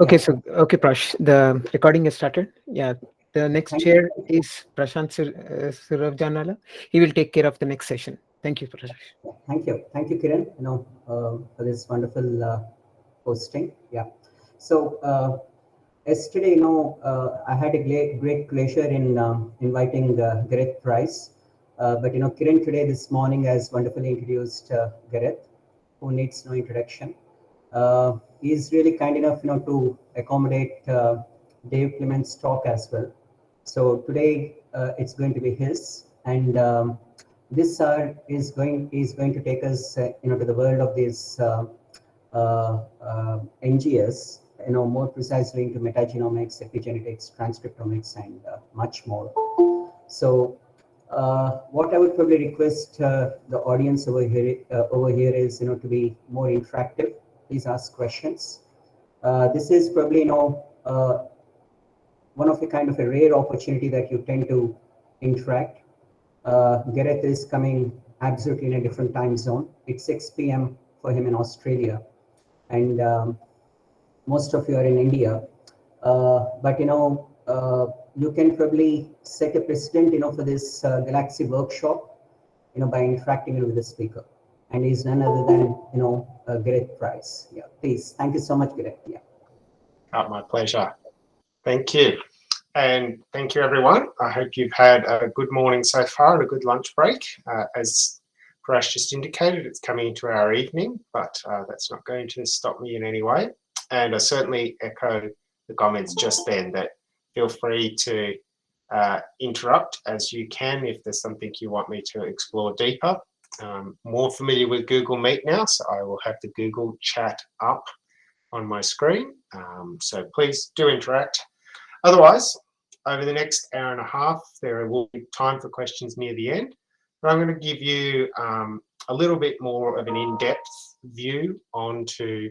Okay, Yeah, so okay, Prash, the recording has started. Yeah, the next thank you. chair is Prashant Suravjanala. He will take care of the next session. Thank you, Prash. Yeah, thank you, Kiran. For this wonderful hosting. Yeah. So yesterday, I had a great pleasure in inviting Gareth Price. But Kiran today this morning has wonderfully introduced Gareth, who needs no introduction. He's really kind enough, to accommodate Dave Clement's talk as well. So today it's going to be his, and this is going to take us, to the world of this NGS, more precisely into metagenomics, epigenetics, transcriptomics, and much more. So, what I would probably request the audience over here is, to be more interactive. Please ask questions. This is probably, one of the kind of a rare opportunity that you tend to interact. Gareth is coming absolutely in a different time zone. It's 6 p.m. for him in Australia, and most of you are in India. But you can probably set a precedent, for this Galaxy workshop, by interacting with the speaker, and he's none other than Gareth Price. Yeah, please. Thank you so much, Gareth. Yeah. My pleasure. Thank you. And thank you, everyone. I hope you've had a good morning so far and a good lunch break. As Parash just indicated, it's coming into our evening, but that's not going to stop me in any way. And I certainly echo the comments just then that feel free to interrupt as you can if there's something you want me to explore deeper. More familiar with Google Meet now, so I will have the Google chat up on my screen. So please do interact. Otherwise, over the next hour and a half, there will be time for questions near the end. But I'm going to give you a little bit more of an in-depth view onto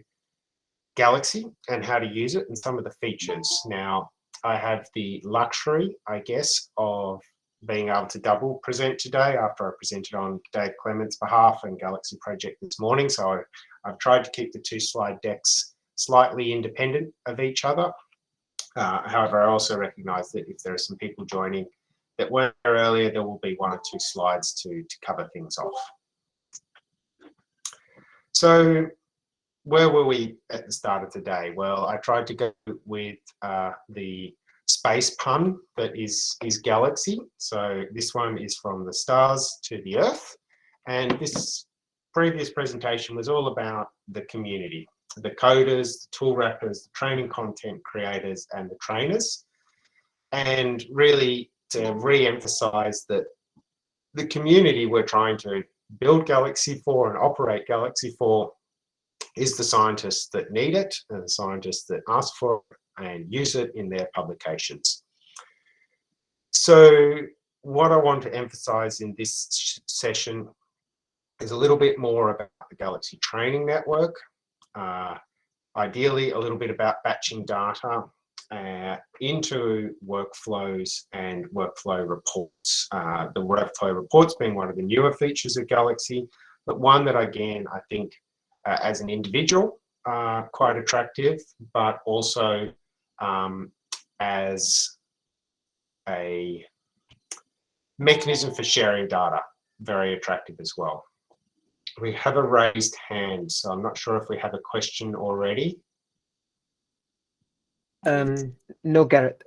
Galaxy and how to use it and some of the features. Now, I have the luxury, I guess, of being able to double present today after I presented on Dave Clement's behalf and Galaxy Project this morning. So I've tried to keep the two slide decks slightly independent of each other. However, I also recognise that if there are some people joining that weren't there earlier, there will be one or two slides to cover things off. So where were we at the start of today? Well, I tried to go with the space pun that is Galaxy. So this one is from the stars to the Earth. And this previous presentation was all about the community, the coders, the tool wrappers, the training content creators, and the trainers. And really to re-emphasize that the community we're trying to build Galaxy for and operate Galaxy for is the scientists that need it and the scientists that ask for it and use it in their publications. So what I want to emphasize in this session is a little bit more about the Galaxy Training Network, ideally a little bit about batching data into workflows and workflow reports. The workflow reports being one of the newer features of Galaxy, but one that again, I think as an individual, quite attractive, but also as a mechanism for sharing data, very attractive as well. We have a raised hand, so I'm not sure if we have a question already. No, Gareth.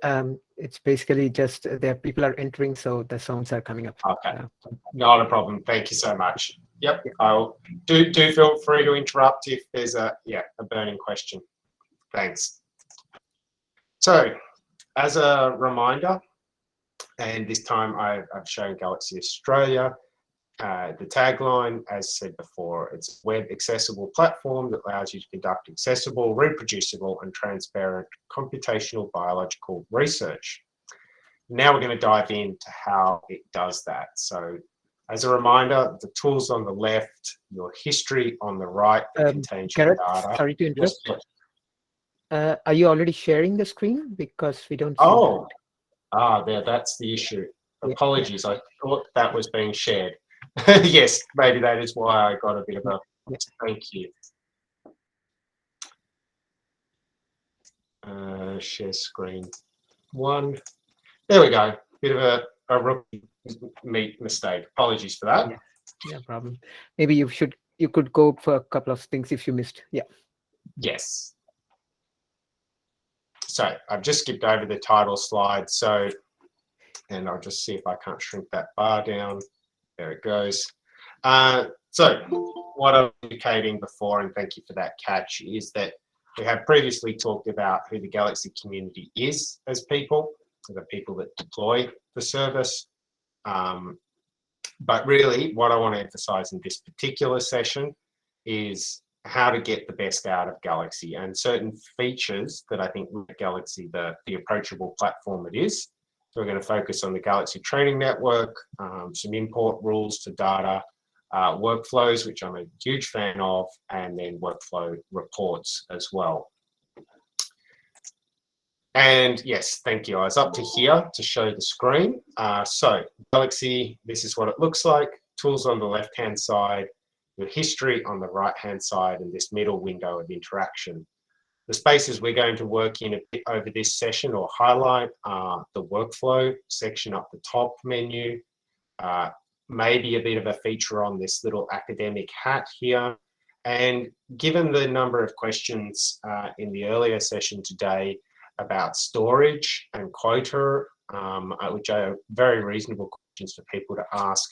It's basically just there people are entering, so the sounds are coming up. Okay, not a problem. Thank you so much. Yep, I'll do feel free to interrupt if there's a burning question. Thanks. So, as a reminder, and this time I've shown Galaxy Australia. The tagline, as said before, it's a web accessible platform that allows you to conduct accessible, reproducible, and transparent computational biological research. Now we're going to dive into how it does that. So, as a reminder, the tools on the left, your history on the right that contains your Gareth, data. sorry to interrupt. Yes. Are you already sharing the screen? Because we don't see there, that's the issue. Apologies, I thought that was being shared. Yes, maybe that is why I got a bit of a thank you. trying to share screen one. There we go. Bit of a rookie mistake. Apologies for that. Yeah, no problem. Maybe you could go for a couple of things if you missed. Yeah. Yes. So I've just skipped over the title slide. So, and I'll just see if I can't shrink that bar down. There it goes. So what I was indicating before, and thank you for that catch, is that we have previously talked about who the Galaxy community is as people, the people that deploy the service. But really what I want to emphasize in this particular session is how to get the best out of Galaxy and certain features that I think make Galaxy the approachable platform it is. So we're going to focus on the Galaxy Training Network, some import rules to data, workflows, which I'm a huge fan of, and then workflow reports as well. And yes, thank you. I was up to here to show the screen. So Galaxy, this is what it looks like. Tools on the left-hand side, your history on the right-hand side, and this middle window of interaction. The spaces we're going to work in a bit over this session or highlight are the workflow section up the top menu, maybe a bit of a feature on this little academic hat here. And given the number of questions in the earlier session today about storage and quota, which are very reasonable questions for people to ask,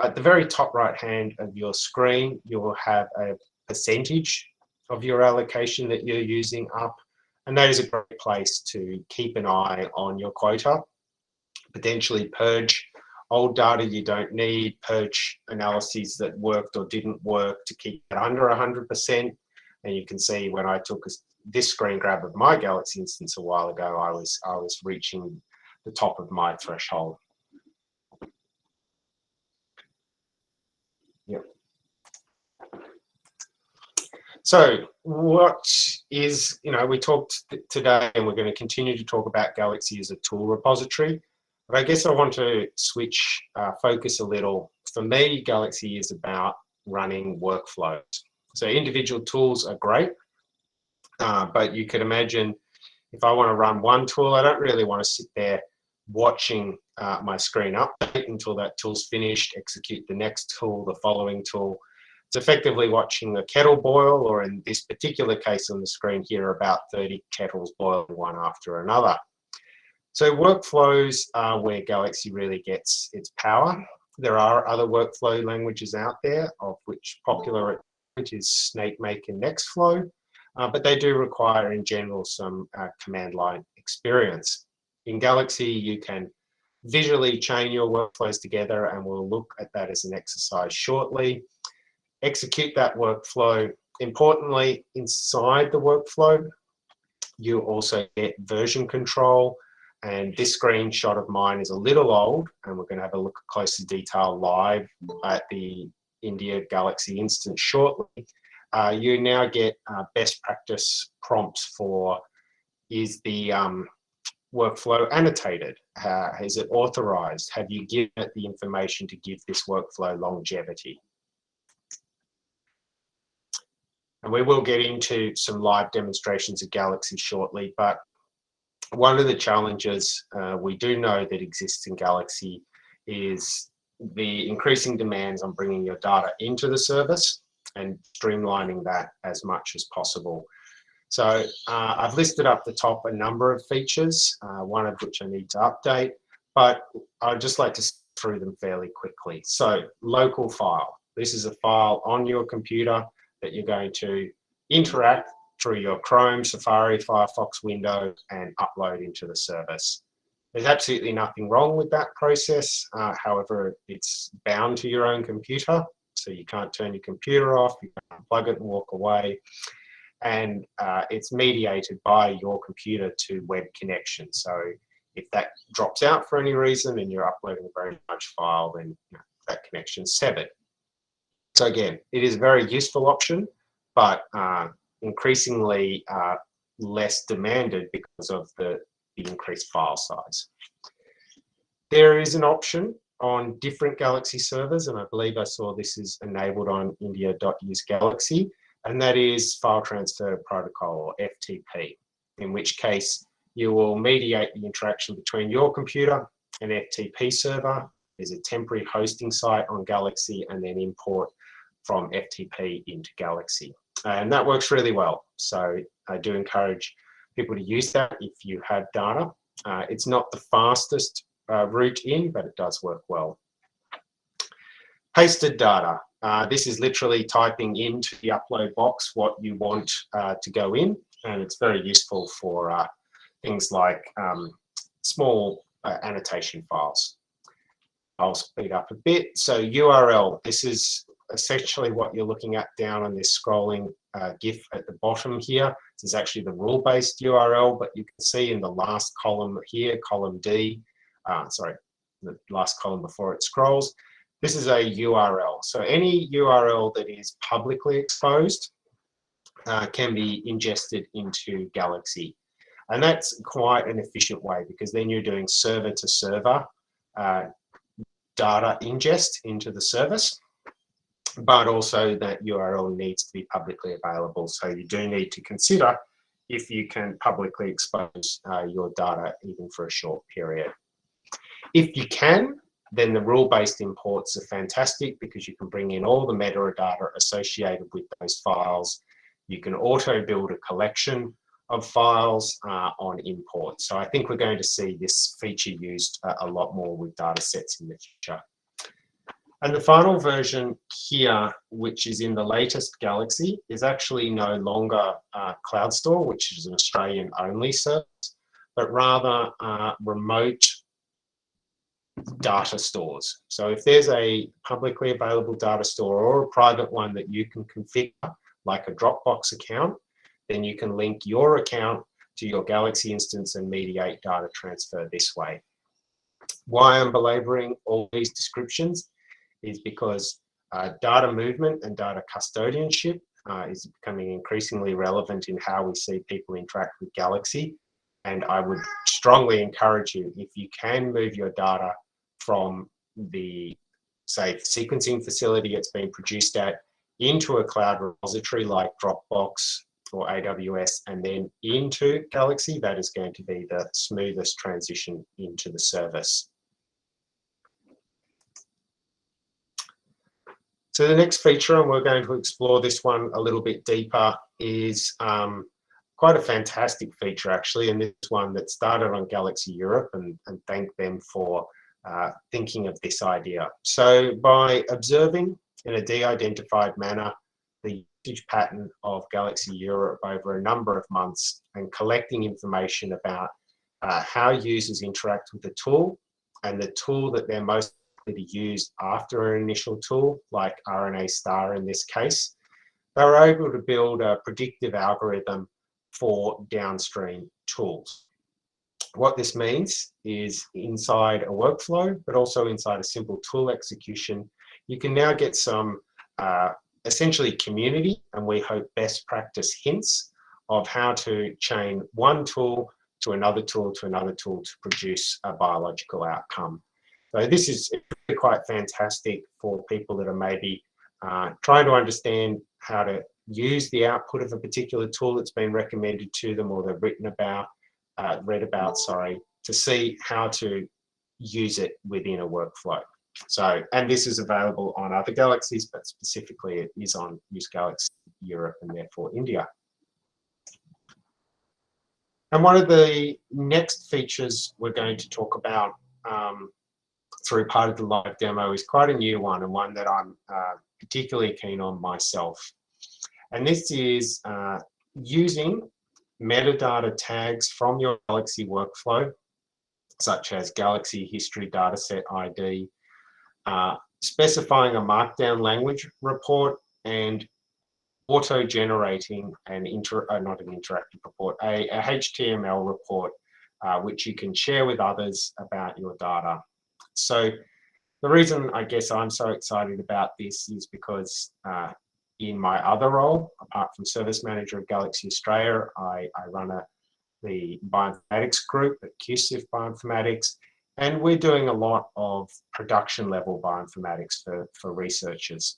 at the very top right hand of your screen, you will have a percentage of your allocation that you're using up. And that is a great place to keep an eye on your quota, potentially purge old data you don't need, purge analyses that worked or didn't work to keep it under 100%. And you can see when I took this screen grab of my Galaxy instance a while ago, I was reaching the top of my threshold. Yep. So what is, we talked today and we're going to continue to talk about Galaxy as a tool repository, but I guess I want to switch focus a little. For me, Galaxy is about running workflows. So individual tools are great, but you could imagine if I want to run one tool, I don't really want to sit there watching my screen update until that tool's finished, execute the next tool, the following tool. It's effectively watching the kettle boil, or in this particular case on the screen here, about 30 kettles boil one after another. So workflows are where Galaxy really gets its power. There are other workflow languages out there, of which popular is SnakeMake and Nextflow, but they do require in general some command line experience. In Galaxy, you can visually chain your workflows together, and we'll look at that as an exercise shortly. Execute that workflow. Importantly, inside the workflow, you also get version control. And this screenshot of mine is a little old, and we're going to have a look at closer detail live at the India Galaxy instance shortly. You now get best practice prompts for, is the workflow annotated? Is it authorized? Have you given it the information to give this workflow longevity? And we will get into some live demonstrations of Galaxy shortly, but one of the challenges we do know that exists in Galaxy is the increasing demands on bringing your data into the service and streamlining that as much as possible. So I've listed up the top a number of features, one of which I need to update, but I'd just like to go through them fairly quickly. So local file. This is a file on your computer that you're going to interact through your Chrome, Safari, Firefox window and upload into the service. There's absolutely nothing wrong with that process. However, it's bound to your own computer, so you can't turn your computer off, you can't plug it and walk away. And it's mediated by your computer to web connection. So if that drops out for any reason and you're uploading a very large file, then that connection's severed. So again, it is a very useful option, but increasingly less demanded because of the increased file size. There is an option on different Galaxy servers, and I believe I saw this is enabled on India.use Galaxy, and that is File Transfer Protocol, or FTP. in which case you will mediate the interaction between your computer and FTP server. There's a temporary hosting site on Galaxy, and then import from FTP into Galaxy. And that works really well. So I do encourage people to use that if you have data. It's not the fastest route in, but it does work well. Pasted data. This is literally typing into the upload box what you want to go in, and it's very useful for things like small annotation files. I'll speed up a bit. So URL, this is essentially what you're looking at down on this scrolling GIF at the bottom here. This is actually the rule-based URL, but you can see in the last column here, column D, sorry, the last column before it scrolls, this is a URL. So any URL that is publicly exposed can be ingested into Galaxy. And that's quite an efficient way, because then you're doing server-to-server data ingest into the service, but also that URL needs to be publicly available. So you do need to consider if you can publicly expose your data even for a short period. If you can, then the rule-based imports are fantastic, because you can bring in all the metadata associated with those files. You can auto-build a collection of files on import. So I think we're going to see this feature used a lot more with data sets in the future. And the final version here, which is in the latest Galaxy, is actually no longer Cloud Store, which is an Australian-only service, but rather remote data stores. So if there's a publicly available data store or a private one that you can configure, like a Dropbox account, then you can link your account to your Galaxy instance and mediate data transfer this way. Why I'm belaboring all these descriptions is because data movement and data custodianship is becoming increasingly relevant in how we see people interact with Galaxy. And I would strongly encourage you, if you can move your data from the, say, sequencing facility it's been produced at into a cloud repository like Dropbox or AWS and then into Galaxy, that is going to be the smoothest transition into the service. So the next feature, and we're going to explore this one a little bit deeper, is quite a fantastic feature actually, and this one that started on Galaxy Europe, and thank them for thinking of this idea. So by observing in a de-identified manner the usage pattern of Galaxy Europe over a number of months and collecting information about how users interact with the tool and the tool that they're most likely to use after an initial tool, like RNA Star in this case, they were able to build a predictive algorithm for downstream tools. What this means is inside a workflow, but also inside a simple tool execution, you can now get some essentially community, and we hope best practice hints of how to chain one tool to another tool to another tool to produce a biological outcome. So this is really quite fantastic for people that are maybe trying to understand how to use the output of a particular tool that's been recommended to them, or they've read about, to see how to use it within a workflow. So, and this is available on other Galaxies, but specifically it is on Use Galaxy Europe and therefore India. And one of the next features we're going to talk about through part of the live demo is quite a new one, and one that I'm particularly keen on myself. And this is using metadata tags from your Galaxy workflow, such as Galaxy History Dataset ID, specifying a Markdown language report and auto-generating an not an interactive report, a HTML report, which you can share with others about your data. So the reason I guess I'm so excited about this is because in my other role, apart from Service Manager of Galaxy Australia, I run the bioinformatics group at QSIF Bioinformatics, and we're doing a lot of production level bioinformatics for researchers.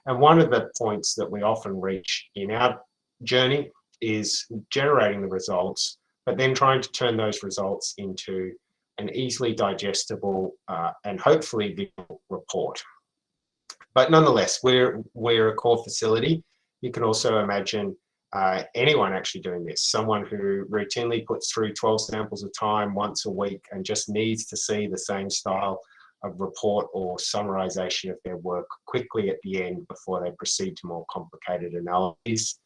And one of the points that we often reach in our journey is generating the results but then trying to turn those results into an easily digestible and hopefully visual report. But nonetheless, we're a core facility. You can also imagine anyone actually doing this, someone who routinely puts through 12 samples of time once a week and just needs to see the same style of report or summarization of their work quickly at the end before they proceed to more complicated analyses.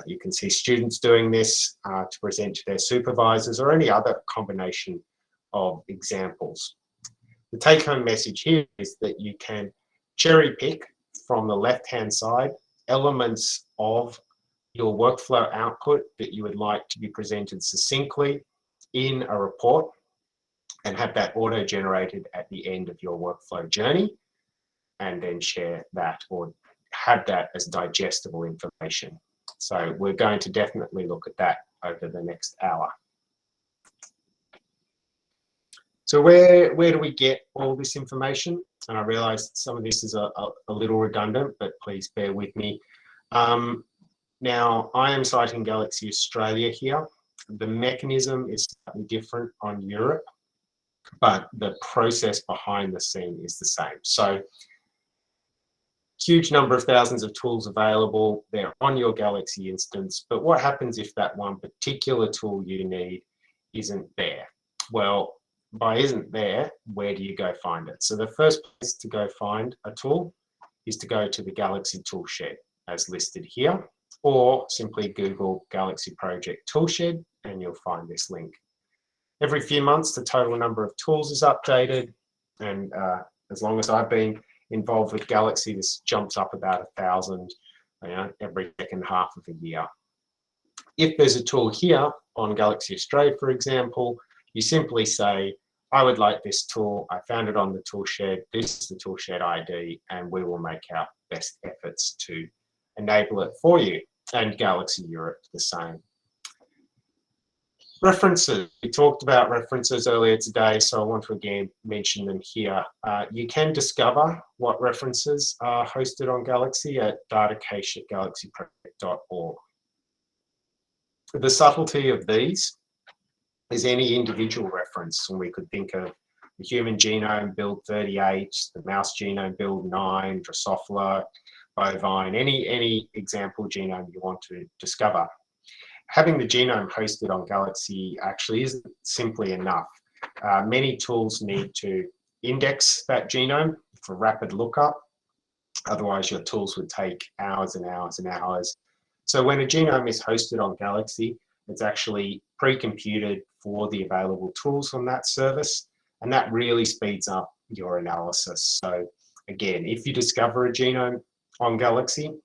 You can see students doing this to present to their supervisors or any other combination of examples. The take-home message here is that you can cherry pick from the left-hand side elements of your workflow output that you would like to be presented succinctly in a report and have that auto-generated at the end of your workflow journey, and then share that or have that as digestible information. So we're going to definitely look at that over the next hour. So where do we get all this information? And I realize some of this is a little redundant, but please bear with me. Now, I am citing Galaxy Australia here. The mechanism is slightly different on Europe, but the process behind the scene is the same. So, huge number of thousands of tools available. They're on your Galaxy instance, but what happens if that one particular tool you need isn't there? Well, by isn't there, where do you go find it? So the first place to go find a tool is to go to the Galaxy Toolshed as listed here, or simply Google Galaxy Project Toolshed and you'll find this link. Every few months, the total number of tools is updated, and as long as I've been involved with Galaxy, this jumps up about 1,000 every second half of a year. If there's a tool here on Galaxy Australia, for example, you simply say, I would like this tool. I found it on the Toolshed. This is the Toolshed ID, and we will make our best efforts to enable it for you. And Galaxy Europe, the same. References. We talked about references earlier today, so I want to again mention them here. You can discover what references are hosted on Galaxy at datacache@galaxyproject.org. The subtlety of these is any individual reference, and we could think of the human genome build 38, the mouse genome build 9, Drosophila, bovine, any example genome you want to discover. Having the genome hosted on Galaxy actually isn't simply enough. Many tools need to index that genome for rapid lookup. Otherwise, your tools would take hours and hours and hours. So when a genome is hosted on Galaxy, it's actually pre-computed for the available tools on that service, and that really speeds up your analysis. So again, if you discover a genome on Galaxy,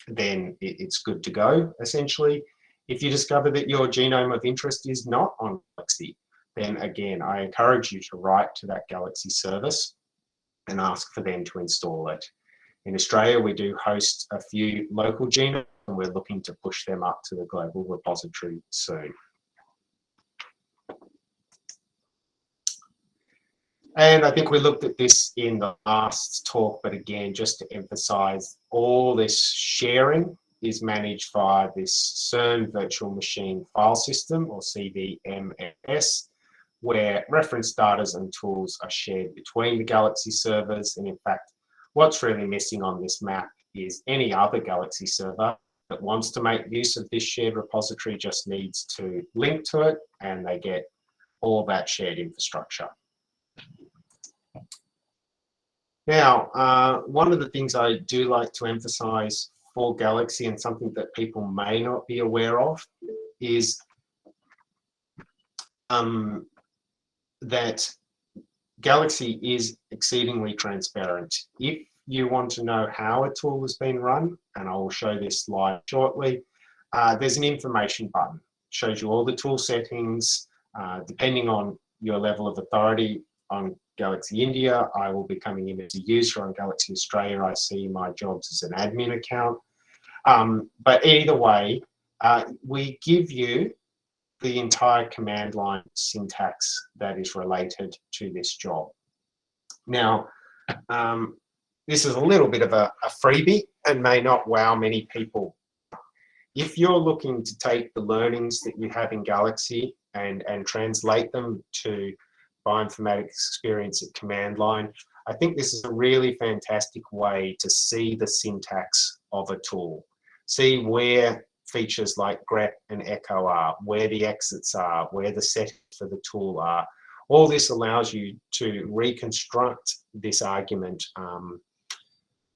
then it's good to go, essentially. If you discover that your genome of interest is not on Galaxy, then again, I encourage you to write to that Galaxy service and ask for them to install it. In Australia, we do host a few local genomes, and we're looking to push them up to the global repository soon. And I think we looked at this in the last talk, but again, just to emphasize, all this sharing is managed via this CERN virtual machine file system, or CVMFS, where reference data and tools are shared between the Galaxy servers. And in fact, what's really missing on this map is any other Galaxy server that wants to make use of this shared repository just needs to link to it, and they get all that shared infrastructure. Now, one of the things I do like to emphasize for Galaxy, and something that people may not be aware of, is that Galaxy is exceedingly transparent. If you want to know how a tool has been run, and I will show this slide shortly, there's an information button. It shows you all the tool settings. Depending on your level of authority on Galaxy India, I will be coming in as a user. On Galaxy Australia, I see my jobs as an admin account. But either way, we give you the entire command line syntax that is related to this job. Now, this is a little bit of a freebie and may not wow many people. if you're looking to take the learnings that you have in Galaxy and translate them to bioinformatics experience at command line, I think this is a really fantastic way to see the syntax of a tool, see where features like grep and echo are, where the exits are, where the settings for the tool are. All this allows you to reconstruct this argument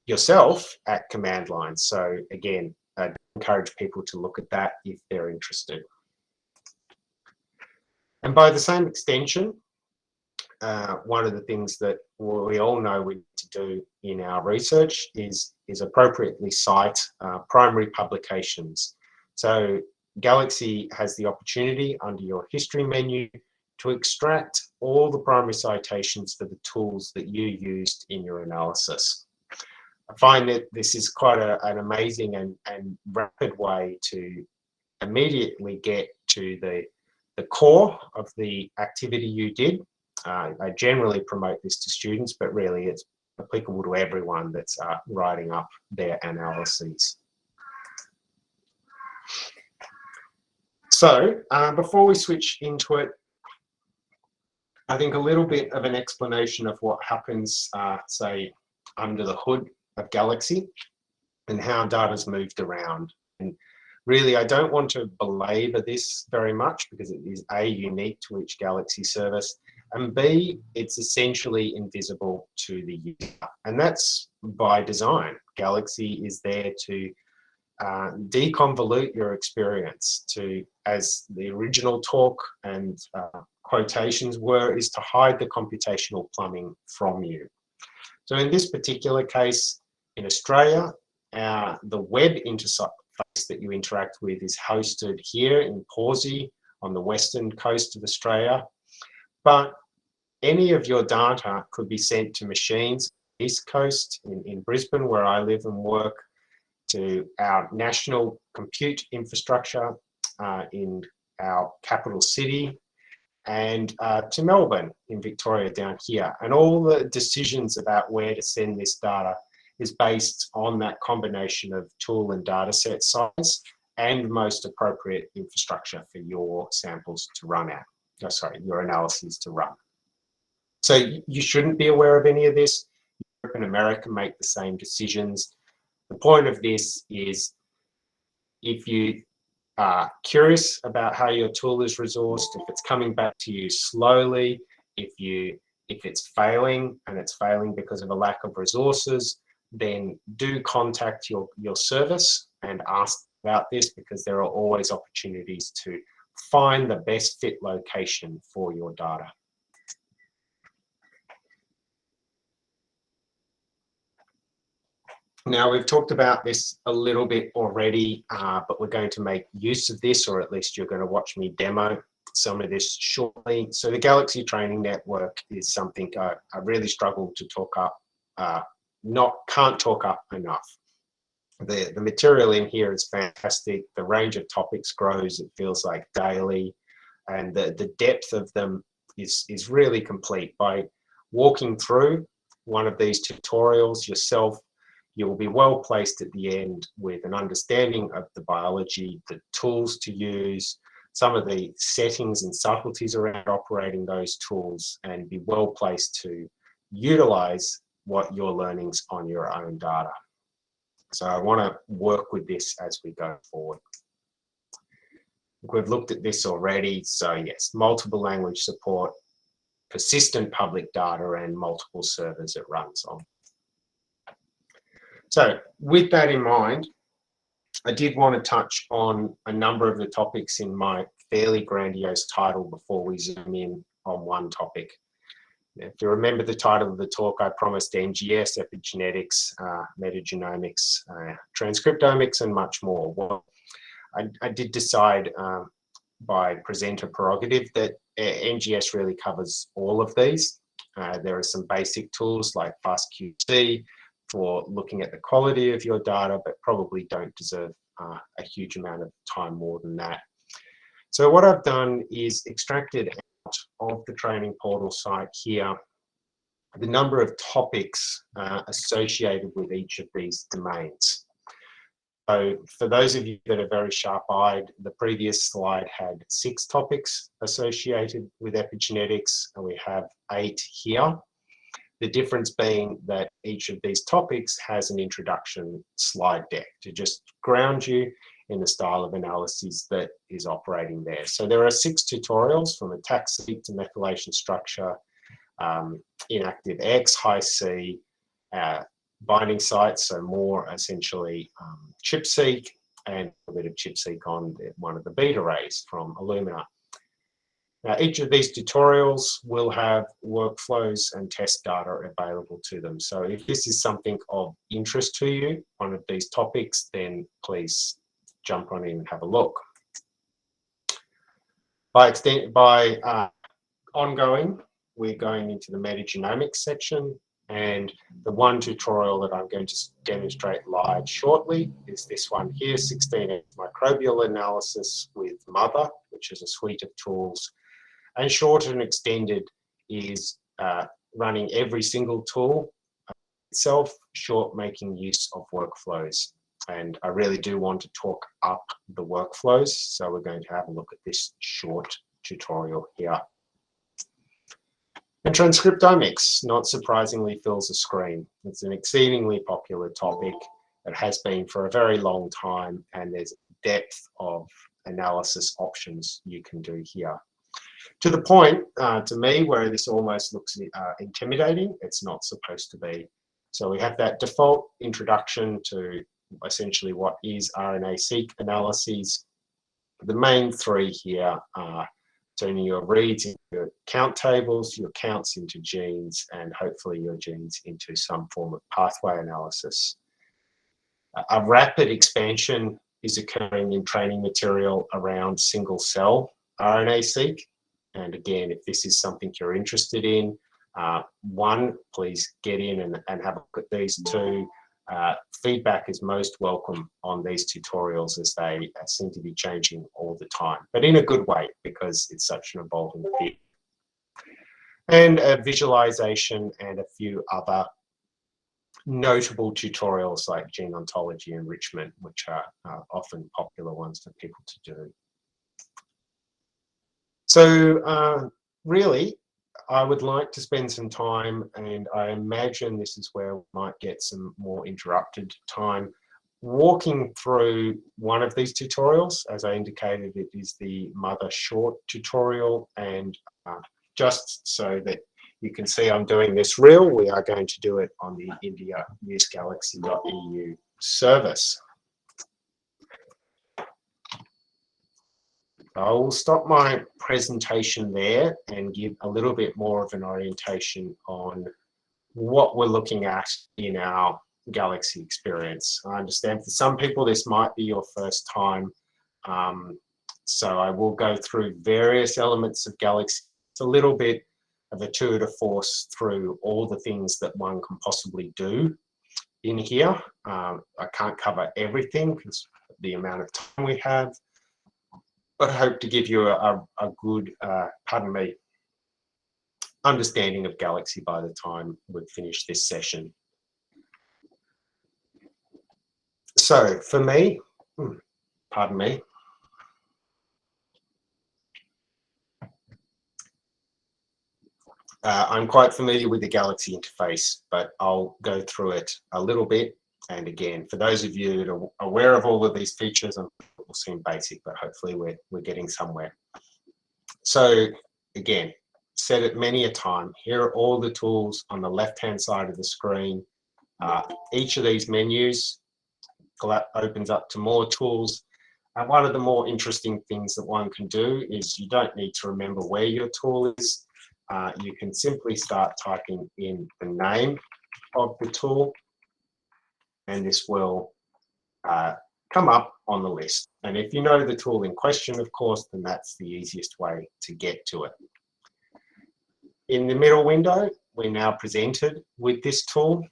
yourself at command line. So again, I encourage people to look at that if they're interested. And by the same extension, one of the things that we all know we need to do in our research is appropriately cite primary publications. So Galaxy has the opportunity under your history menu to extract all the primary citations for the tools that you used in your analysis. I find that this is quite an amazing and rapid way to immediately get to the core of the activity you did. I generally promote this to students, but really it's applicable to everyone that's writing up their analyses. So before we switch into it, I think a little bit of an explanation of what happens, say, under the hood of Galaxy and how data's moved around. And really, I don't want to belabor this very much because it is A, unique to each Galaxy service, and B, it's essentially invisible to the user. And that's by design. Galaxy is there to deconvolute your experience to, as the original talk and quotations were, is to hide the computational plumbing from you. So in this particular case, in Australia, the web interface that you interact with is hosted here in Pawsey on the western coast of Australia. But any of your data could be sent to machines east coast in Brisbane, where I live and work, to our national compute infrastructure in our capital city, and to Melbourne in Victoria down here. And all the decisions about where to send this data is based on that combination of tool and data set size and most appropriate infrastructure for your samples to run at. Oh, sorry, your analyses to run. So you shouldn't be aware of any of this. Europe and America make the same decisions. The point of this is, if you are curious about how your tool is resourced, if it's coming back to you slowly, if it's failing and it's failing because of a lack of resources, then do contact your service and ask about this, because there are always opportunities to find the best fit location for your data. Now, we've talked about this a little bit already, but we're going to make use of this, or at least you're going to watch me demo some of this shortly. So the Galaxy Training Network is something I really struggle to talk up, can't talk up enough. The material in here is fantastic. The range of topics grows, it feels like daily, and the depth of them is really complete. By walking through one of these tutorials yourself, you will be well placed at the end with an understanding of the biology, the tools to use, some of the settings and subtleties around operating those tools, and be well placed to utilize what your learnings on your own data. So I want to work with this as we go forward. We've looked at this already. So yes, multiple language support, persistent public data, and multiple servers it runs on. So with that in mind, I did want to touch on a number of the topics in my fairly grandiose title before we zoom in on one topic. If you remember the title of the talk, I promised NGS, epigenetics, metagenomics, transcriptomics, and much more. Well, I did decide by presenter prerogative that NGS really covers all of these. There are some basic tools like FastQC for looking at the quality of your data, but probably don't deserve a huge amount of time more than that. So what I've done is extracted out of the training portal site here the number of topics associated with each of these domains. So for those of you that are very sharp-eyed, the previous slide had 6 topics associated with epigenetics, and we have 8 here. The difference being that each of these topics has an introduction slide deck to just ground you in the style of analysis that is operating there. So there are 6 tutorials from ATAC-seq to methylation structure, inactive X, high C, binding sites, so more essentially ChIP-seq, and a bit of ChIP-seq on one of the beta arrays from Illumina. Now, each of these tutorials will have workflows and test data available to them. So if this is something of interest to you, one of these topics, then please jump on in and have a look. By ongoing, we're going into the metagenomics section, and the one tutorial that I'm going to demonstrate live shortly is this one here, 16X microbial analysis with Mother, which is a suite of tools. And short and extended is running every single tool itself, short making use of workflows. And I really do want to talk up the workflows, so we're going to have a look at this short tutorial here. And transcriptomics, not surprisingly, fills a screen. It's an exceedingly popular topic. It has been for a very long time, and there's depth of analysis options you can do here. To the point, to me, where this almost looks intimidating, it's not supposed to be. So we have that default introduction to essentially what is RNA-seq analyses. The main 3 here are turning your reads into your count tables, your counts into genes, and hopefully your genes into some form of pathway analysis. A rapid expansion is occurring in training material around single-cell RNA-seq. And again, if this is something you're interested in, 1, please get in and have a look at these. 2, feedback is most welcome on these tutorials, as they seem to be changing all the time, but in a good way, because it's such an evolving field. And a visualization and a few other notable tutorials like gene ontology enrichment, which are often popular ones for people to do. So really, I would like to spend some time, and I imagine this is where we might get some more interrupted time, walking through one of these tutorials. As I indicated, it is the Mother short tutorial, and just so that you can see I'm doing this real, we are going to do it on the indianewsgalaxy.eu service. I will stop my presentation there and give a little bit more of an orientation on what we're looking at in our Galaxy experience. I understand for some people this might be your first time, so I will go through various elements of Galaxy. It's a little bit of a tour de force through all the things that one can possibly do in here. I can't cover everything because of the amount of time we have, but I hope to give you a good, understanding of Galaxy by the time we've finished this session. So for me, I'm quite familiar with the Galaxy interface, but I'll go through it a little bit. And again, for those of you that are aware of all of these features, it will seem basic, but hopefully we're getting somewhere. So again, said it many a time, here are all the tools on the left-hand side of the screen. Each of these menus opens up to more tools. And one of the more interesting things that one can do is you don't need to remember where your tool is. You can simply start typing in the name of the tool, and this will come up on the list. And if you know the tool in question, of course, then that's the easiest way to get to it. In the middle window, we're now presented with this tool.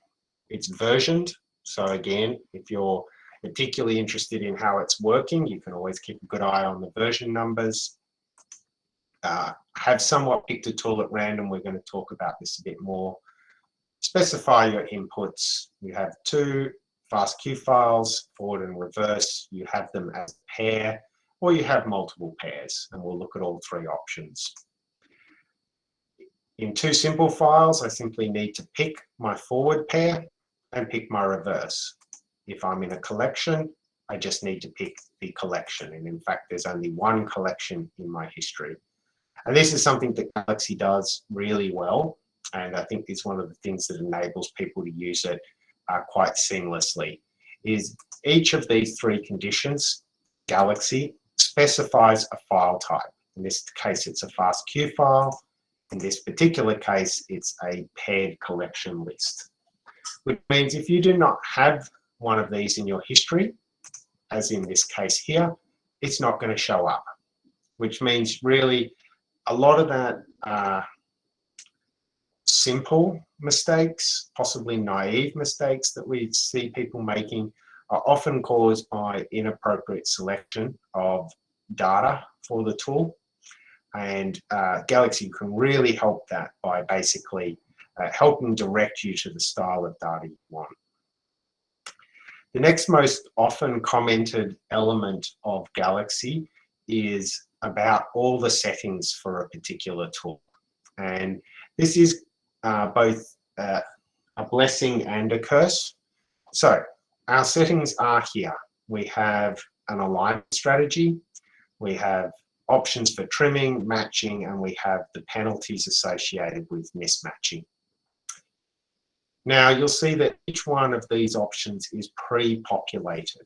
It's versioned. So again, if you're particularly interested in how it's working, you can always keep a good eye on the version numbers. Have somewhat picked a tool at random. We're going to talk about this a bit more. Specify your inputs. You have 2 FASTQ files, forward and reverse, you have them as a pair, or you have multiple pairs, and we'll look at all three options. In two simple files, I simply need to pick my forward pair and pick my reverse. If I'm in a collection, I just need to pick the collection. And in fact, there's only one collection in my history. And this is something that Galaxy does really well. And I think it's one of the things that enables people to use it quite seamlessly, is each of these three conditions, Galaxy specifies a file type. In this case, it's a FASTQ file. In this particular case, it's a paired collection list, which means if you do not have one of these in your history, as in this case here, it's not going to show up, which means really a lot of that simple mistakes, possibly naive mistakes that we see people making are often caused by inappropriate selection of data for the tool. And Galaxy can really help that by basically helping direct you to the style of data you want. The next most often commented element of Galaxy is about all the settings for a particular tool. And this is both a blessing and a curse. So our settings are here. We have an alignment strategy, we have options for trimming, matching, and we have the penalties associated with mismatching. Now you'll see that each one of these options is pre-populated.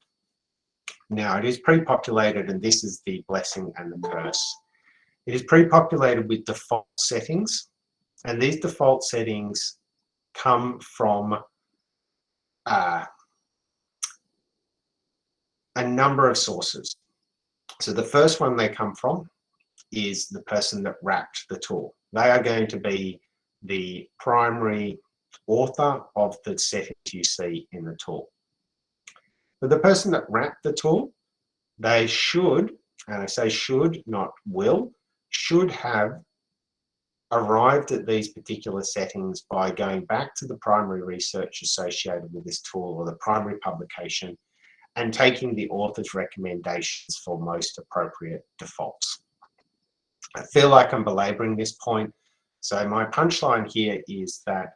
Now it is pre-populated, and this is the blessing and the curse. It is pre-populated with default settings, and these default settings come from a number of sources. So the first one they come from is the person that wrapped the tool. They are going to be the primary author of the settings you see in the tool. But the person that wrapped the tool, they should, and I say should, not will, should have arrived at these particular settings by going back to the primary research associated with this tool or the primary publication and taking the author's recommendations for most appropriate defaults. I feel like I'm belaboring this point. So my punchline here is that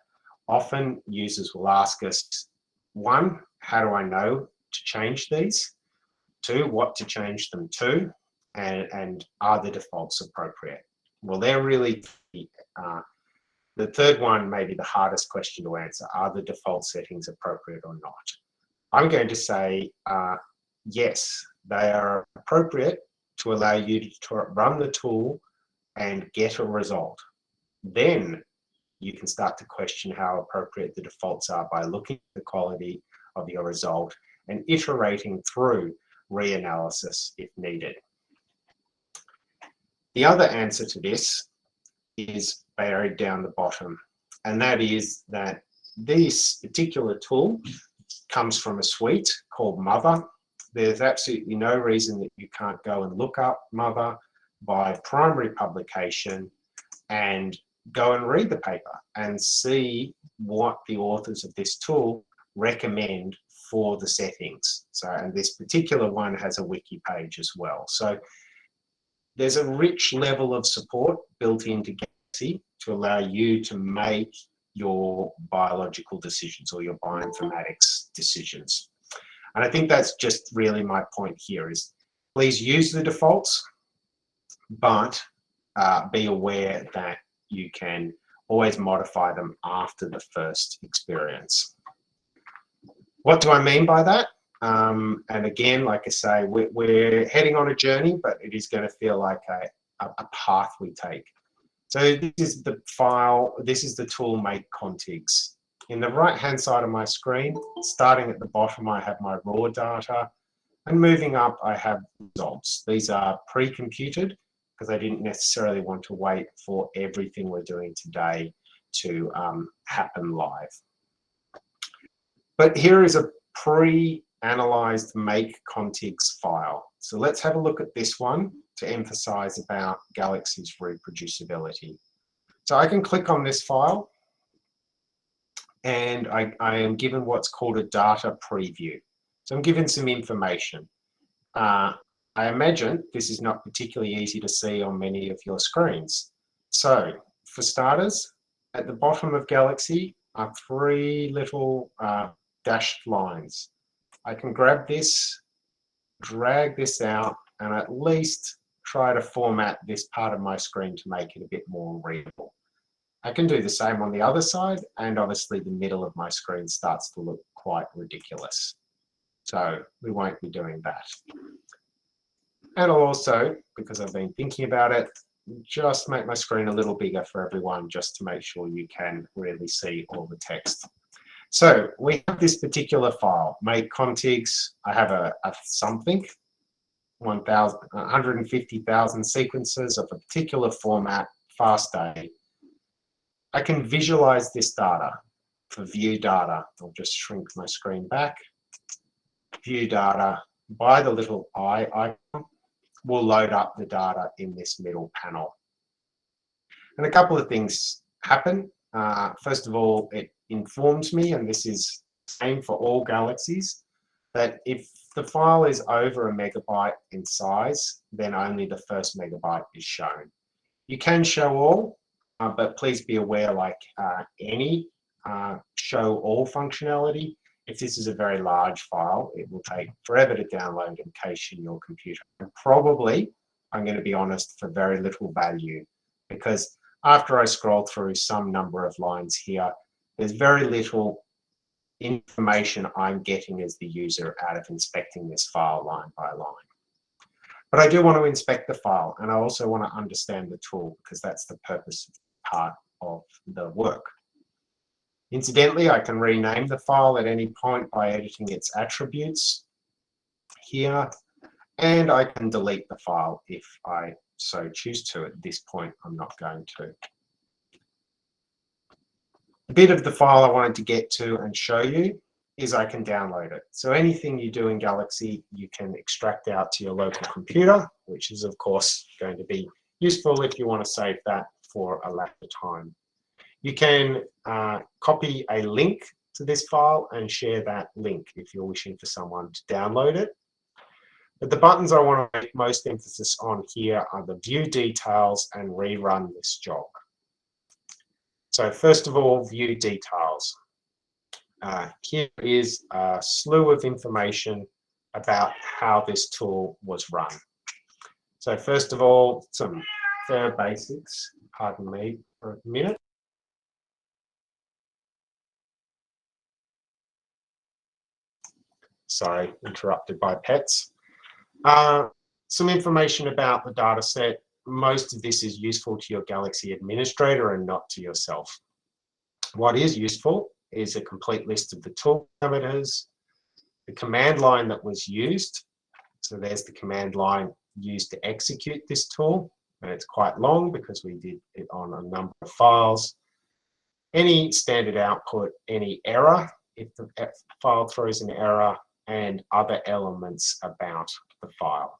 often users will ask us, one, how do I know to change these? Two, what to change them to? And are the defaults appropriate? Well, they're really, the third one may be the hardest question to answer. Are the default settings appropriate or not? I'm going to say yes, they are appropriate to allow you to run the tool and get a result. Then you can start to question how appropriate the defaults are by looking at the quality of your result and iterating through reanalysis if needed. The other answer to this is buried down the bottom, and that is that this particular tool comes from a suite called Mother. There's absolutely no reason that you can't go and look up Mother by primary publication and go and read the paper and see what the authors of this tool recommend for the settings. So, and this particular one has a wiki page as well. So there's a rich level of support built into Galaxy to allow you to make your biological decisions or your bioinformatics decisions. And I think that's just really my point here is please use the defaults, but be aware that you can always modify them after the first experience. What do I mean by that? And again, like I say, we're heading on a journey, but it is going to feel like a path we take. So this is the file, this is the tool make contigs. In the right-hand side of my screen, starting at the bottom, I have my raw data, and moving up, I have results. These are pre-computed because I didn't necessarily want to wait for everything we're doing today to happen live. But here is a pre-analyzed make contigs file. So let's have a look at this one to emphasize about Galaxy's reproducibility. So I can click on this file, and I am given what's called a data preview. So I'm given some information. I imagine this is not particularly easy to see on many of your screens. So for starters, at the bottom of Galaxy are 3 little dashed lines. I can grab this, drag this out, and at least try to format this part of my screen to make it a bit more readable. I can do the same on the other side, and obviously the middle of my screen starts to look quite ridiculous. So we won't be doing that. And I'll also, because I've been thinking about it, just make my screen a little bigger for everyone, just to make sure you can really see all the text. So we have this particular file, make contigs. I have a something, 150,000 sequences of a particular format, fast A. I can visualize this data for view data. I'll just shrink my screen back. View data by the little eye icon will load up the data in this middle panel. And a couple of things happen. First of all, it informs me, and this is the same for all galaxies, that if the file is over a megabyte in size, then only the first megabyte is shown. You can show all, but please be aware, like any show all functionality, if this is a very large file, it will take forever to download and cache in your computer. And probably, I'm going to be honest, for very little value, because after I scroll through some number of lines here, there's very little information I'm getting as the user out of inspecting this file line by line. But I do want to inspect the file, and I also want to understand the tool, because that's the purpose part of the work. Incidentally, I can rename the file at any point by editing its attributes here, and I can delete the file if I so choose to. At this point, I'm not going to. A bit of the file I wanted to get to and show you is I can download it. So anything you do in Galaxy, you can extract out to your local computer, which is of course going to be useful if you want to save that for a later time. You can copy a link to this file and share that link if you're wishing for someone to download it. But the buttons I want to make most emphasis on here are the view details and rerun this job. So first of all, view details. Here is a slew of information about how this tool was run. So first of all, some fair basics, pardon me for a minute. Sorry, interrupted by pets. Some information about the data set. Most of this is useful to your Galaxy administrator and not to yourself. What is useful is a complete list of the tool parameters, the command line that was used. So there's the command line used to execute this tool, and it's quite long because we did it on a number of files. Any standard output, any error, if the file throws an error, and other elements about the file.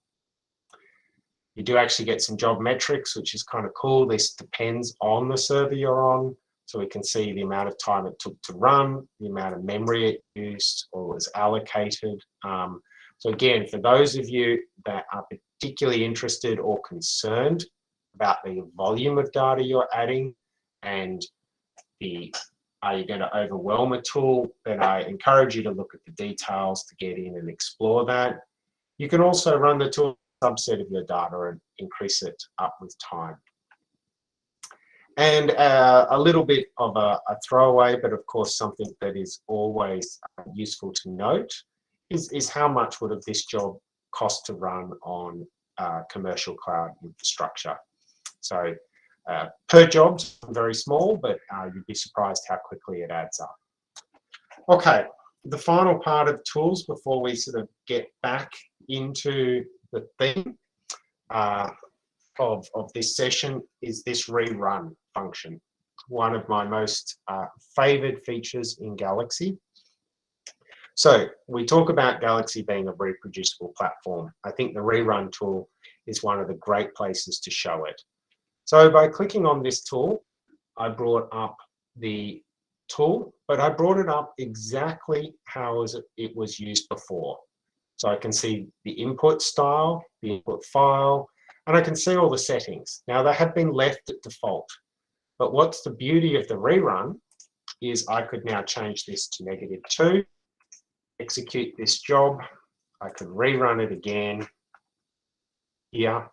You do actually get some job metrics, which is kind of cool. This depends on the server you're on. So we can see the amount of time it took to run, the amount of memory it used or was allocated. So again, for those of you that are particularly interested or concerned about the volume of data you're adding and are you going to overwhelm a tool, then I encourage you to look at the details to get in and explore that. You can also run the tool subset of your data and increase it up with time. And a little bit of a throwaway, but of course something that is always useful to note is how much would this job cost to run on commercial cloud infrastructure. So per job, very small, but you'd be surprised how quickly it adds up. Okay, the final part of tools before we sort of get back into the theme of this session is this rerun function. One of my most favored features in Galaxy. So we talk about Galaxy being a reproducible platform. I think the rerun tool is one of the great places to show it. So by clicking on this tool, I brought up the tool, but I brought it up exactly how it was used before. So I can see the input style, the input file, and I can see all the settings. Now they have been left at default, but what's the beauty of the rerun is I could now change this to -2, execute this job. I can rerun it again here,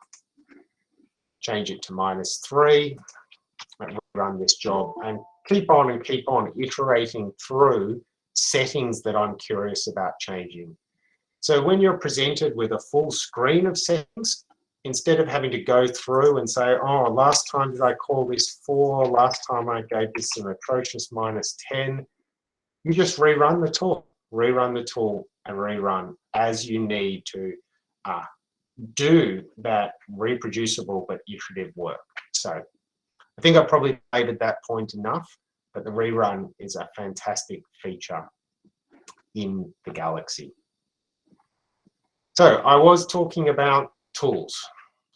change it to -3, and run this job, and keep on iterating through settings that I'm curious about changing. So when you're presented with a full screen of settings, instead of having to go through and say, oh, last time did I call this 4, last time I gave this an atrocious -10, you just rerun the tool, and rerun as you need to do that reproducible but iterative work. So I think I probably made that point enough, but the rerun is a fantastic feature in the Galaxy. So I was talking about tools.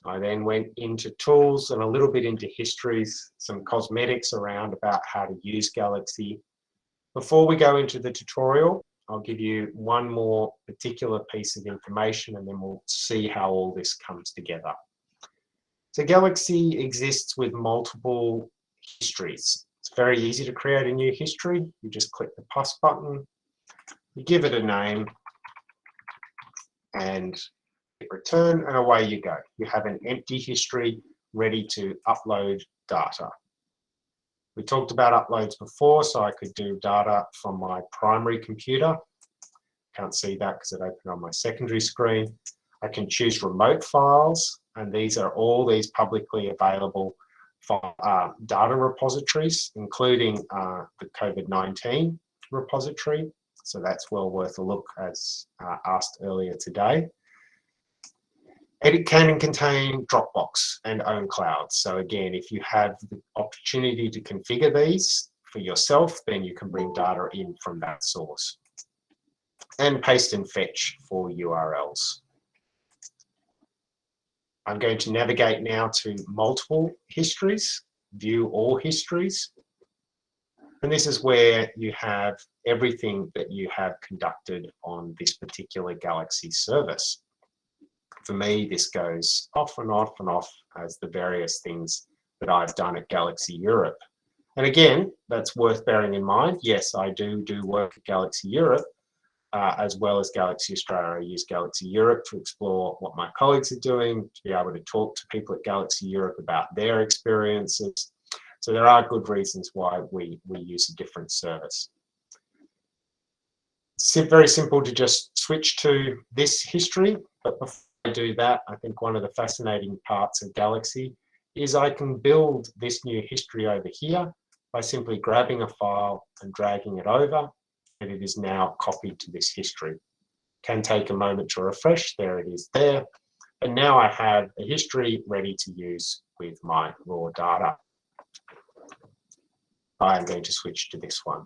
I then went into tools and a little bit into histories, some cosmetics around about how to use Galaxy. Before we go into the tutorial, I'll give you one more particular piece of information and then we'll see how all this comes together. So Galaxy exists with multiple histories. It's very easy to create a new history. You just click the plus button, you give it a name, and hit return, and away you go. You have an empty history ready to upload data. We talked about uploads before, so I could do data from my primary computer. Can't see that because it opened on my secondary screen. I can choose remote files, and these are all these publicly available data repositories, including the COVID-19 repository. So that's well worth a look, as asked earlier today. It can contain Dropbox and OwnCloud. So again, if you have the opportunity to configure these for yourself, then you can bring data in from that source. And paste and fetch for URLs. I'm going to navigate now to multiple histories, view all histories. And this is where you have everything that you have conducted on this particular Galaxy service. For me, this goes off and off and off as the various things that I've done at Galaxy Europe. And again, that's worth bearing in mind. Yes, I do work at Galaxy Europe, as well as Galaxy Australia. I use Galaxy Europe to explore what my colleagues are doing, to be able to talk to people at Galaxy Europe about their experiences. So there are good reasons why we use a different service. It's very simple to just switch to this history, but before I do that, I think one of the fascinating parts of Galaxy is I can build this new history over here by simply grabbing a file and dragging it over, and it is now copied to this history. Can take a moment to refresh. There it is there. And now I have a history ready to use with my raw data. I'm going to switch to this one.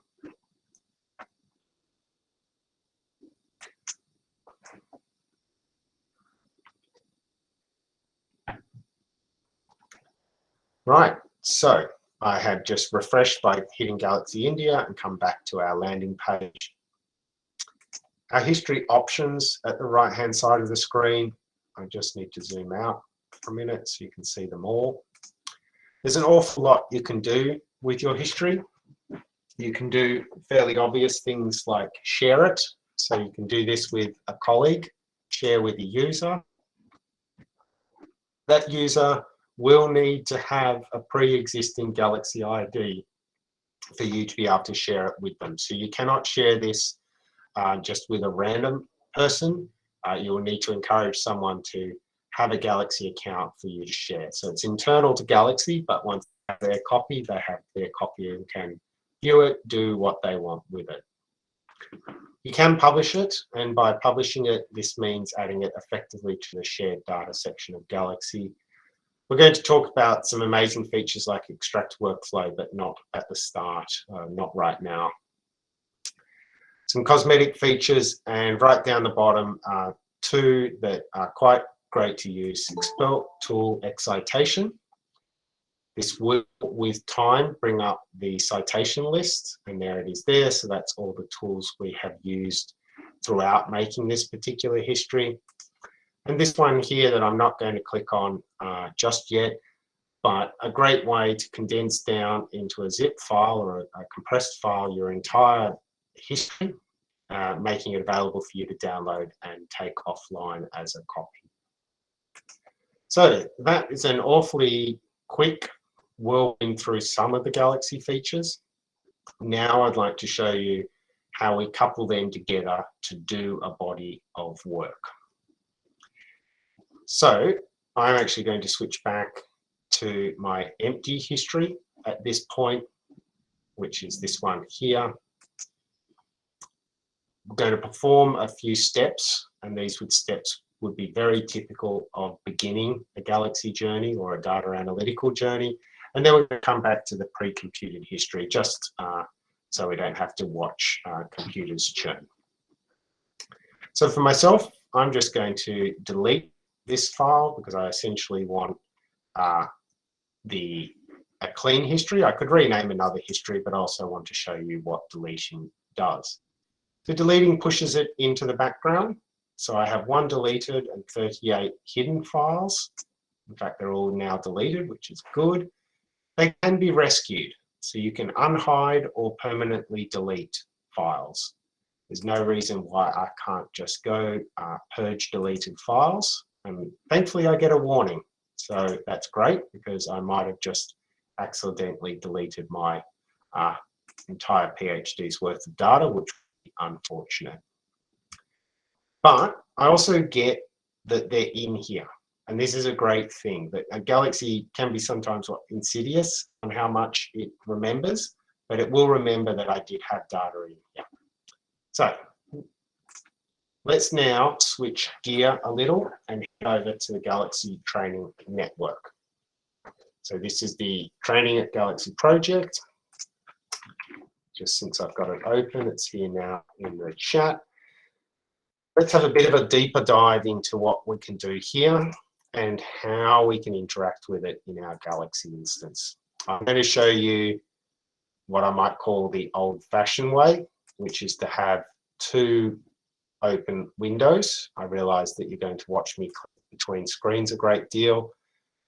Right, so I have just refreshed by hitting Galaxy India and come back to our landing page. Our history options at the right-hand side of the screen. I just need to zoom out for a minute so you can see them all. There's an awful lot you can do with your history. You can do fairly obvious things like share it. So you can do this with a colleague, share with a user. That user will need to have a pre-existing Galaxy ID for you to be able to share it with them. So you cannot share this just with a random person. You will need to encourage someone to have a Galaxy account for you to share. So it's internal to Galaxy, but once they have their copy, they have their copy and can view it, do what they want with it. You can publish it, and by publishing it, this means adding it effectively to the shared data section of Galaxy. We're going to talk about some amazing features like extract workflow, but not at the start, not right now. Some cosmetic features, and right down the bottom are two that are quite great to use. Expel tool excitation. This will, with time, bring up the citation list, and there it is there. So that's all the tools we have used throughout making this particular history. And this one here that I'm not going to click on just yet, but a great way to condense down into a zip file or a compressed file your entire history, making it available for you to download and take offline as a copy. So that is an awfully quick whirlwind through some of the Galaxy features. Now I'd like to show you how we couple them together to do a body of work. So I'm actually going to switch back to my empty history at this point, which is this one here. We're going to perform a few steps, and these steps would be very typical of beginning a Galaxy journey or a data analytical journey. And then we're going to come back to the pre-computed history, just so we don't have to watch computers churn. So for myself, I'm just going to delete this file because I essentially want a clean history. I could rename another history, but I also want to show you what deletion does. So deleting pushes it into the background. So I have 1 deleted and 38 hidden files. In fact, they're all now deleted, which is good. They can be rescued. So you can unhide or permanently delete files. There's no reason why I can't just go purge deleted files. And thankfully I get a warning. So that's great because I might have just accidentally deleted my entire PhD's worth of data, which would be unfortunate. But I also get that they're in here. And this is a great thing, that a Galaxy can be sometimes insidious on how much it remembers, but it will remember that I did have data in here. So let's now switch gear a little and head over to the Galaxy Training Network. So this is the Training at Galaxy project. Just since I've got it open, it's here now in the chat. Let's have a bit of a deeper dive into what we can do here and how we can interact with it in our Galaxy instance. I'm going to show you what I might call the old-fashioned way, which is to have 2 open windows. I realize that you're going to watch me click between screens a great deal.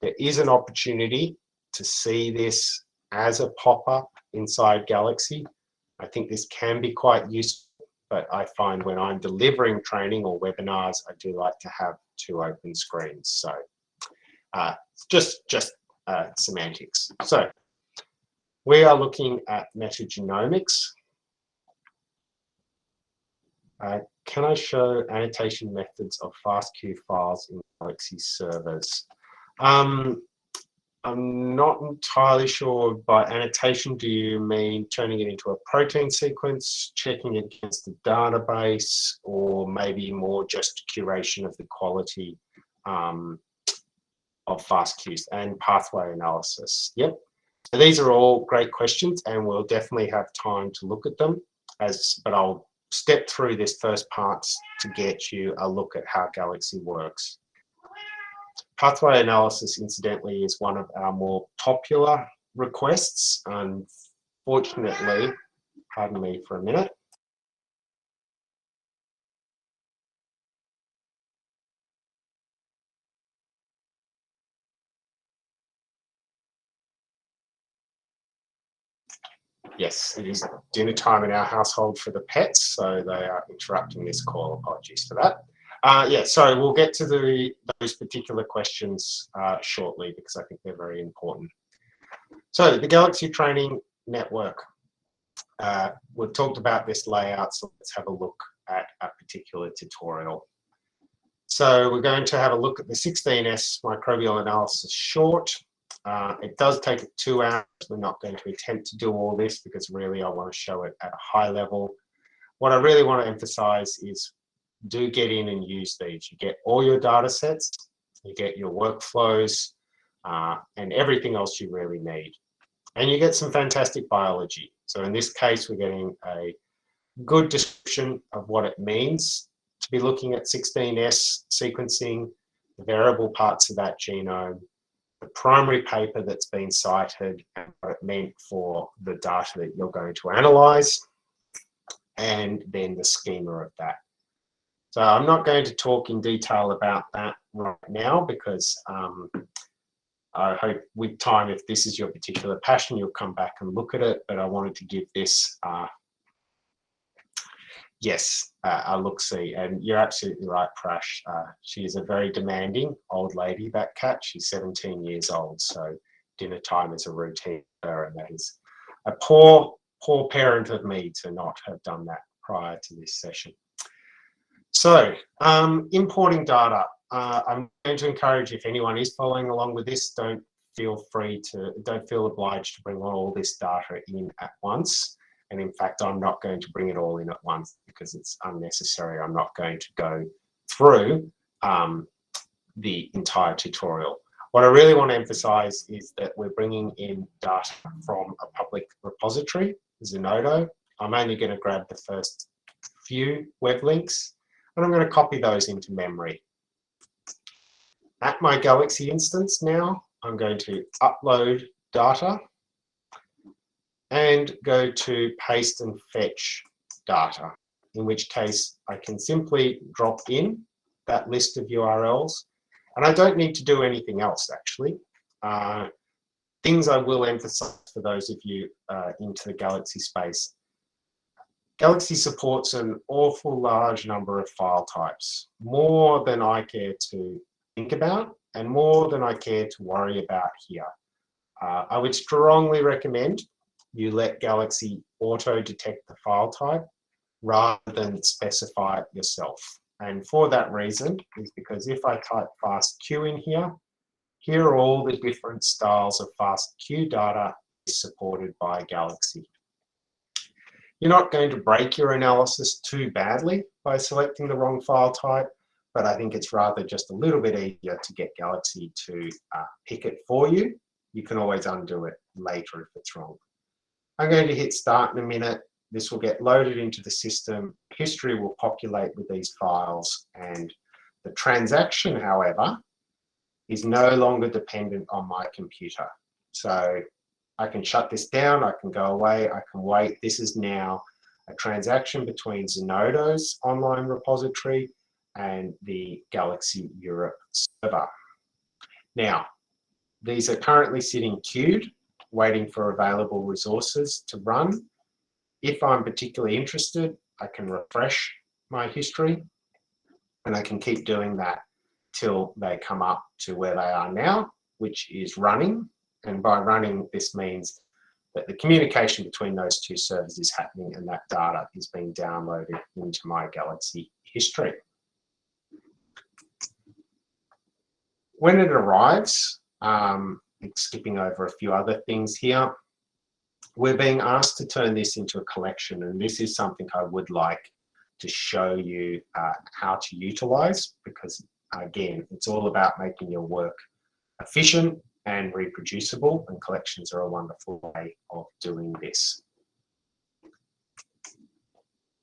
There is an opportunity to see this as a pop-up inside Galaxy. I think this can be quite useful, but I find when I'm delivering training or webinars, I do like to have 2 open screens. So just semantics. So we are looking at metagenomics. Can I show annotation methods of FastQ files in Galaxy servers? I'm not entirely sure. By annotation, do you mean turning it into a protein sequence, checking it against the database, or maybe more just curation of the quality of FastQs and pathway analysis? Yep. So these are all great questions, and we'll definitely have time to look at them. But I'll step through this first part to get you a look at how Galaxy works. Pathway analysis, incidentally, is one of our more popular requests. Unfortunately, pardon me for a minute. Yes, it is dinner time in our household for the pets, so they are interrupting this call. Apologies for that. Yeah, so we'll get to those particular questions shortly because I think they're very important. So the Galaxy Training Network. We've talked about this layout, so let's have a look at a particular tutorial. So we're going to have a look at the 16S microbial analysis short. It does take 2 hours. We're not going to attempt to do all this because really I want to show it at a high level. What I really want to emphasize is do get in and use these. You get all your data sets, you get your workflows, and everything else you really need. And you get some fantastic biology. So in this case, we're getting a good description of what it means to be looking at 16S sequencing, the variable parts of that genome, the primary paper that's been cited and what it meant for the data that you're going to analyze, and then the schema of that. So I'm not going to talk in detail about that right now because I hope with time, if this is your particular passion, you'll come back and look at it. But I wanted to give this, a look-see. And you're absolutely right, Prash. She is a very demanding old lady, that cat. She's 17 years old, so dinner time is a routine for her, and that is a poor parent of me to not have done that prior to this session. So, importing data. I'm going to encourage, if anyone is following along with this, don't feel obliged to bring all this data in at once. And in fact, I'm not going to bring it all in at once because it's unnecessary. I'm not going to go through the entire tutorial. What I really want to emphasize is that we're bringing in data from a public repository, Zenodo. I'm only going to grab the first few web links, and I'm going to copy those into memory. At my Galaxy instance now, I'm going to upload data and go to paste and fetch data, in which case I can simply drop in that list of URLs, and I don't need to do anything else actually. Things I will emphasize for those of you into the Galaxy space. Galaxy supports an awful large number of file types, more than I care to think about and more than I care to worry about here. I would strongly recommend you let Galaxy auto-detect the file type rather than specify it yourself. And for that reason is because if I type FastQ in here are all the different styles of FastQ data supported by Galaxy. You're not going to break your analysis too badly by selecting the wrong file type, but I think it's rather just a little bit easier to get Galaxy to pick it for you. You can always undo it later if it's wrong. I'm going to hit start in a minute. This will get loaded into the system. History will populate with these files, and the transaction, however, is no longer dependent on my computer. So I can shut this down, I can go away, I can wait. This is now a transaction between Zenodo's online repository and the Galaxy Europe server. Now, these are currently sitting queued, waiting for available resources to run. If I'm particularly interested, I can refresh my history, and I can keep doing that till they come up to where they are now, which is running. And by running, this means that the communication between those two servers is happening and that data is being downloaded into my Galaxy history. When it arrives, skipping over a few other things here, we're being asked to turn this into a collection, and this is something I would like to show you how to utilize, because again, it's all about making your work efficient and reproducible, and collections are a wonderful way of doing this.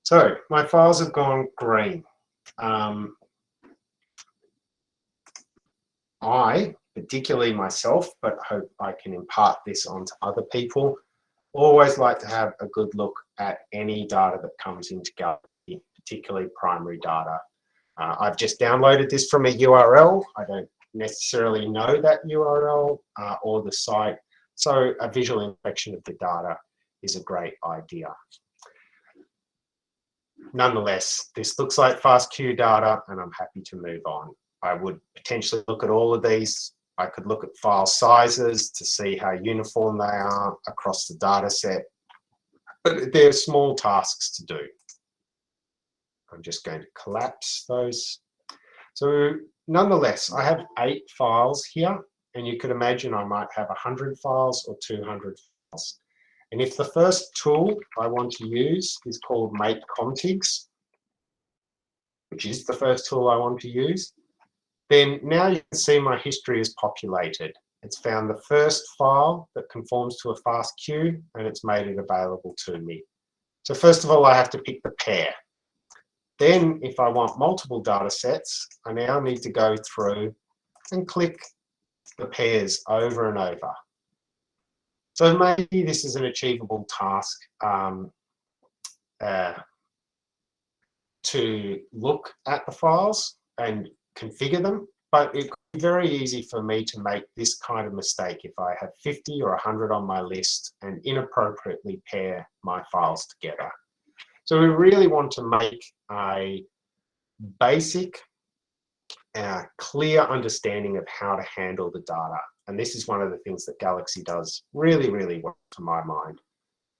So my files have gone green. I, particularly myself, but hope I can impart this onto other people, always like to have a good look at any data that comes into Galaxy, particularly primary data. I've just downloaded this from a URL. I don't necessarily know that URL or the site, so a visual inspection of the data is a great idea. Nonetheless, this looks like FastQ data, and I'm happy to move on. I would potentially look at all of these. I could look at file sizes to see how uniform they are across the data set, but they're small tasks to do. I'm just going to collapse those. So nonetheless, I have 8 files here, and you could imagine I might have 100 files or 200 files. And if the first tool I want to use is called Make Contigs, which is the first tool I want to use, then now you can see my history is populated. It's found the first file that conforms to a FastQ, and it's made it available to me. So first of all, I have to pick the pair. Then if I want multiple data sets, I now need to go through and click the pairs over and over. So maybe this is an achievable task to look at the files and configure them, but it could be very easy for me to make this kind of mistake if I have 50 or 100 on my list and inappropriately pair my files together. So we really want to make a basic, clear understanding of how to handle the data. And this is one of the things that Galaxy does really, really well to my mind.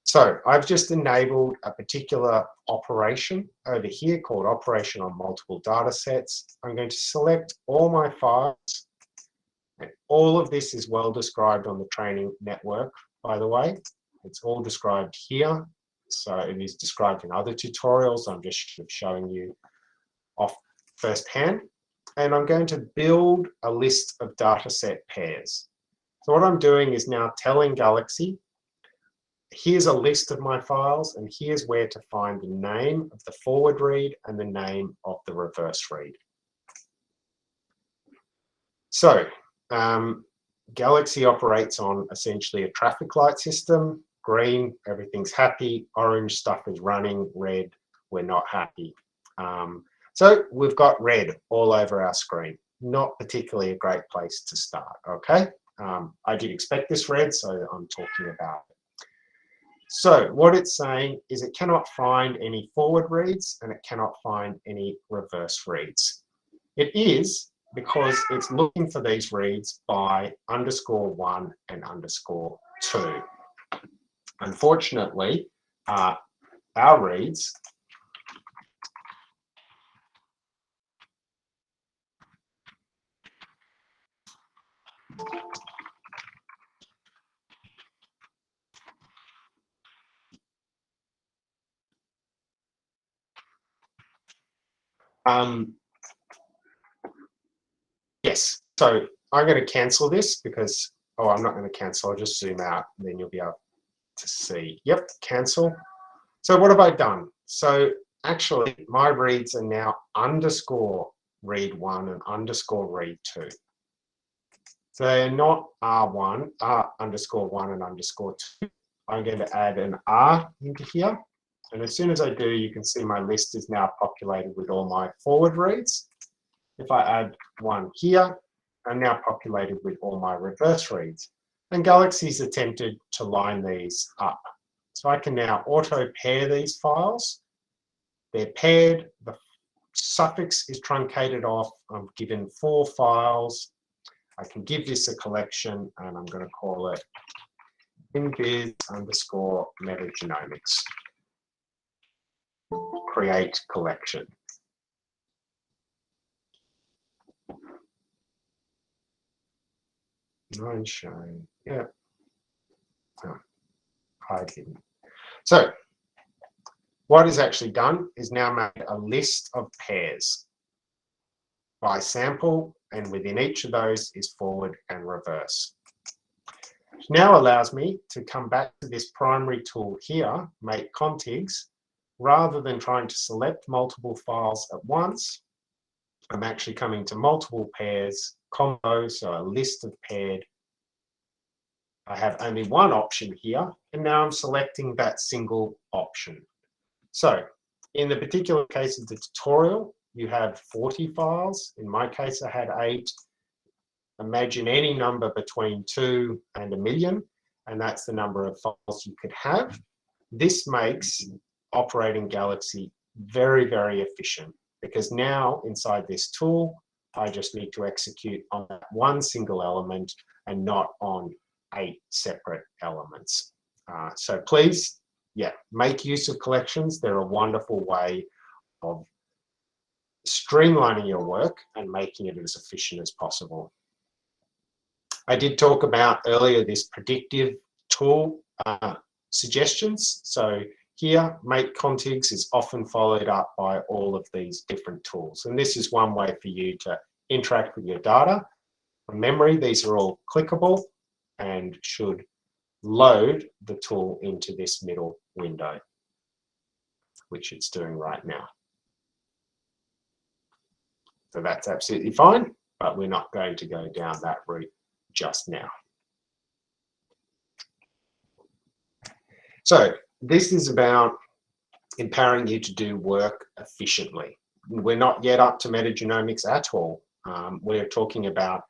So I've just enabled a particular operation over here called operation on multiple data sets. I'm going to select all my files. And all of this is well described on the training network, by the way. It's all described here. So it is described in other tutorials. I'm just showing you off firsthand. And I'm going to build a list of data set pairs. So what I'm doing is now telling Galaxy, here's a list of my files, and here's where to find the name of the forward read and the name of the reverse read. So Galaxy operates on essentially a traffic light system. Green, everything's happy. Orange, stuff is running. Red, we're not happy. So we've got red all over our screen. Not particularly a great place to start, okay? I did expect this red, so I'm talking about it. So what it's saying is it cannot find any forward reads and it cannot find any reverse reads. It is because it's looking for these reads by _1 and _2. Unfortunately, our reads yes, so I'm going to cancel this because, oh, I'm not going to cancel. I'll just zoom out and then you'll be able to see. Yep, cancel. So what have I done? So actually, my reads are now _read1 and _read2. So they're not R1, R_1 and _2. I'm going to add an R into here. And as soon as I do, you can see my list is now populated with all my forward reads. If I add one here, I'm now populated with all my reverse reads. And Galaxy's attempted to line these up. So I can now auto pair these files. They're paired, the suffix is truncated off. I'm given 4 files. I can give this a collection and I'm going to call it inviz_metagenomics. Create collection. Nine showing, yeah. Oh, hide hidden. So what is actually done is now made a list of pairs by sample, and within each of those is forward and reverse. Which now allows me to come back to this primary tool here, make contigs. Rather than trying to select multiple files at once, I'm actually coming to multiple pairs, combo, so a list of paired. I have only one option here, and now I'm selecting that single option. So in the particular case of the tutorial, you have 40 files. In my case, I had 8. Imagine any number between 2 and 1 million, and that's the number of files you could have. This makes operating Galaxy very, very efficient, because now inside this tool, I just need to execute on that one single element and not on 8 separate elements. So please, yeah, make use of collections. They're a wonderful way of streamlining your work and making it as efficient as possible. I did talk about earlier this predictive tool suggestions. So here, make contigs is often followed up by all of these different tools. And this is one way for you to interact with your data. From memory, these are all clickable and should load the tool into this middle window, which it's doing right now. So that's absolutely fine, but we're not going to go down that route just now. So this is about empowering you to do work efficiently. We're not yet up to metagenomics at all. We're talking about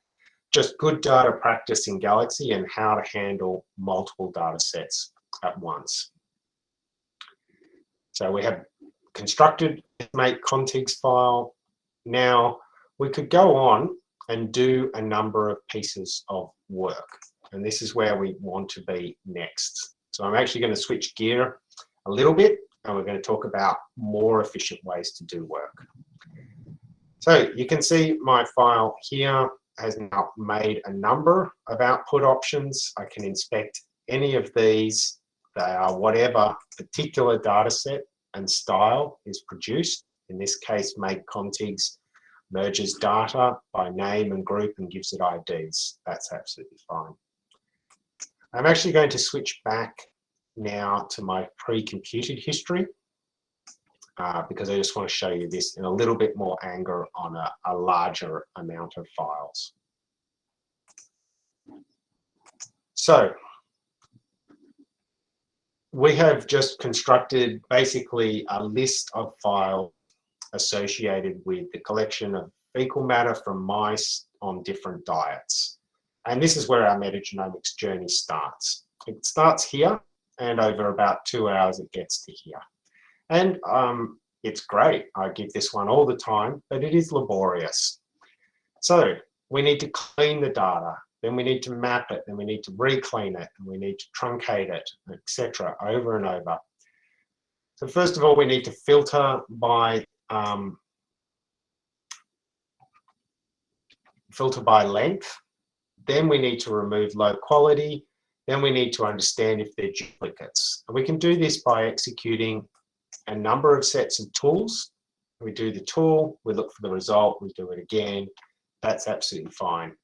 just good data practice in Galaxy and how to handle multiple data sets at once. So we have constructed make contigs file. Now we could go on and do a number of pieces of work. And this is where we want to be next. So I'm actually going to switch gear a little bit, and we're going to talk about more efficient ways to do work. So you can see my file here has now made a number of output options. I can inspect any of these. They are whatever particular data set and style is produced. In this case, make contigs merges data by name and group and gives it IDs. That's absolutely fine. I'm actually going to switch back now to my pre-computed history because I just want to show you this in a little bit more anger on a larger amount of files. So we have just constructed basically a list of files associated with the collection of fecal matter from mice on different diets. And this is where our metagenomics journey starts. It starts here, and over about 2 hours it gets to here. And it's great. I give this one all the time, but it is laborious. So we need to clean the data, then we need to map it, then we need to re-clean it, and we need to truncate it, etc., over and over. So first of all, we need to filter by length. Then we need to remove low quality. Then we need to understand if they're duplicates. And we can do this by executing a number of sets of tools. We do the tool, we look for the result, we do it again. That's absolutely fine.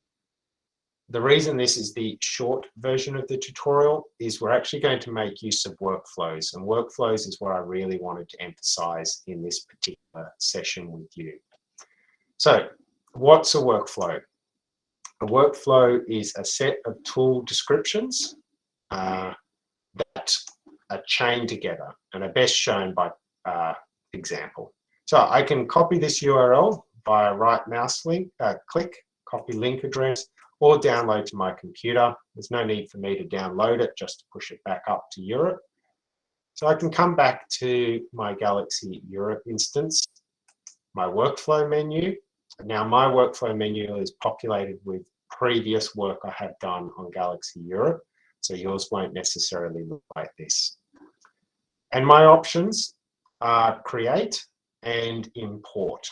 The reason this is the short version of the tutorial is we're actually going to make use of workflows, and workflows is what I really wanted to emphasize in this particular session with you. So what's a workflow? A workflow is a set of tool descriptions that are chained together and are best shown by example. So I can copy this URL via right mouse link, click, copy link address, or download to my computer. There's no need for me to download it, just to push it back up to Europe. So I can come back to my Galaxy Europe instance, my workflow menu. Now my workflow menu is populated with previous work I have done on Galaxy Europe, so yours won't necessarily look like this. And my options are create and import.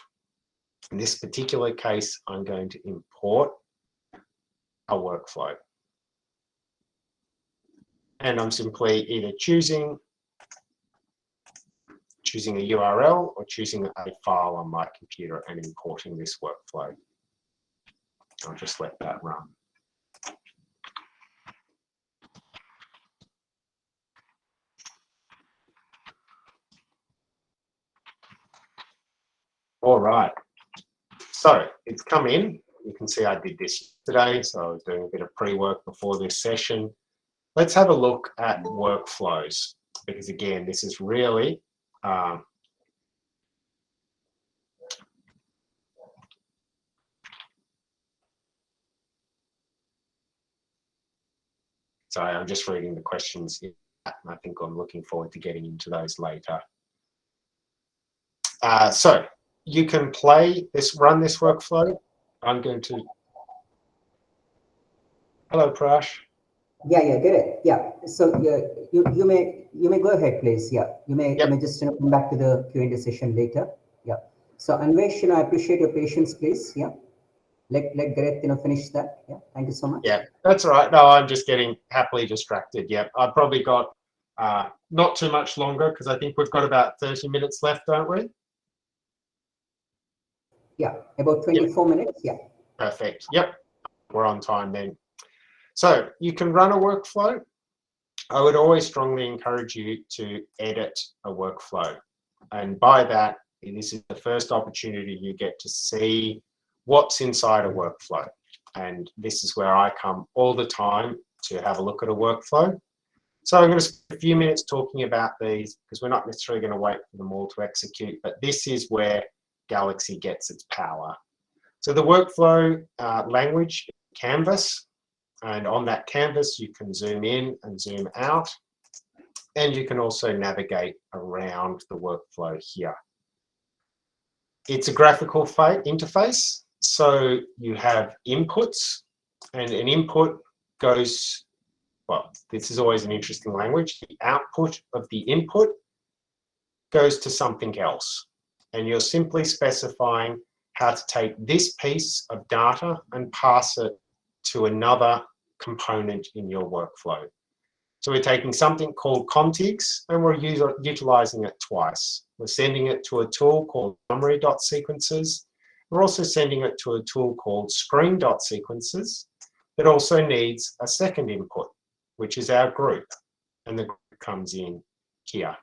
In this particular case, I'm going to import a workflow. And I'm simply either choosing a URL or choosing a file on my computer and importing this workflow. I'll just let that run. All right, so it's come in. You can see I did this today, so I was doing a bit of pre-work before this session. Let's have a look at workflows, because again, this is really sorry, I'm just reading the questions in that, and I think I'm looking forward to getting into those later. So you can run this workflow. I'm going to. Hello, Prash. Yeah, get it. Yeah. So you may go ahead, please. Yeah, you may just come back to the Q&A session later. Yeah. So Anvesh, I appreciate your patience, please. Yeah. Let Gareth finish that. Yeah. Thank you so much. Yeah, that's all right. No, I'm just getting happily distracted. Yeah, I've probably got not too much longer because I think we've got about 30 minutes left, don't we? Yeah, about 24 minutes. Yeah. Perfect. Yep, we're on time then. So you can run a workflow. I would always strongly encourage you to edit a workflow. And by that, this is the first opportunity you get to see what's inside a workflow. and this is where I come all the time to have a look at a workflow. So I'm going to spend a few minutes talking about these because we're not necessarily going to wait for them all to execute, but this is where Galaxy gets its power. So the workflow language, canvas, and on that canvas you can zoom in and zoom out, and you can also navigate around the workflow here. It's a graphical interface, so you have inputs, and an input goes, well, this is always an interesting language. The output of the input goes to something else. And you're simply specifying how to take this piece of data and pass it to another component in your workflow. So we're taking something called contigs and we're utilizing it twice. We're sending it to a tool called summary.sequences. We're also sending it to a tool called screen.sequences that also needs a second input, which is our group, and the group comes in here.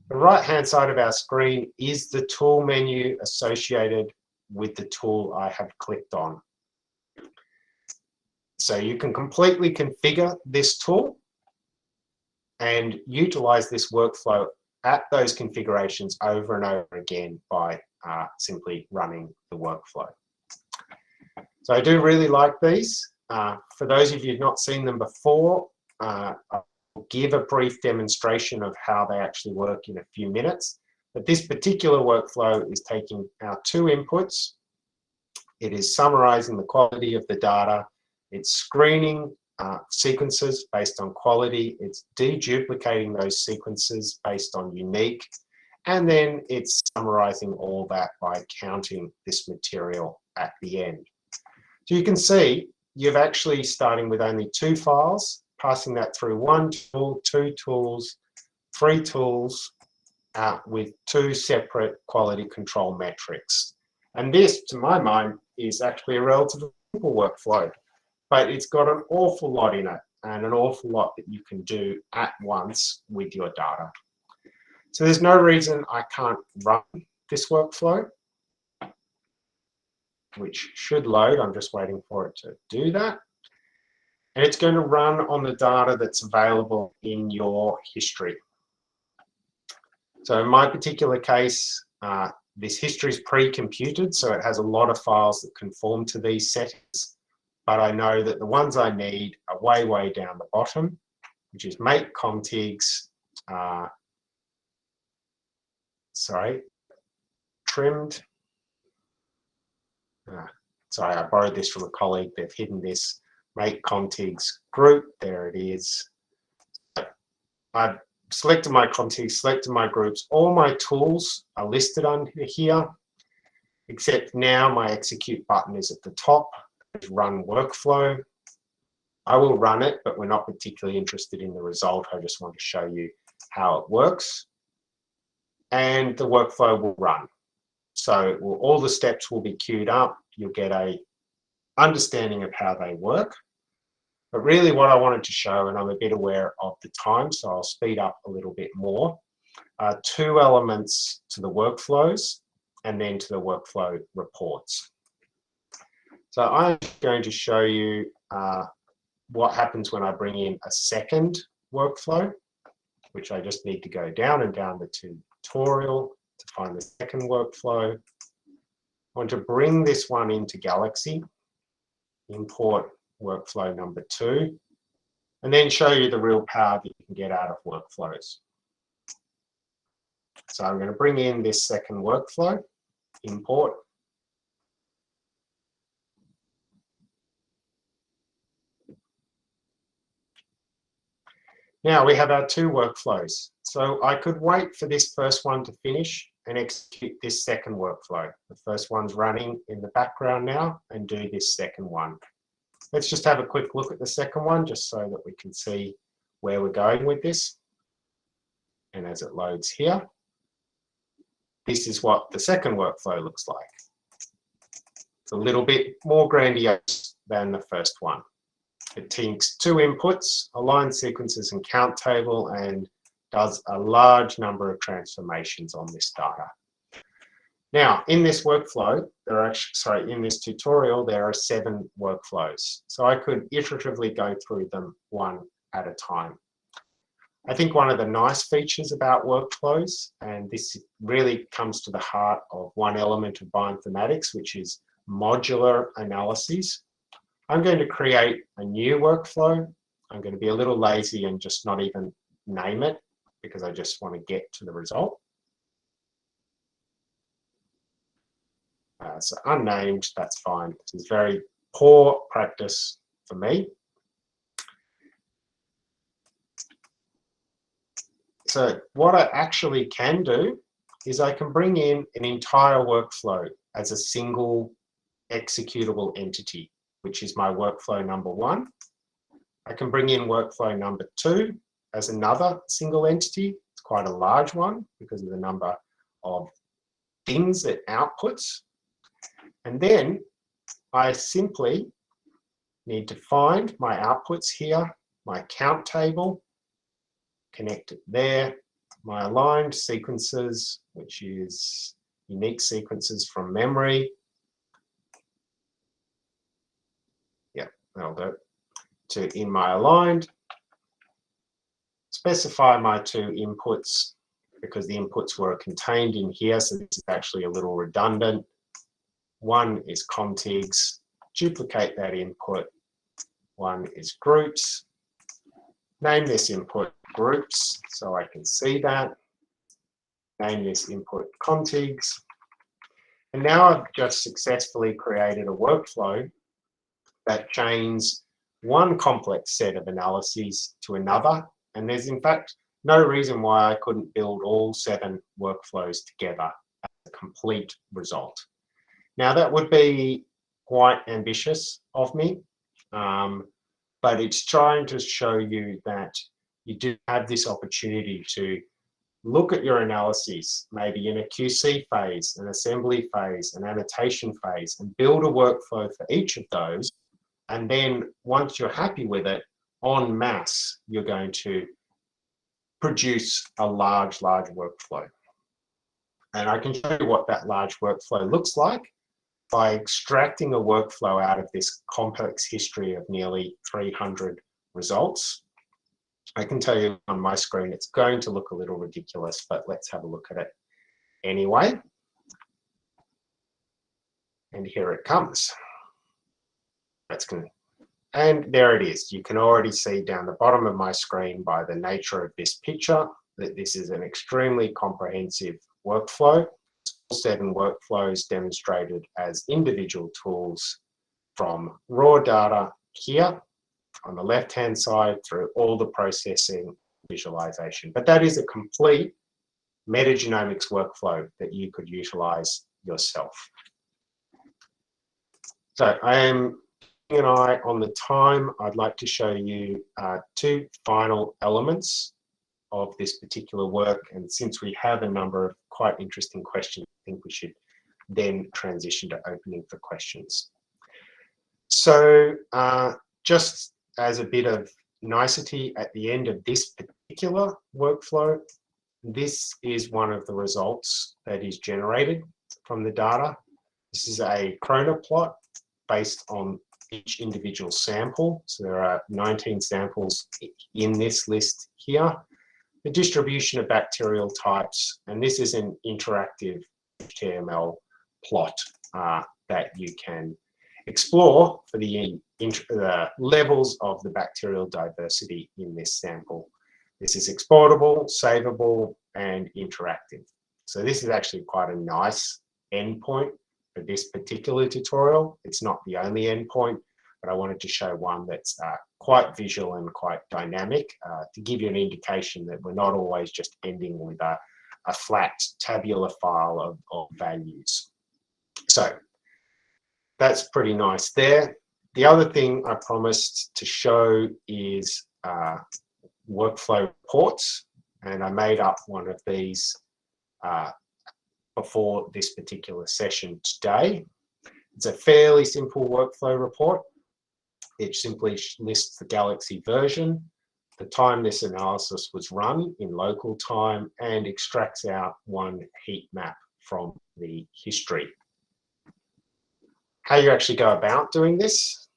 The right-hand side of our screen is the tool menu associated with the tool I have clicked on. So you can completely configure this tool and utilize this workflow at those configurations over and over again by simply running the workflow. So I do really like these. For those of you who've not seen them before, I'll give a brief demonstration of how they actually work in a few minutes. But this particular workflow is taking our two inputs. It is summarizing the quality of the data. It's screening sequences based on quality. It's deduplicating those sequences based on unique. And then it's summarizing all that by counting this material at the end. So you can see you've actually starting with only two files, passing that through one tool, two tools, three tools with two separate quality control metrics. And this, to my mind, is actually a relatively simple workflow, but it's got an awful lot in it and an awful lot that you can do at once with your data. So there's no reason I can't run this workflow, which should load. I'm just waiting for it to do that. And it's going to run on the data that's available in your history. So in my particular case, this history is pre-computed, so it has a lot of files that conform to these settings. But I know that the ones I need are way, way down the bottom, which is make contigs, trimmed. Sorry, I borrowed this from a colleague. They've hidden this. Make contigs group. There it is. I've selected my contigs, selected my groups. All my tools are listed under here, except now my execute button is at the top. Run workflow. I will run it, but we're not particularly interested in the result. I just want to show you how it works. And the workflow will run. So all the steps will be queued up. You'll get a understanding of how they work. But really what I wanted to show, and I'm a bit aware of the time, so I'll speed up a little bit more, are two elements to the workflows and then to the workflow reports. So I'm going to show you what happens when I bring in a second workflow, which I just need to go down and down the tutorial to find the second workflow. I want to bring this one into Galaxy, import workflow number 2, and then show you the real power that you can get out of workflows. So I'm going to bring in this second workflow, import. Now we have our two workflows. So I could wait for this first one to finish and execute this second workflow. The first one's running in the background now and do this second one. Let's just have a quick look at the second one just so that we can see where we're going with this. And as it loads here, this is what the second workflow looks like. It's a little bit more grandiose than the first one. It takes two inputs, align sequences and count table, and does a large number of transformations on this data. Now, in this workflow, in this tutorial, there are 7 workflows. So I could iteratively go through them one at a time. I think one of the nice features about workflows, and this really comes to the heart of one element of bioinformatics, which is modular analyses. I'm going to create a new workflow. I'm going to be a little lazy and just not even name it because I just want to get to the result. So unnamed, that's fine. This is very poor practice for me. So what I actually can do is I can bring in an entire workflow as a single executable entity, which is my workflow number 1. I can bring in workflow number 2 as another single entity. It's quite a large one because of the number of things it outputs. And then I simply need to find my outputs here, my count table, connect it there, my aligned sequences, which is unique sequences from memory. Yeah, that'll do. To in my aligned, specify my 2 inputs because the inputs were contained in here, so this is actually a little redundant. One is contigs, duplicate that input. One is groups. Name this input groups so I can see that. Name this input contigs. And now I've just successfully created a workflow that chains one complex set of analyses to another. And there's in fact no reason why I couldn't build all 7 workflows together as a complete result. Now that would be quite ambitious of me, but it's trying to show you that you do have this opportunity to look at your analyses, maybe in a QC phase, an assembly phase, an annotation phase, and build a workflow for each of those. And then once you're happy with it, en masse, you're going to produce a large workflow. And I can show you what that large workflow looks like by extracting a workflow out of this complex history of nearly 300 results. I can tell you on my screen, it's going to look a little ridiculous, but let's have a look at it anyway. And here it comes. And there it is. You can already see down the bottom of my screen by the nature of this picture that this is an extremely comprehensive workflow. 7 workflows demonstrated as individual tools from raw data here on the left-hand side through all the processing visualization. But that is a complete metagenomics workflow that you could utilize yourself. So I am keeping an eye on the time. I'd like to show you 2 final elements of this particular work. And since we have a number of quite interesting questions, I think we should then transition to opening for questions. So just as a bit of nicety at the end of this particular workflow, this is one of the results that is generated from the data. This is a Kroner plot based on each individual sample. So there are 19 samples in this list here. The distribution of bacterial types, and this is an interactive HTML plot that you can explore for the levels of the bacterial diversity in this sample. This is exportable, savable, and interactive. So this is actually quite a nice endpoint for this particular tutorial. It's not the only endpoint, but I wanted to show one that's quite visual and quite dynamic to give you an indication that we're not always just ending with a flat tabular file of values. So that's pretty nice there. The other thing I promised to show is workflow reports, and I made up one of these before this particular session today. It's a fairly simple workflow report. It simply lists the Galaxy version, the time this analysis was run in local time, and extracts out one heat map from the history. How you actually go about doing this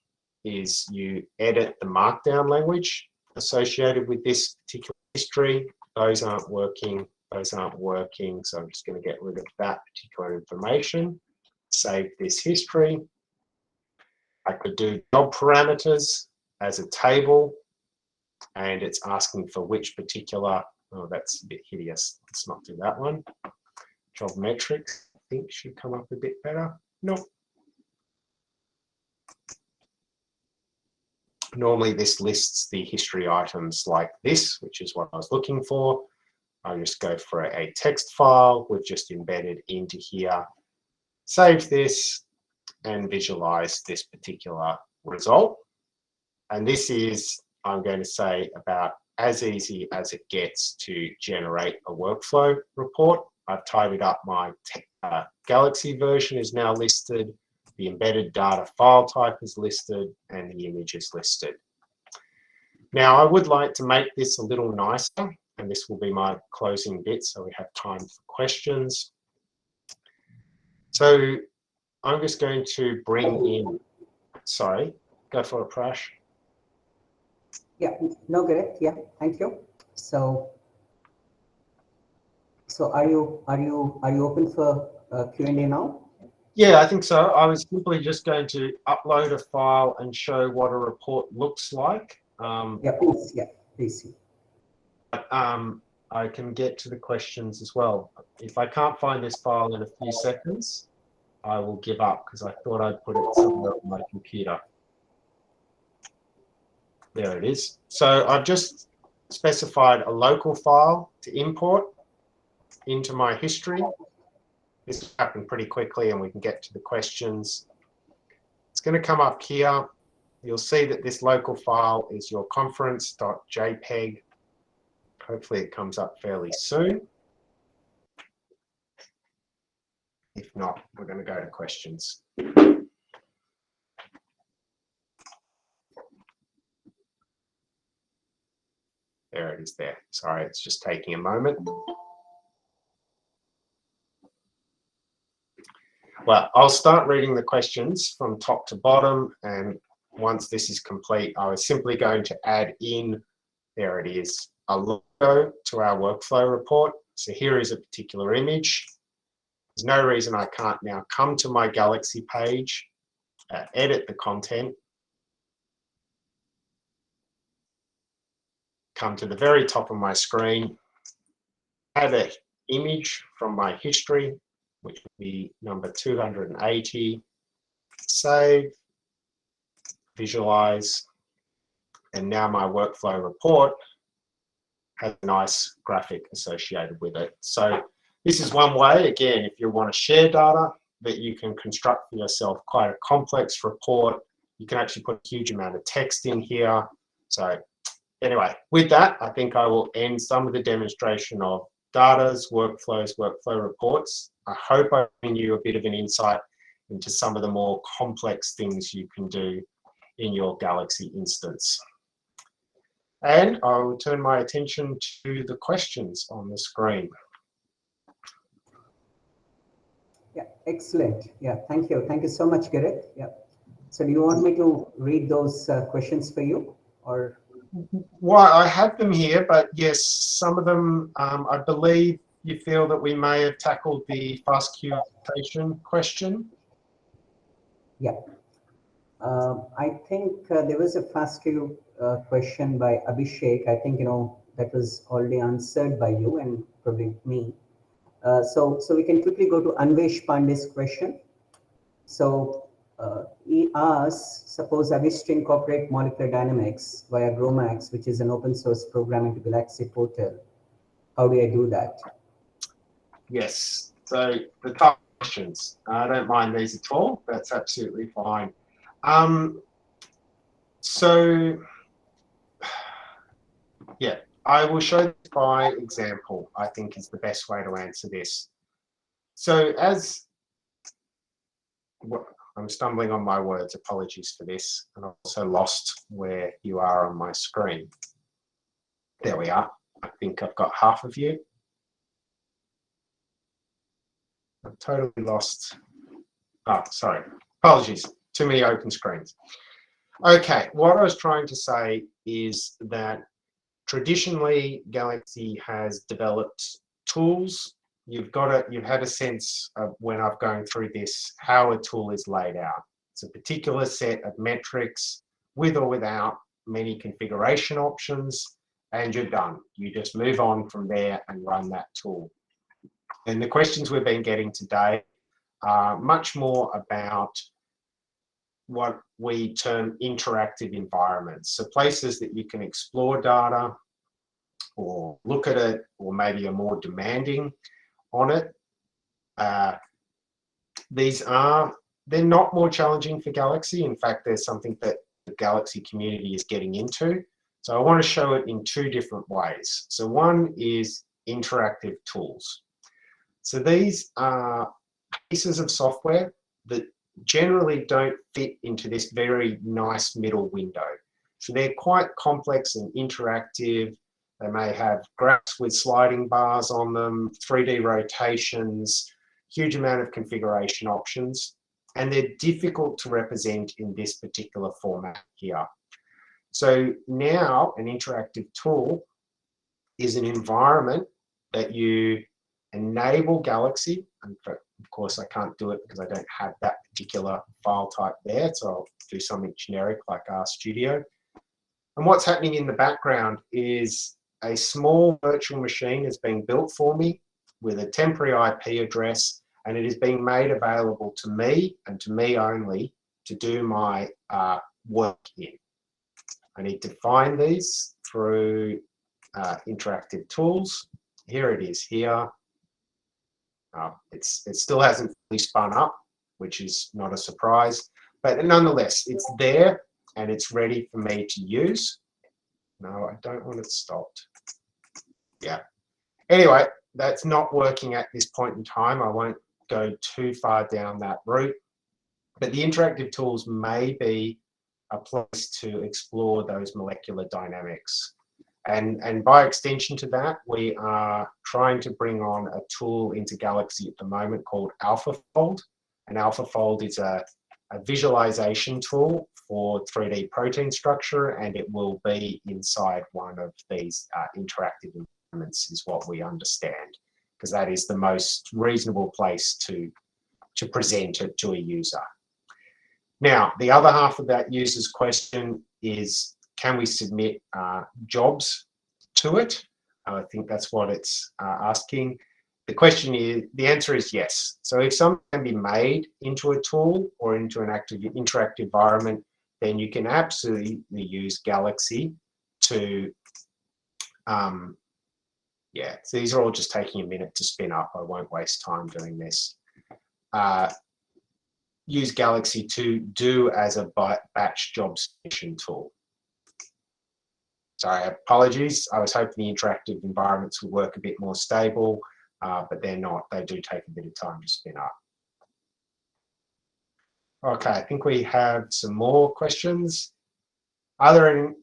is you edit the markdown language associated with this particular history. Those aren't working, those aren't working, so I'm just going to get rid of that particular information. Save this history. I could do job parameters as a table, and it's asking for which particular, oh, that's a bit hideous. Let's not do that one. Job metrics, I think should come up a bit better. Nope. Normally this lists the history items like this, which is what I was looking for. I'll just go for a text file. We've just embedded into here. Save this and visualize this particular result. And this is, I'm going to say, about as easy as it gets to generate a workflow report. I've tidied up my Galaxy version is now listed. The embedded data file type is listed and the image is listed. Now I would like to make this a little nicer, and this will be my closing bit so we have time for questions. So I'm just going to bring in, sorry, go for it, Prash. Yeah, no, Gareth. Yeah, thank you. So are you open for Q&A now? Yeah, I think so. I was simply just going to upload a file and show what a report looks like. Yeah, please. Yeah, please. I can get to the questions as well. If I can't find this file in a few seconds, I will give up because I thought I'd put it somewhere on my computer. There it is. So I've just specified a local file to import into my history. This happened pretty quickly and we can get to the questions. It's going to come up here. You'll see that this local file is your conference.jpg. Hopefully it comes up fairly soon. If not, we're going to go to questions. There it is there. Sorry, it's just taking a moment. Well, I'll start reading the questions from top to bottom, and once this is complete, I was simply going to add in, there it is, a logo to our workflow report. So here is a particular image. There's no reason I can't now come to my Galaxy page, edit the content, come to the very top of my screen, add an image from my history, which would be number 280, save, visualize, and now my workflow report has a nice graphic associated with it. So this is one way, again, if you want to share data, that you can construct for yourself quite a complex report. You can actually put a huge amount of text in here. So anyway, with that, I think I will end some of the demonstration of data's, workflows, workflow reports. I hope I've given you a bit of an insight into some of the more complex things you can do in your Galaxy instance. And I will turn my attention to the questions on the screen. Yeah, excellent. Yeah, thank you. Thank you so much, Gareth. Yeah. So do you want me to read those questions for you, or? Well, I have them here, but yes, some of them, I believe you feel that we may have tackled the fast queue application question. Yeah. I think there was a fast queue question by Abhishek. I think, that was already answered by you and probably me. So we can quickly go to Anvesh Pandey's question. So he asks, suppose I wish to incorporate molecular dynamics via GROMACS, which is an open source program into Galaxy portal. How do I do that? Yes, so the top questions. I don't mind these at all. That's absolutely fine. So, yeah, I will show this by example, I think is the best way to answer this. So I'm stumbling on my words, apologies for this, and I also lost where you are on my screen. There we are. I think I've got half of you. I've totally lost. Oh, sorry. Apologies. Too many open screens. Okay, what I was trying to say is that traditionally Galaxy has developed tools. You've had a sense of, when I've gone through this, how a tool is laid out. It's a particular set of metrics with or without many configuration options, and you're done. You just move on from there and run that tool. And the questions we've been getting today are much more about what we term interactive environments. So places that you can explore data or look at it, or maybe are more demanding on it. They're not more challenging for Galaxy. In fact, there's something that the Galaxy community is getting into. So I want to show it in two different ways. So one is interactive tools. So these are pieces of software that generally don't fit into this very nice middle window. So they're quite complex and interactive. They may have graphs with sliding bars on them, 3D rotations, huge amount of configuration options, and they're difficult to represent in this particular format here. So now an interactive tool is an environment that you enable Galaxy, and of course I can't do it because I don't have that particular file type there, so I'll do something generic like RStudio. And what's happening in the background is a small virtual machine is being built for me with a temporary IP address, and it is being made available to me and to me only to do my work in. I need to find these through interactive tools. Here it is here. It still hasn't fully spun up, which is not a surprise, but nonetheless, it's there and it's ready for me to use. No, I don't want it stopped. Yeah. Anyway, that's not working at this point in time. I won't go too far down that route, but the interactive tools may be a place to explore those molecular dynamics. And by extension to that, we are trying to bring on a tool into Galaxy at the moment called AlphaFold. And AlphaFold is a visualization tool for 3D protein structure, and it will be inside one of these interactive environments, is what we understand, because that is the most reasonable place to present it to a user. Now, the other half of that user's question is, can we submit jobs to it? I think that's what it's asking. The answer is yes. So if something can be made into a tool or into an interactive environment, then you can absolutely use Galaxy to, yeah, so these are all just taking a minute to spin up. I won't waste time doing this. Use Galaxy to do as a batch job submission tool. Sorry, apologies. I was hoping the interactive environments would work a bit more stable, but they're not. They do take a bit of time to spin up. Okay, I think we have some more questions. Are there any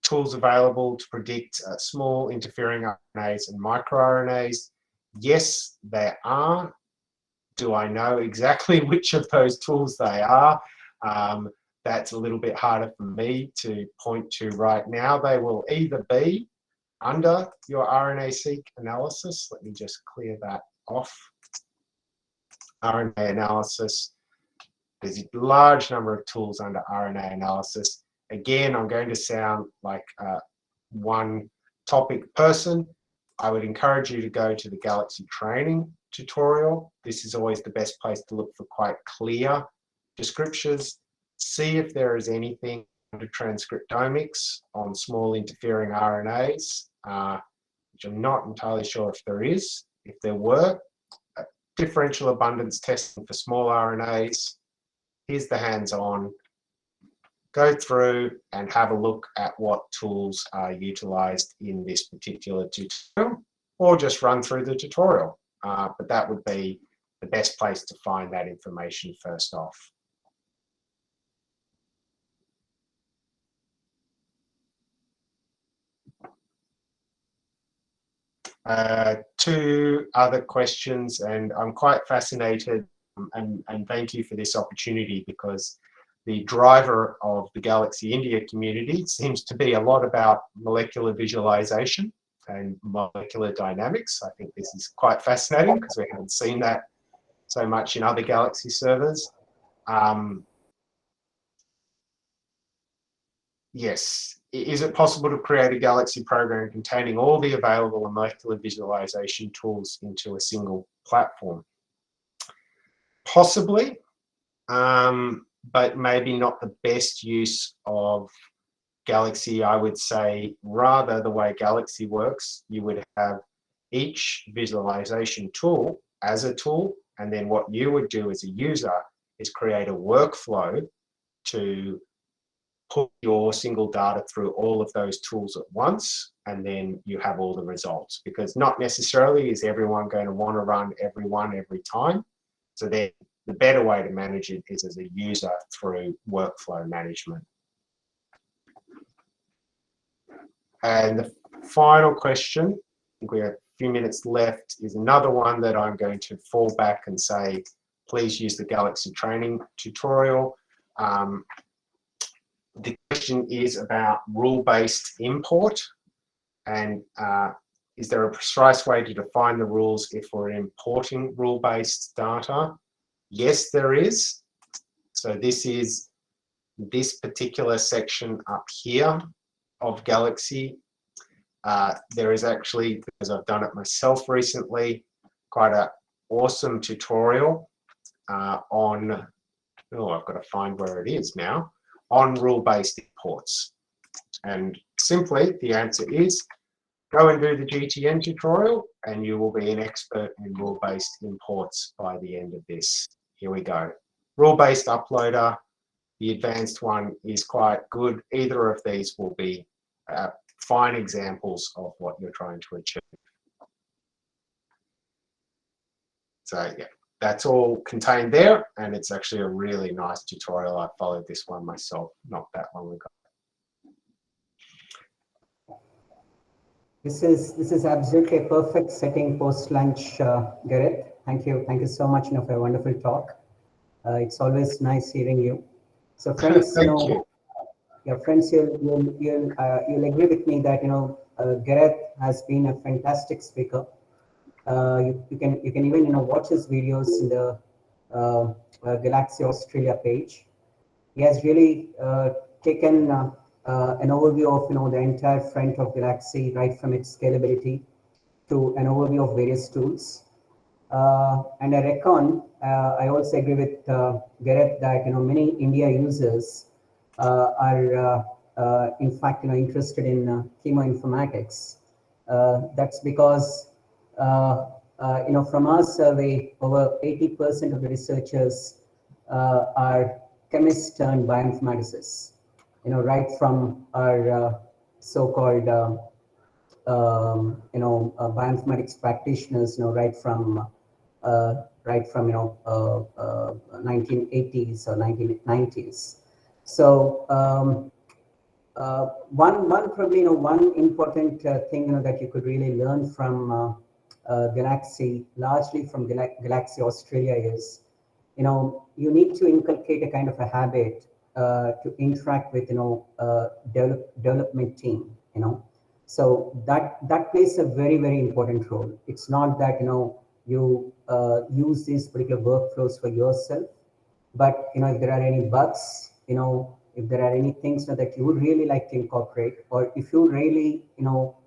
tools available to predict small interfering RNAs and microRNAs? Yes, there are. Do I know exactly which of those tools they are? That's a little bit harder for me to point to right now. They will either be under your RNA-seq analysis. Let me just clear that off. RNA analysis. There's a large number of tools under RNA analysis. Again, I'm going to sound like one topic person. I would encourage you to go to the Galaxy training tutorial. This is always the best place to look for quite clear descriptions. See if there is anything under transcriptomics on small interfering RNAs, which I'm not entirely sure if there is. If there were, differential abundance testing for small RNAs. Here's the hands-on. Go through and have a look at what tools are utilized in this particular tutorial, or just run through the tutorial. But that would be the best place to find that information first off. Two other questions, and I'm quite fascinated, and thank you for this opportunity, because the driver of the Galaxy India community seems to be a lot about molecular visualization and molecular dynamics. I think this is quite fascinating because we haven't seen that so much in other Galaxy servers. Yes, is it possible to create a Galaxy program containing all the available molecular visualization tools into a single platform? Possibly, but maybe not the best use of Galaxy. I would say rather the way Galaxy works, you would have each visualization tool as a tool, and then what you would do as a user is create a workflow to put your single data through all of those tools at once, and then you have all the results, because not necessarily is everyone going to want to run every one every time. So then the better way to manage it is as a user through workflow management. And the final question, I think we have a few minutes left, is another one that I'm going to fall back and say, please use the Galaxy training tutorial. The question is about rule-based import, and is there a precise way to define the rules if we're importing rule-based data? Yes, there is. So this is this particular section up here of Galaxy. There is actually, because I've done it myself recently, quite an awesome tutorial on, oh, I've got to find where it is now, on rule-based imports. And simply the answer is go and do the GTN tutorial and you will be an expert in rule-based imports by the end of this. Here we go. Rule-based uploader, the advanced one is quite good. Either of these will be fine examples of what you're trying to achieve. So yeah, that's all contained there, and it's actually a really nice tutorial. I followed this one myself not that long ago. This is absolutely a perfect setting post lunch, Gareth. Thank you so much, for a wonderful talk. It's always nice hearing you. So, friends, Thank you. Yeah, friends, you'll agree with me that Gareth has been a fantastic speaker. You can even watch his videos in the Galaxy Australia page. He has really taken an overview of the entire front of Galaxy, right from its scalability to an overview of various tools. And I reckon I also agree with Gareth that many India users are in fact interested in chemoinformatics. That's because from our survey, over 80% of the researchers are chemists turned bioinformaticists. Right from our so-called bioinformatics practitioners. Right from 1980s or 1990s. So one important thing that you could really learn from Galaxy, largely from Galaxy Australia, is you need to inculcate a kind of a habit to interact with development team. So that plays a very, very important role. It's not that you use these particular workflows for yourself, but if there are any bugs, if there are any things that you would really like to incorporate, or if you really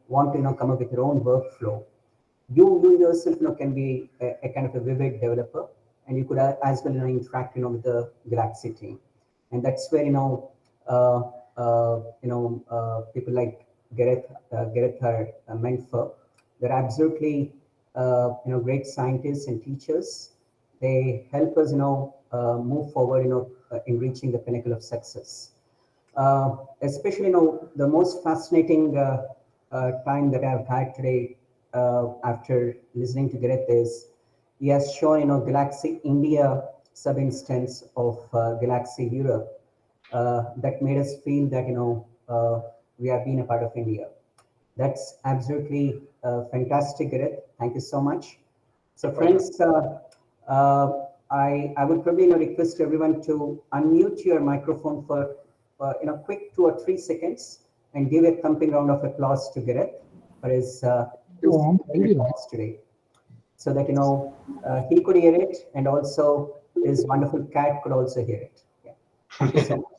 want to come up with your own workflow, you yourself can be a kind of a vivid developer, and you could as well interact with the Galaxy team. And that's where people like Gareth are meant for. They're absolutely great scientists and teachers. They help us move forward in reaching the pinnacle of success. Especially the most fascinating time that I've had today after listening to Gareth is he has shown Galaxy India sub-instance of Galaxy Europe that made us feel that we have been a part of India. That's absolutely Fantastic, Gareth. Thank you so much. So, friends, I would probably request everyone to unmute your microphone for quick 2 or 3 seconds and give a thumping round of applause to Gareth for his talks today, so that he could hear it and also his wonderful cat could also hear it. Yeah. Thank you so much.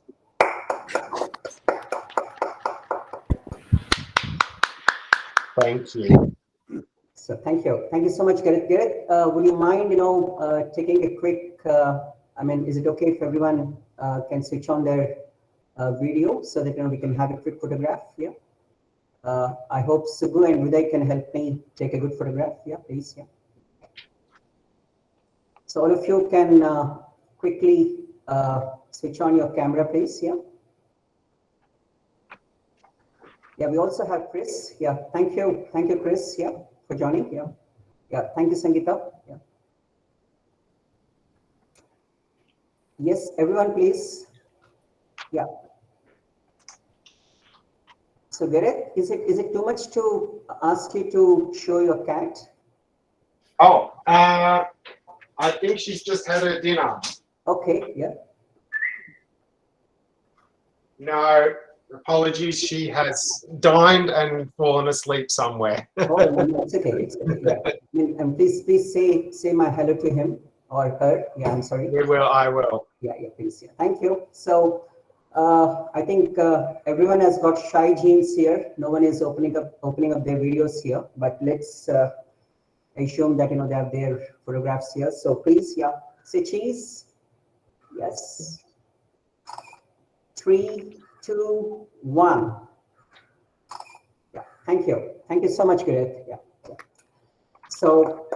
Thank you. So thank you so much, Gareth. Gareth, would you mind taking a quick? Is it okay if everyone can switch on their video so that we can have a quick photograph? Yeah. I hope Subbu and Uday can help me take a good photograph. Yeah, please. Yeah. So all of you can quickly switch on your camera, please. Yeah. Yeah, we also have Chris. Yeah, thank you, Chris. Yeah, for joining. Yeah, yeah, thank you, Sangeeta. Yeah. Yes, everyone, please. Yeah. So Gareth, is it too much to ask you to show your cat? Oh, I think she's just had her dinner. Okay. Yeah. No, apologies. She has dined and fallen asleep somewhere. Oh, no, it's okay. It's okay. Yeah. And please say my hello to him or her. Yeah, I'm sorry. We will. I will. Yeah, please. Yeah. Thank you. So I think everyone has got shy genes here. No one is opening up their videos here. But let's assume that they have their photographs here. So please, yeah, say cheese. Yes. 3, 2, 1. Yeah. Thank you so much, Gareth. Yeah. So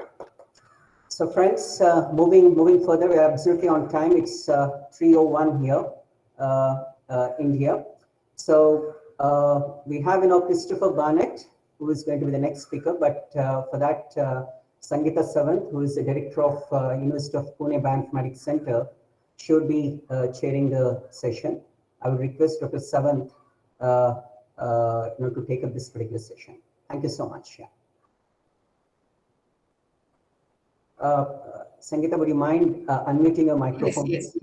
friends, moving further, we're absolutely on time. It's 3:01 here, India. So we have Christopher Barnett, who is going to be the next speaker. But for that, Sangeeta Sawant, who is the director of University of Pune Bioinformatics Center, should be chairing the session. I would request Dr. Sawant to take up this particular session. Thank you so much. Yeah. Sangeeta, would you mind unmuting your microphone? Yes.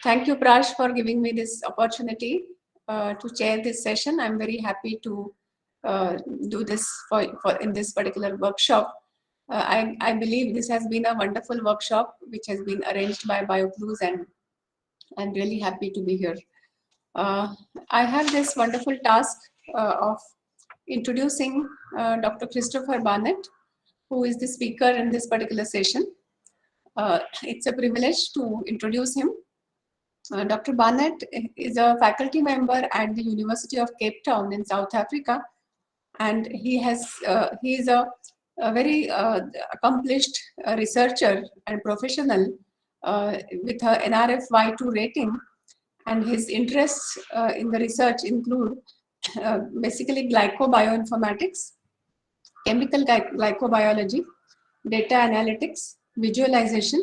Thank you, Prash, for giving me this opportunity to chair this session. I'm very happy to do this for in this particular workshop. I believe this has been a wonderful workshop which has been arranged by Bioclues, and I'm really happy to be here. I have this wonderful task of introducing Dr. Christopher Barnett, who is the speaker in this particular session. It's a privilege to introduce him. Dr. Barnett is a faculty member at the University of Cape Town in South Africa, and he is a very accomplished researcher and professional with a NRF Y2 rating, and his interests in the research include basically glycobioinformatics, chemical glycobiology, data analytics, visualization,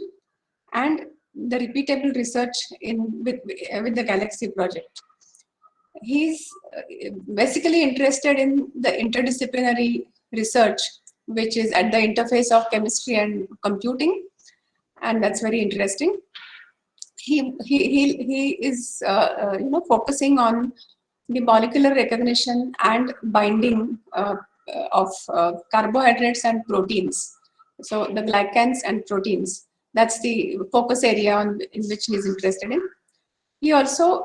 and the repeatable research with the Galaxy project. He's basically interested in the interdisciplinary research, which is at the interface of chemistry and computing, and that's very interesting. He is focusing on the molecular recognition and binding of carbohydrates and proteins. So the glycans and proteins, that's the focus area in which he's interested in. He also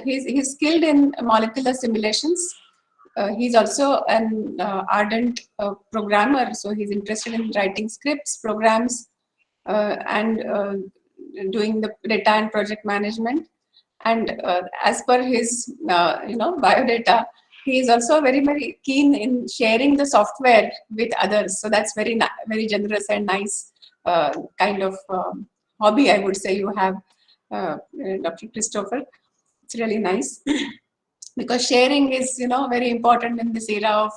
he's skilled in molecular simulations. He's also an ardent programmer, so he's interested in writing scripts, programs, and doing the data and project management. And as per his biodata, he is also very, very keen in sharing the software with others. So that's very generous and nice kind of hobby, I would say, you have, Dr. Christopher. It's really nice because sharing is very important in this era of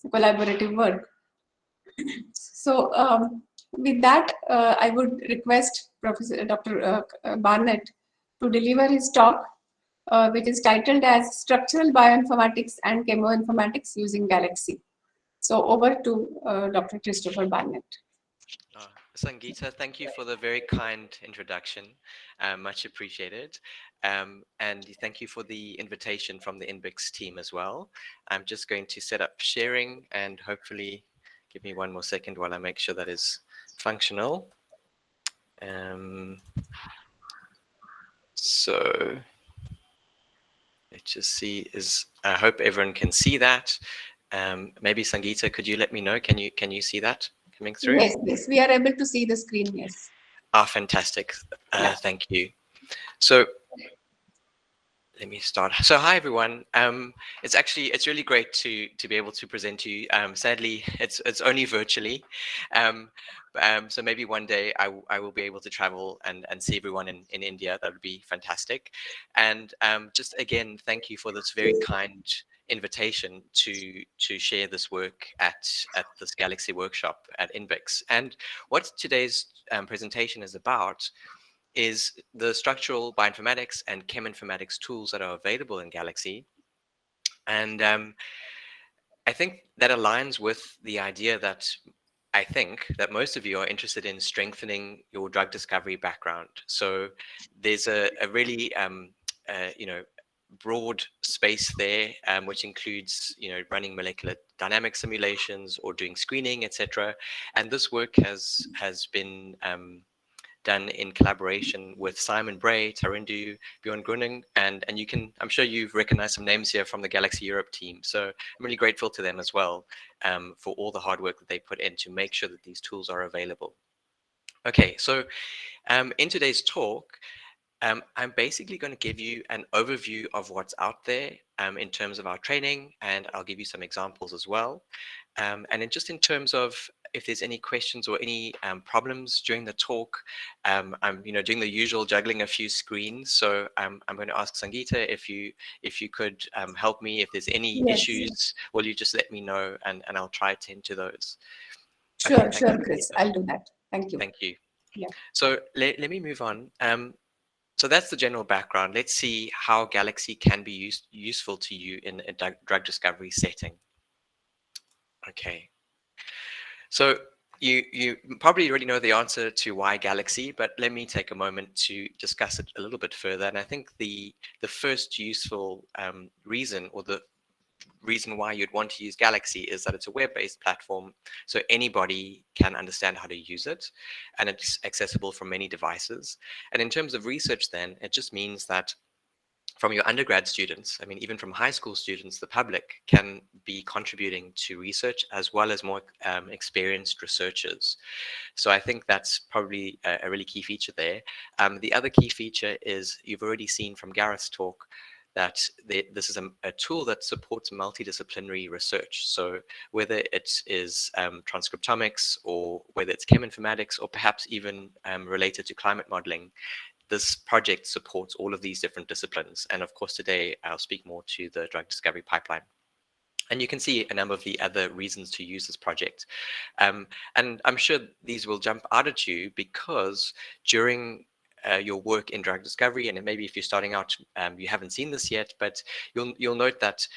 collaborative work. So with that, I would request Professor Dr. Barnett to deliver his talk. which is titled as Structural Bioinformatics and Chemoinformatics Using Galaxy. So over to Dr. Christopher Barnett. Sangeeta, thank you for the very kind introduction. Much appreciated. And thank you for the invitation from the Inbix team as well. I'm just going to set up sharing and hopefully give me one more second while I make sure that is functional. So let's just see, I hope everyone can see that. Maybe Sangeeta, could you let me know? Can you see that coming through? Yes, we are able to see the screen, yes. Fantastic. Thank you. So let me start. So hi everyone. It's really great to be able to present to you. Sadly, it's only virtually. So maybe one day I will be able to travel and see everyone in India. That would be fantastic. And just again, thank you for this very kind invitation to share this work at this Galaxy workshop at Inbix. And what today's presentation is about is the structural bioinformatics and cheminformatics tools that are available in Galaxy. And I think that aligns with the idea that I think that most of you are interested in strengthening your drug discovery background. So there's a really broad space there, which includes running molecular dynamic simulations or doing screening, etc. And this work has been done in collaboration with Simon Bray, Tarindu, Bjorn Grunning, and I'm sure you've recognized some names here from the Galaxy Europe team. So I'm really grateful to them as well for all the hard work that they put in to make sure that these tools are available. Okay, so in today's talk, I'm basically going to give you an overview of what's out there in terms of our training, and I'll give you some examples as well. And just in terms of if there's any questions or any problems during the talk, I'm doing the usual juggling a few screens. So I'm going to ask Sangeeta if you could help me if there's any issues. Will you just let me know and I'll try to attend to those. Sure, Chris. I'll do that. Thank you. Thank you. Yeah. So let me move on. So that's the general background. Let's see how Galaxy can be useful to you in a drug discovery setting. Okay. So you probably already know the answer to why Galaxy, but let me take a moment to discuss it a little bit further. And I think the first useful reason, or the reason why you'd want to use Galaxy, is that it's a web-based platform, so anybody can understand how to use it, and it's accessible from many devices. And in terms of research then, it just means that from your undergrad students, I mean, even from high school students, the public can be contributing to research as well as more experienced researchers. So I think that's probably a really key feature there. The other key feature is you've already seen from Gareth's talk that this is a tool that supports multidisciplinary research. So whether it is transcriptomics, or whether it's cheminformatics, or perhaps even related to climate modeling, this project supports all of these different disciplines. And of course, today I'll speak more to the drug discovery pipeline. And you can see a number of the other reasons to use this project. And I'm sure these will jump out at you because during your work in drug discovery, and maybe if you're starting out, you haven't seen this yet, but you'll note that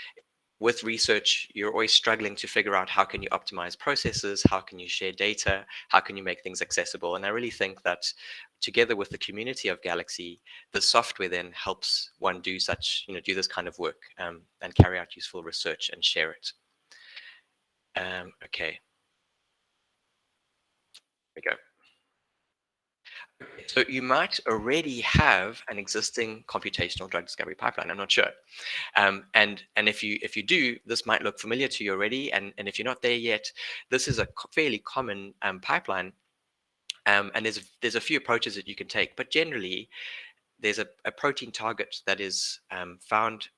with research, you're always struggling to figure out how can you optimize processes, how can you share data, how can you make things accessible. And I really think that together with the community of Galaxy, the software then helps one do do this kind of work and carry out useful research and share it. Okay. Here we go. So you might already have an existing computational drug discovery pipeline. I'm not sure. And if you do, this might look familiar to you already. And if you're not there yet, this is a fairly common pipeline. And there's a few approaches that you can take. But generally, there's a protein target that is found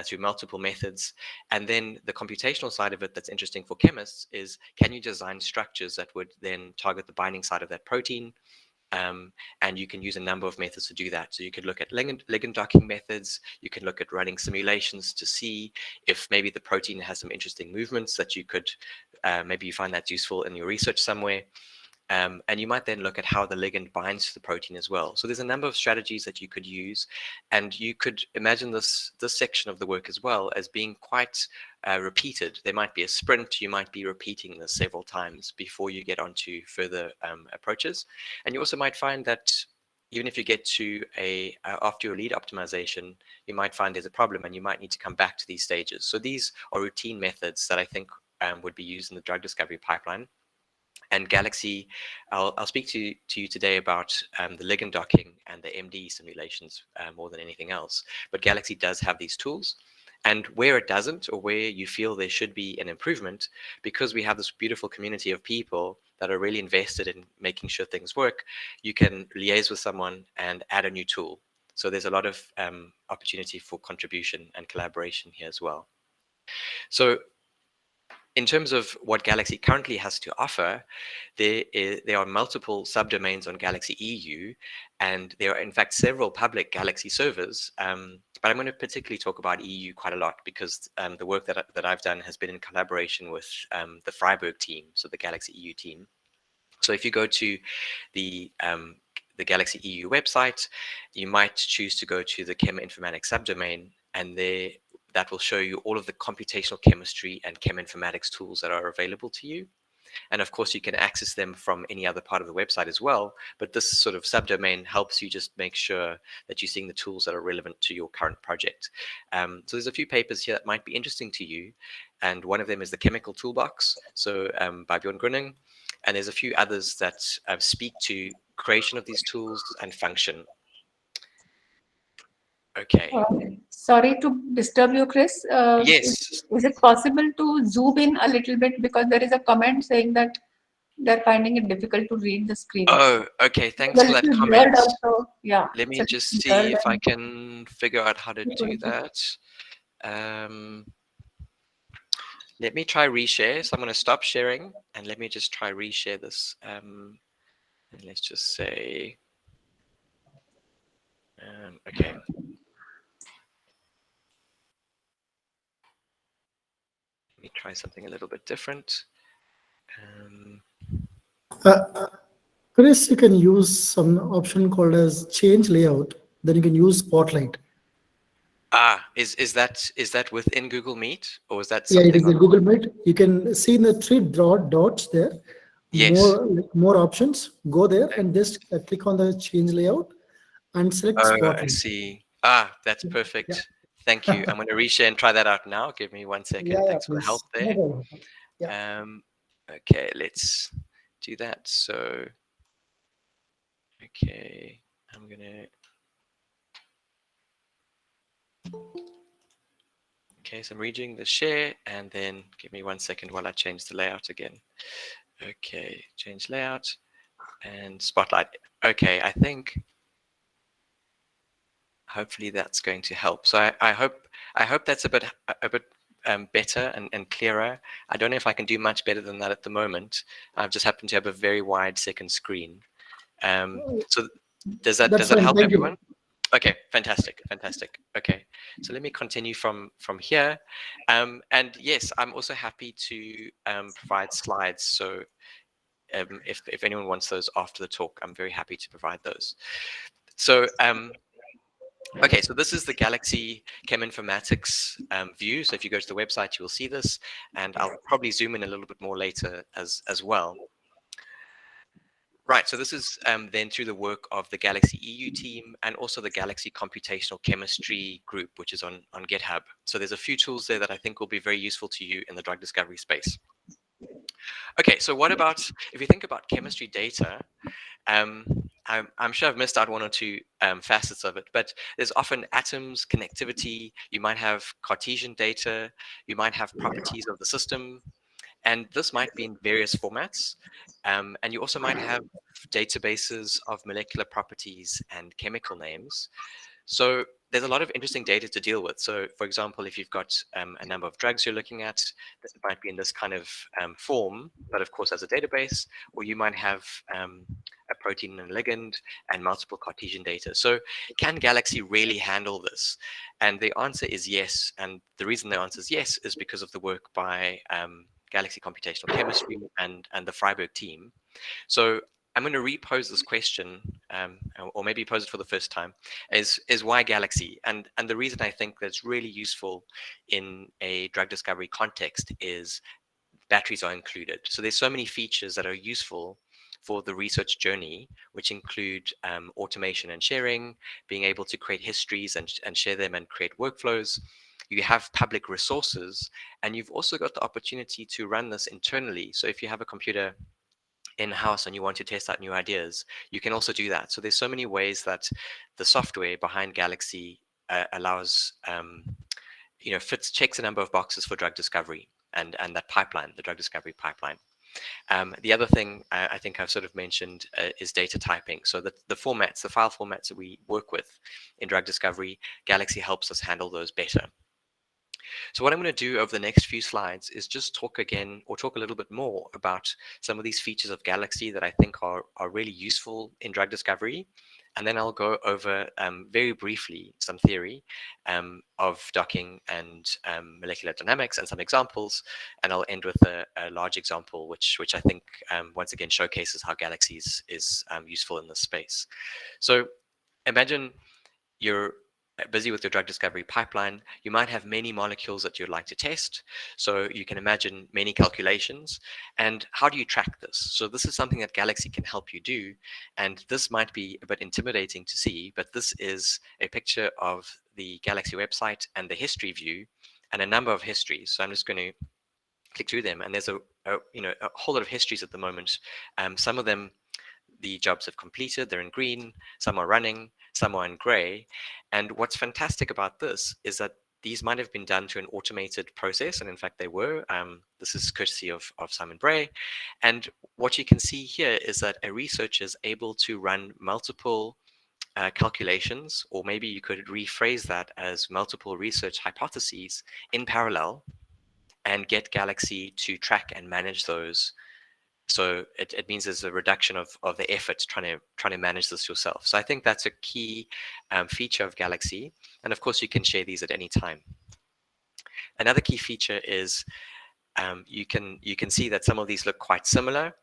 through multiple methods. And then the computational side of it that's interesting for chemists is, can you design structures that would then target the binding side of that protein? And you can use a number of methods to do that. So you could look at ligand docking methods. You can look at running simulations to see if maybe the protein has some interesting movements that you could, maybe you find that's useful in your research somewhere. And you might then look at how the ligand binds to the protein as well. So there's a number of strategies that you could use, and you could imagine this section of the work as well as being quite repeated. There might be a sprint. You might be repeating this several times before you get onto further approaches. And you also might find that even if you get to after your lead optimization, you might find there's a problem and you might need to come back to these stages. So these are routine methods that I think would be used in the drug discovery pipeline. And Galaxy, I'll speak to you today about the ligand docking and the MD simulations more than anything else. But Galaxy does have these tools. And where it doesn't, or where you feel there should be an improvement, because we have this beautiful community of people that are really invested in making sure things work, you can liaise with someone and add a new tool. So there's a lot of opportunity for contribution and collaboration here as well. So in terms of what Galaxy currently has to offer, there are multiple subdomains on Galaxy EU, and there are in fact several public Galaxy servers. But I'm going to particularly talk about EU quite a lot because the work that I've done has been in collaboration with the Freiburg team, so the Galaxy EU team. So if you go to the Galaxy EU website, you might choose to go to the cheminformatics subdomain, and that will show you all of the computational chemistry and cheminformatics tools that are available to you. And of course, you can access them from any other part of the website as well. But this sort of subdomain helps you just make sure that you're seeing the tools that are relevant to your current project. So there's a few papers here that might be interesting to you. And one of them is the Chemical Toolbox, so by Bjorn Grunning. And there's a few others that speak to creation of these tools and function. Okay. Sorry to disturb you, Chris. Yes. Is it possible to zoom in a little bit, because there is a comment saying that they're finding it difficult to read the screen. Oh, okay. Thanks for that comment. Also, yeah. Let me just see if I can figure out how to do that. Let me try reshare. So I'm going to stop sharing and let me just try reshare this. And let's just say, okay. Let me try something a little bit different. Chris, you can use some option called as change layout. Then you can use Spotlight. Is that within Google Meet, or is that something? Yeah, it is in Google Meet. You can see the three dots there. Yes. More options. Go there and just click on the change layout and select Spotlight. I see. That's perfect. Yeah. Thank you. I'm going to reshare and try that out now. Give me 1 second. Yeah, Thanks for the help there. No yeah. Okay, let's do that. So, okay, I'm gonna. Okay, so I'm redoing the share, and then give me 1 second while I change the layout again. Okay, change layout and Spotlight. Okay, I think hopefully that's going to help. So I hope that's a bit better and clearer. I don't know if I can do much better than that at the moment. I've just happened to have a very wide second screen. So does that help everyone? Okay, fantastic. Okay, so let me continue from here. And yes, I'm also happy to provide slides. So if anyone wants those after the talk, I'm very happy to provide those. So okay, so this is the Galaxy Cheminformatics view. So if you go to the website, you will see this, and I'll probably zoom in a little bit more later as well. Right, so this is then through the work of the Galaxy EU team and also the Galaxy Computational Chemistry group, which is on GitHub. So there's a few tools there that I think will be very useful to you in the drug discovery space. Okay, so what about, if you think about chemistry data, I'm sure I've missed out one or two facets of it, but there's often atoms, connectivity, you might have Cartesian data, you might have properties of the system, and this might be in various formats. And you also might have databases of molecular properties and chemical names. So there's a lot of interesting data to deal with. So for example, if you've got a number of drugs you're looking at, that might be in this kind of form, but of course as a database, or you might have a protein and ligand and multiple Cartesian data. So can Galaxy really handle this? And the answer is yes. And the reason the answer is yes is because of the work by Galaxy Computational Chemistry and the Freiburg team. So I'm going to repose this question, or maybe pose it for the first time, is why Galaxy? And the reason I think that's really useful in a drug discovery context is batteries are included. So there's so many features that are useful for the research journey, which include automation and sharing, being able to create histories and share them and create workflows. You have public resources, and you've also got the opportunity to run this internally. So if you have a computer in-house and you want to test out new ideas, you can also do that. So there's so many ways that the software behind Galaxy allows, checks a number of boxes for drug discovery and that pipeline, the drug discovery pipeline. The other thing I think I've sort of mentioned is data typing. So the formats, the file formats that we work with in drug discovery, Galaxy helps us handle those better. So what I'm going to do over the next few slides is just talk again, or talk a little bit more about some of these features of Galaxy that I think are really useful in drug discovery. And then I'll go over very briefly some theory of docking and molecular dynamics and some examples. And I'll end with a large example, which I think once again showcases how Galaxy is useful in this space. So imagine you're busy with your drug discovery pipeline. You might have many molecules that you'd like to test. So you can imagine many calculations. And how do you track this? So this is something that Galaxy can help you do. And this might be a bit intimidating to see, but this is a picture of the Galaxy website and the history view and a number of histories. So I'm just going to click through them. And there's a whole lot of histories at the moment. Some of them, the jobs have completed, they're in green, some are running, some are in gray. And what's fantastic about this is that these might have been done through an automated process, and in fact they were. This is courtesy of Simon Bray. And what you can see here is that a researcher is able to run multiple calculations, or maybe you could rephrase that as multiple research hypotheses in parallel, and get Galaxy to track and manage those. So it means there's a reduction of the effort trying to manage this yourself. So I think that's a key feature of Galaxy. And of course, you can share these at any time. Another key feature is you can see that some of these look quite similar.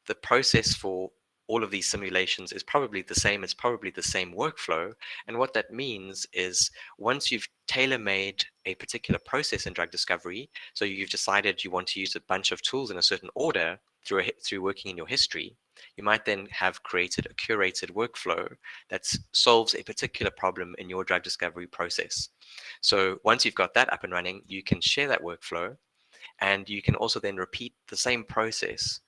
The process for all of these simulations is probably the same. It's probably the same workflow. And what that means is once you've tailor-made a particular process in drug discovery, so you've decided you want to use a bunch of tools in a certain order through working in your history, you might then have created a curated workflow that solves a particular problem in your drug discovery process. So once you've got that up and running, you can share that workflow, and you can also then repeat the same process.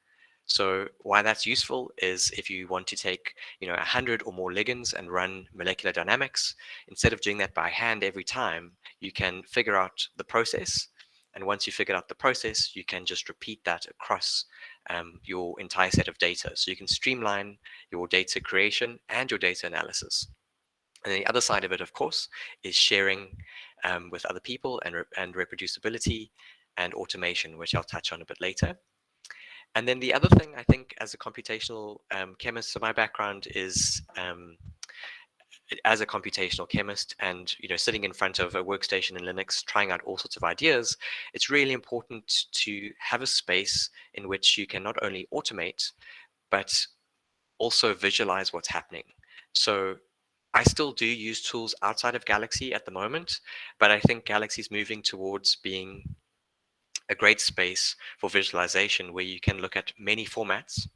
So why that's useful is if you want to take 100 or more ligands and run molecular dynamics, instead of doing that by hand every time, you can figure out the process. And once you figure out the process, you can just repeat that across your entire set of data. So you can streamline your data creation and your data analysis. And the other side of it, of course, is sharing with other people and reproducibility and automation, which I'll touch on a bit later. And then the other thing, I think, as a computational chemist, so my background is as a computational chemist, and sitting in front of a workstation in Linux, trying out all sorts of ideas, it's really important to have a space in which you can not only automate, but also visualize what's happening. So I still do use tools outside of Galaxy at the moment, but I think Galaxy is moving towards being a great space for visualization where you can look at many formats.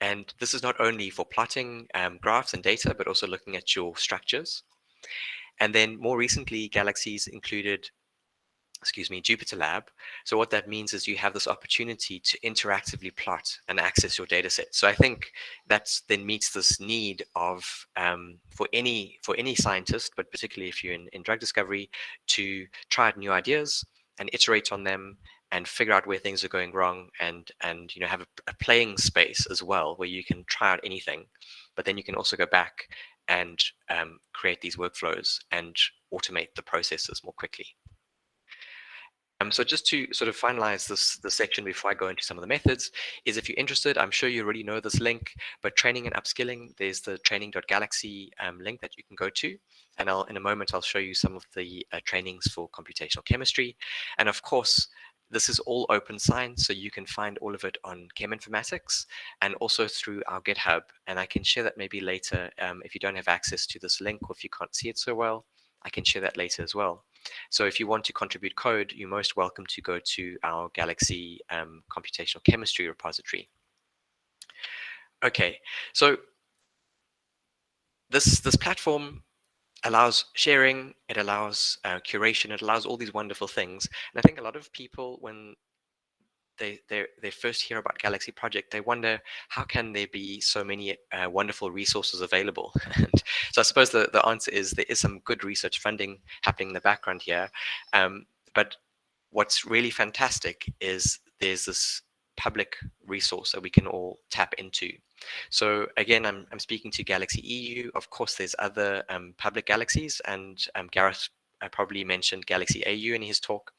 And this is not only for plotting graphs and data, but also looking at your structures. And then more recently, Galaxy's included, Jupyter Lab. So what that means is you have this opportunity to interactively plot and access your data set. So I think that then meets this need of, for any scientist, but particularly if you're in drug discovery, to try out new ideas and iterate on them and figure out where things are going wrong, and have a playing space as well where you can try out anything, but then you can also go back and create these workflows and automate the processes more quickly. So just to sort of finalize this section before I go into some of the methods, is if you're interested, I'm sure you already know this link, but training and upskilling, there's the training.galaxy link that you can go to. And in a moment, I'll show you some of the trainings for computational chemistry. And of course, This is all open science, so you can find all of it on Cheminformatics and also through our GitHub. And I can share that maybe later if you don't have access to this link, or if you can't see it so well, I can share that later as well. So if you want to contribute code, you're most welcome to go to our Galaxy computational chemistry repository. Okay, so this platform allows sharing, it allows curation, it allows all these wonderful things. And I think a lot of people, when they first hear about Galaxy Project, they wonder, how can there be so many wonderful resources available? And so I suppose the answer is there is some good research funding happening in the background here. But what's really fantastic is there's this public resource that we can all tap into. So again, I'm speaking to Galaxy EU. Of course, there's other public galaxies, and Gareth probably mentioned Galaxy AU in his talk.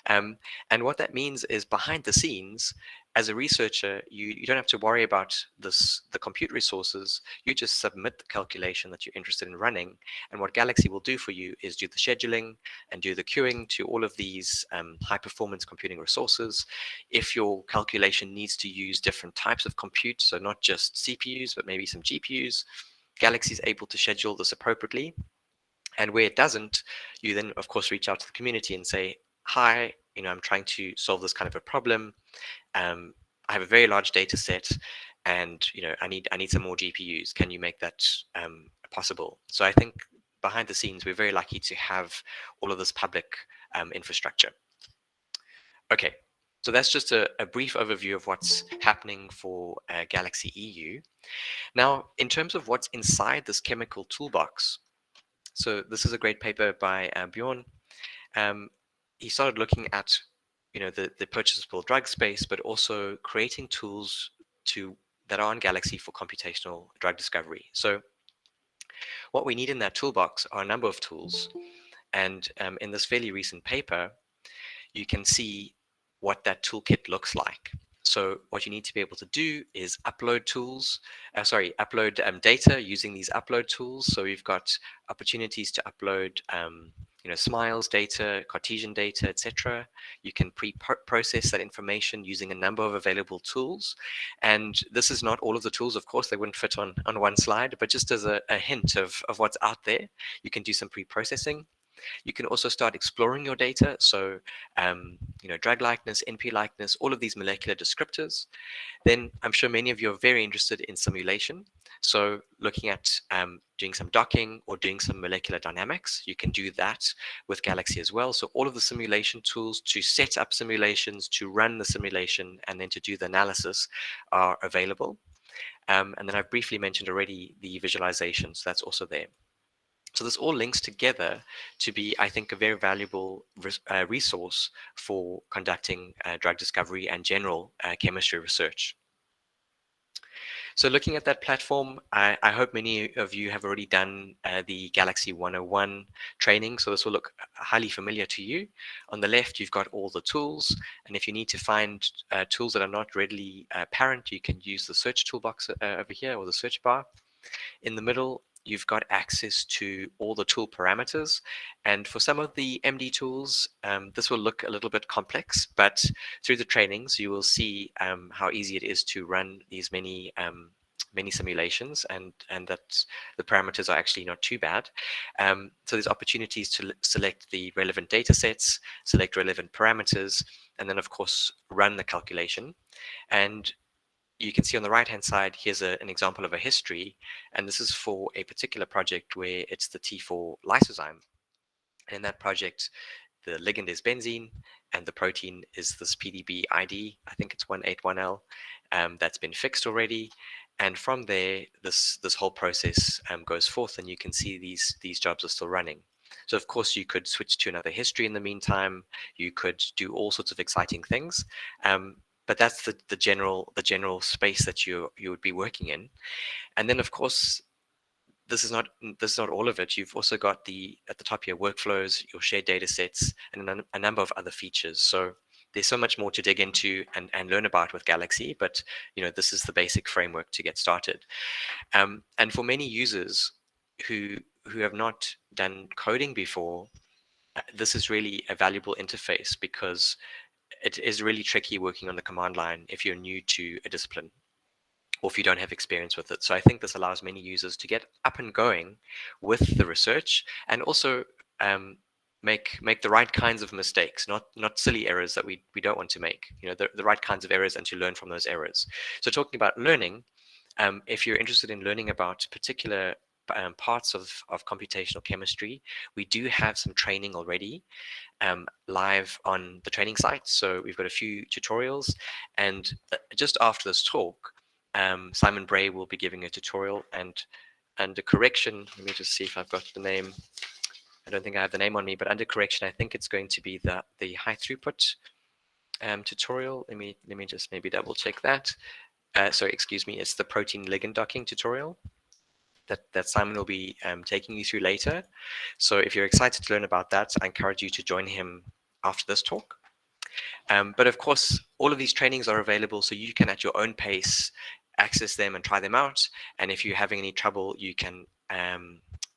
And what that means is, behind the scenes, as a researcher, you don't have to worry about the compute resources. You just submit the calculation that you're interested in running. And what Galaxy will do for you is do the scheduling and do the queuing to all of these high performance computing resources. If your calculation needs to use different types of compute, so not just CPUs, but maybe some GPUs, Galaxy is able to schedule this appropriately. And where it doesn't, you then, of course, reach out to the community and say, hi, I'm trying to solve this kind of a problem. I have a very large data set, and I need some more GPUs. Can you make that possible? So I think behind the scenes, we're very lucky to have all of this public infrastructure. Okay, so that's just a brief overview of what's happening for Galaxy EU. Now, in terms of what's inside this chemical toolbox, so this is a great paper by Bjorn. He started looking at the purchasable drug space, but also creating tools that are on Galaxy for computational drug discovery. So what we need in that toolbox are a number of tools. And in this fairly recent paper, you can see what that toolkit looks like. So what you need to be able to do is upload data using these upload tools. So we've got opportunities to upload SMILES data, Cartesian data, etc. You can pre-process that information using a number of available tools. And this is not all of the tools, of course, they wouldn't fit on one slide, but just as a hint of what's out there, you can do some pre-processing. You can also start exploring your data. So, drug likeness, NP likeness, all of these molecular descriptors. Then I'm sure many of you are very interested in simulation. So looking at doing some docking or doing some molecular dynamics, you can do that with Galaxy as well. So all of the simulation tools to set up simulations, to run the simulation, and then to do the analysis are available. And then I've briefly mentioned already the visualization, so that's also there. So this all links together to be, I think, a very valuable resource for conducting drug discovery and general chemistry research. So looking at that platform, I hope many of you have already done the Galaxy 101 training. So this will look highly familiar to you. On the left, you've got all the tools. And if you need to find tools that are not readily apparent, you can use the search toolbox over here, or the search bar. In the middle, you've got access to all the tool parameters. And for some of the MD tools, this will look a little bit complex, but through the trainings, you will see how easy it is to run these many simulations, and that the parameters are actually not too bad. So there's opportunities to select the relevant data sets, select relevant parameters, and then of course run the calculation. And you can see on the right-hand side, here's an example of a history, and this is for a particular project where it's the T4 lysozyme. And in that project, the ligand is benzene, and the protein is this PDB ID, I think it's 181L, that's been fixed already. And from there, this whole process goes forth, and you can see these jobs are still running. So of course, you could switch to another history in the meantime. You could do all sorts of exciting things. But that's the general space that you would be working in. And then of course, this is not all of it. You've also got at the top here, workflows, your shared data sets, and a number of other features. So there's so much more to dig into and learn about with Galaxy, but this is the basic framework to get started. And for many users who have not done coding before, this is really a valuable interface, because it is really tricky working on the command line if you're new to a discipline or if you don't have experience with it. So I think this allows many users to get up and going with the research, and also make the right kinds of mistakes, not silly errors that we don't want to make. The right kinds of errors, and to learn from those errors. So talking about learning, if you're interested in learning about particular parts of computational chemistry, we do have some training already live on the training site. So we've got a few tutorials, and just after this talk, Simon Bray will be giving a tutorial, and under correction, let me just see if I've got the name. I don't think I have the name on me, but under correction, I think it's going to be the high throughput tutorial. Let me just maybe double check that. Sorry, excuse me, it's the protein ligand docking tutorial that Simon will be taking you through later. So if you're excited to learn about that, I encourage you to join him after this talk. But of course, all of these trainings are available, so you can at your own pace access them and try them out. And if you're having any trouble, you can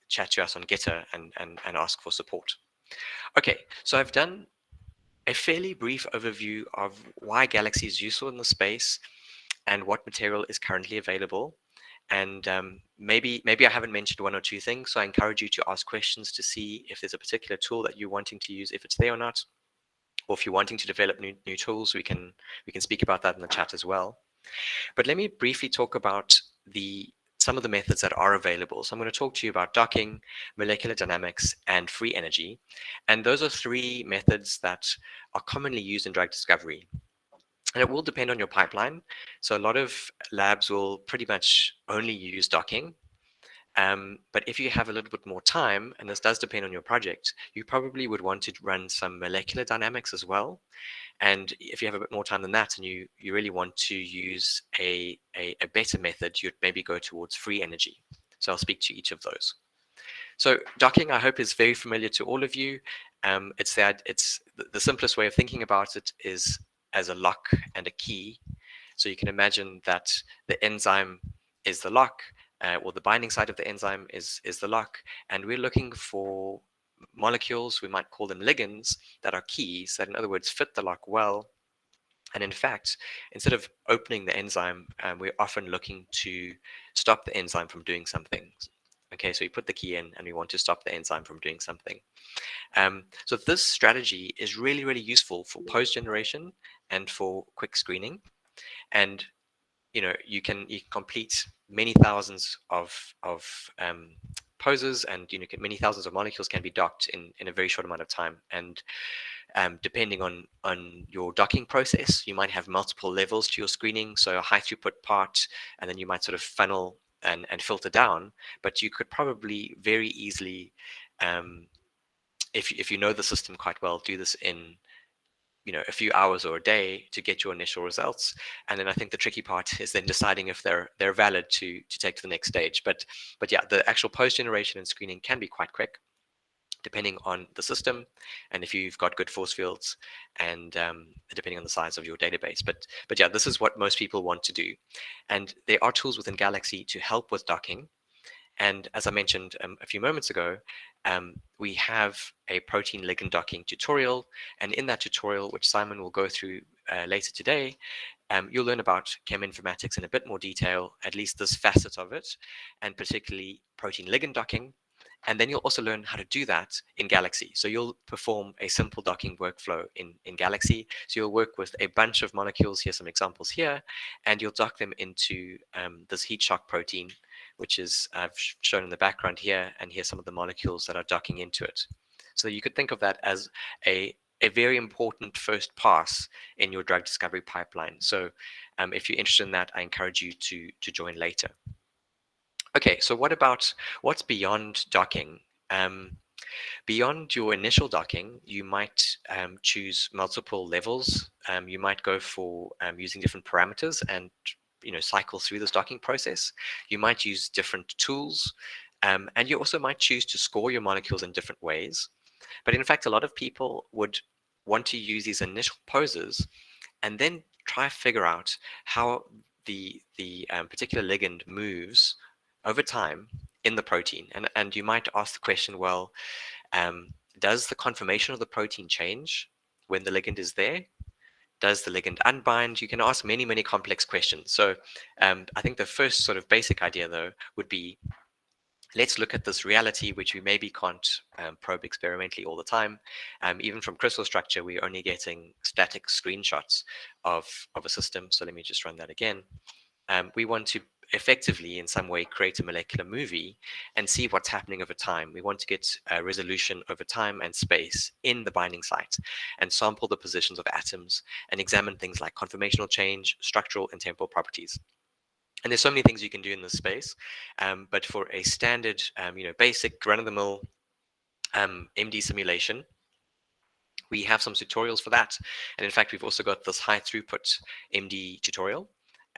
chat to us on Gitter and ask for support. Okay, so I've done a fairly brief overview of why Galaxy is useful in the space and what material is currently available. And maybe I haven't mentioned one or two things, so I encourage you to ask questions to see if there's a particular tool that you're wanting to use, if it's there or not, or if you're wanting to develop new tools, we can speak about that in the chat as well. But let me briefly talk about some of the methods that are available. So I'm going to talk to you about docking, molecular dynamics, and free energy. And those are three methods that are commonly used in drug discovery. And it will depend on your pipeline. So a lot of labs will pretty much only use docking. But if you have a little bit more time, and this does depend on your project, you probably would want to run some molecular dynamics as well. And if you have a bit more time than that, and you really want to use a better method, you'd maybe go towards free energy. So I'll speak to each of those. So docking, I hope, is very familiar to all of you. It's the simplest way of thinking about it is as a lock and a key. So you can imagine that the enzyme is the lock, or the binding site of the enzyme is the lock, and we're looking for molecules, we might call them ligands, that are keys, that in other words fit the lock well. And in fact, instead of opening the enzyme, we're often looking to stop the enzyme from doing something. Okay, so we put the key in and we want to stop the enzyme from doing something. So this strategy is really, really useful for post generation and for quick screening. And you can complete many thousands of poses, and many thousands of molecules can be docked in a very short amount of time. And depending on your docking process, you might have multiple levels to your screening, so a high throughput part, and then you might sort of funnel and filter down. But you could probably very easily, if you know the system quite well, do this in a few hours or a day to get your initial results. And then I think the tricky part is then deciding if they're valid to take to the next stage. But yeah, the actual post generation and screening can be quite quick, depending on the system and if you've got good force fields, and depending on the size of your database. But yeah, this is what most people want to do. And there are tools within Galaxy to help with docking. And as I mentioned a few moments ago, we have a protein ligand docking tutorial. And in that tutorial, which Simon will go through later today, you'll learn about cheminformatics in a bit more detail, at least this facet of it, and particularly protein ligand docking. And then you'll also learn how to do that in Galaxy. So you'll perform a simple docking workflow in Galaxy. So you'll work with a bunch of molecules. Here's some examples here, and you'll dock them into this heat shock protein, which is I've shown in the background here, and here's some of the molecules that are docking into it. So you could think of that as a very important first pass in your drug discovery pipeline. So if you're interested in that, I encourage you to join later. Okay, so what's beyond docking? Beyond your initial docking, you might choose multiple levels. You might go for using different parameters and cycle through this docking process. You might use different tools, and you also might choose to score your molecules in different ways. But in fact, a lot of people would want to use these initial poses and then try to figure out how the particular ligand moves over time in the protein. And you might ask the question, well, does the conformation of the protein change when the ligand is there? Does the ligand unbind? You can ask many, many complex questions. So I think the first sort of basic idea, though, would be, let's look at this reality, which we maybe can't probe experimentally all the time. Even from crystal structure, we're only getting static screenshots of a system. So let me just run that again. We want to effectively, in some way, create a molecular movie and see what's happening over time. We want to get a resolution over time and space in the binding site and sample the positions of atoms and examine things like conformational change, structural and temporal properties. And there's so many things you can do in this space, but for a standard, basic run-of-the-mill MD simulation, we have some tutorials for that. And in fact, we've also got this high throughput MD tutorial.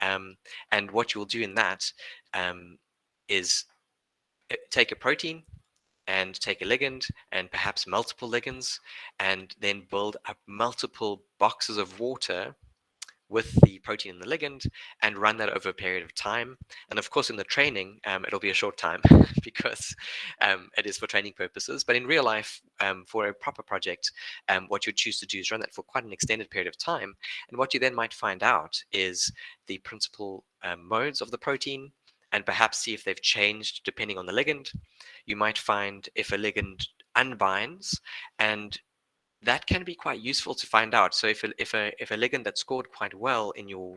And what you'll do in that is take a protein and take a ligand and perhaps multiple ligands, and then build up multiple boxes of water with the protein and the ligand and run that over a period of time. And of course, in the training, it'll be a short time because it is for training purposes. But in real life, for a proper project, what you choose to do is run that for quite an extended period of time. And what you then might find out is the principal modes of the protein, and perhaps see if they've changed depending on the ligand. You might find if a ligand unbinds, and that can be quite useful to find out. So if a ligand that scored quite well in your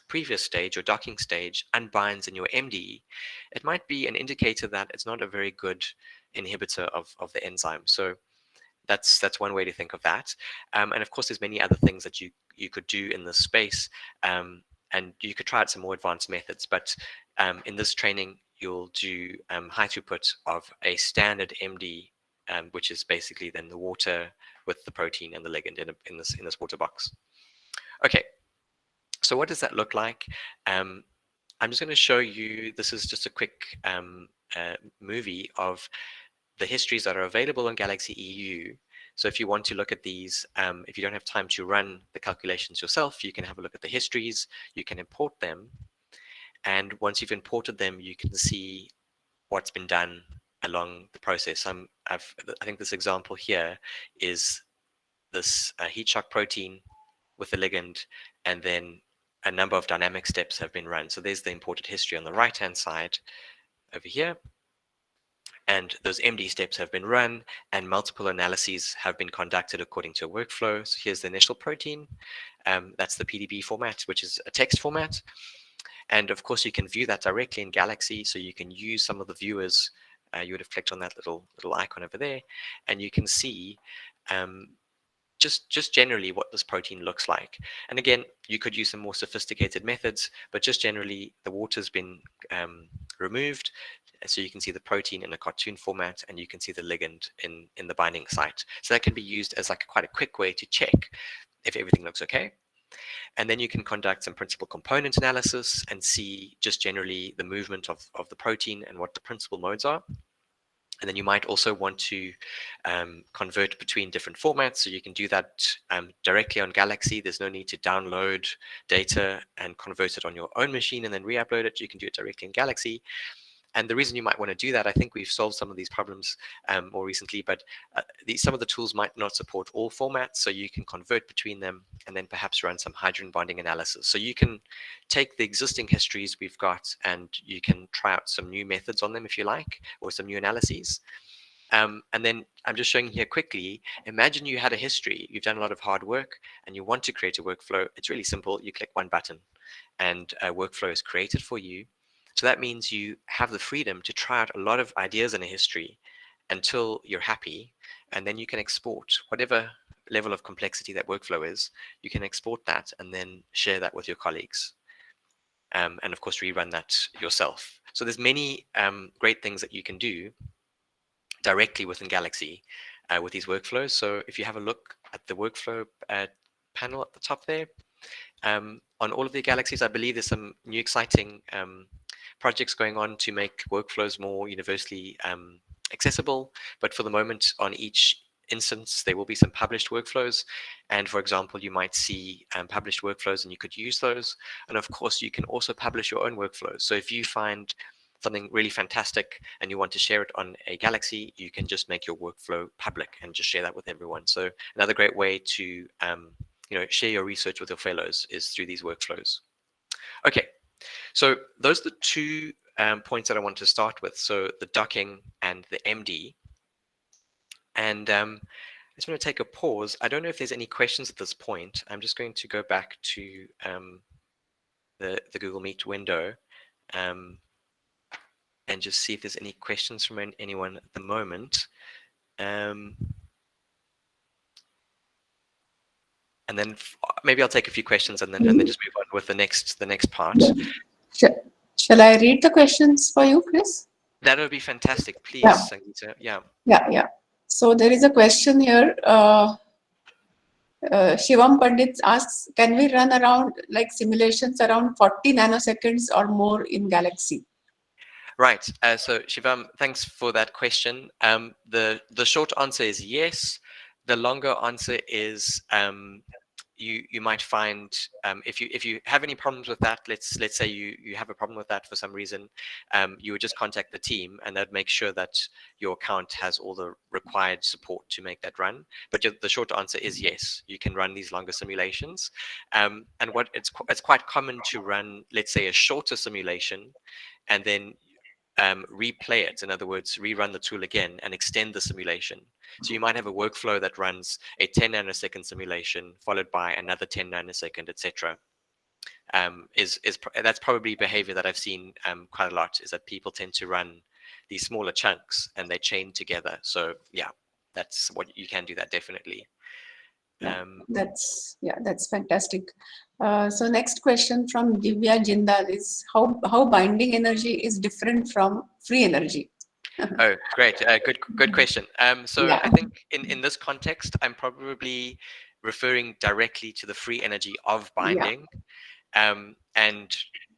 previous stage or docking stage unbinds in your MD, it might be an indicator that it's not a very good inhibitor of the enzyme. So that's one way to think of that. And of course, there's many other things that you could do in this space, and you could try out some more advanced methods. But in this training, you'll do high throughput of a standard MD, which is basically then the water with the protein and the ligand in this water box. Okay, so what does that look like? I'm just going to show you, this is just a quick movie of the histories that are available in Galaxy EU. So if you want to look at these, if you don't have time to run the calculations yourself, you can have a look at the histories, you can import them. And once you've imported them, you can see what's been done along the process. I think this example here is this heat shock protein with a ligand, and then a number of dynamic steps have been run. So there's the imported history on the right-hand side over here. And those MD steps have been run, and multiple analyses have been conducted according to a workflow. So here's the initial protein. That's the PDB format, which is a text format. And of course, you can view that directly in Galaxy. So you can use some of the viewers. You would have clicked on that little icon over there, and you can see just generally what this protein looks like. And again, you could use some more sophisticated methods, but just generally, the water's been removed. So you can see the protein in a cartoon format, and you can see the ligand in the binding site. So that can be used as like quite a quick way to check if everything looks okay. And then you can conduct some principal component analysis and see just generally the movement of the protein and what the principal modes are. And then you might also want to convert between different formats. So you can do that directly on Galaxy. There's no need to download data and convert it on your own machine and then re-upload it. You can do it directly in Galaxy. And the reason you might want to do that, I think we've solved some of these problems more recently, but some of the tools might not support all formats, so you can convert between them and then perhaps run some hydrogen bonding analysis. So you can take the existing histories we've got and you can try out some new methods on them if you like, or some new analyses. And then I'm just showing here quickly, imagine you had a history, you've done a lot of hard work and you want to create a workflow. It's really simple. You click one button and a workflow is created for you. So that means you have the freedom to try out a lot of ideas in a history until you're happy, and then you can export whatever level of complexity that workflow is. You can export that and then share that with your colleagues. And of course, rerun that yourself. So there's many great things that you can do directly within Galaxy with these workflows. So if you have a look at the workflow panel at the top there, on all of the Galaxies, I believe there's some new exciting projects going on to make workflows more universally accessible. But for the moment, on each instance, there will be some published workflows. And for example, you might see published workflows and you could use those. And of course, you can also publish your own workflows. So if you find something really fantastic and you want to share it on a Galaxy, you can just make your workflow public and just share that with everyone. So another great way to share your research with your fellows is through these workflows. Okay, so those are the two points that I want to start with. So the docking and the MD. And I just want to take a pause. I don't know if there's any questions at this point. I'm just going to go back to the Google Meet window and just see if there's any questions from anyone at the moment. And then maybe I'll take a few questions and then just move on with the next part. Shall I read the questions for you, Chris? That would be fantastic, please, Yeah. Sangeeta. Yeah. So there is a question here. Shivam Pandit asks, can we run around like simulations around 40 nanoseconds or more in Galaxy? Right. So Shivam, thanks for that question. The short answer is yes. The longer answer is you might find if you have any problems with that, let's say you have a problem with that for some reason, you would just contact the team and they'd make sure that your account has all the required support to make that run. But the short answer is yes, you can run these longer simulations. And what it's quite common to run, let's say, a shorter simulation and then replay it. In other words, rerun the tool again and extend the simulation. So you might have a workflow that runs a 10 nanosecond simulation followed by another 10 nanosecond, etc. That's probably behavior that I've seen quite a lot, is that people tend to run these smaller chunks and they chain together. So yeah, that's what you can do, that definitely. That's fantastic. So next question from Divya Jindal is how binding energy is different from free energy. Oh, great. Good question. So Yeah. I think in this context, I'm probably referring directly to the free energy of binding. And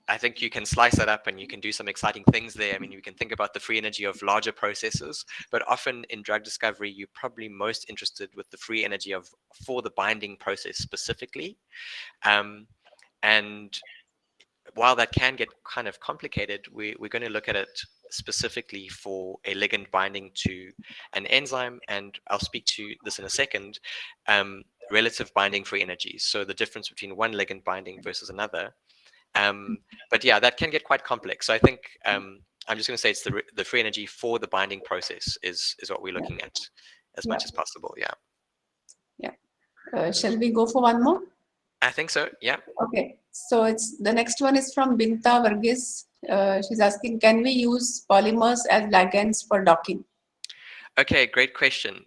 I think you can slice that up and you can do some exciting things there. I mean, you can think about the free energy of larger processes, but often in drug discovery, you're probably most interested with the free energy for the binding process specifically. And while that can get kind of complicated, we're going to look at it specifically for a ligand binding to an enzyme, and I'll speak to this in a second, relative binding free energies. So the difference between one ligand binding versus another. But yeah, that can get quite complex. So I think I'm just going to say it's the free energy for the binding process is what we're looking at as much as possible. Yeah. Shall we go for one more? I think so. Yeah. Okay. So the next one is from Binta Varghese. She's asking, can we use polymers as ligands for docking? Okay, great question.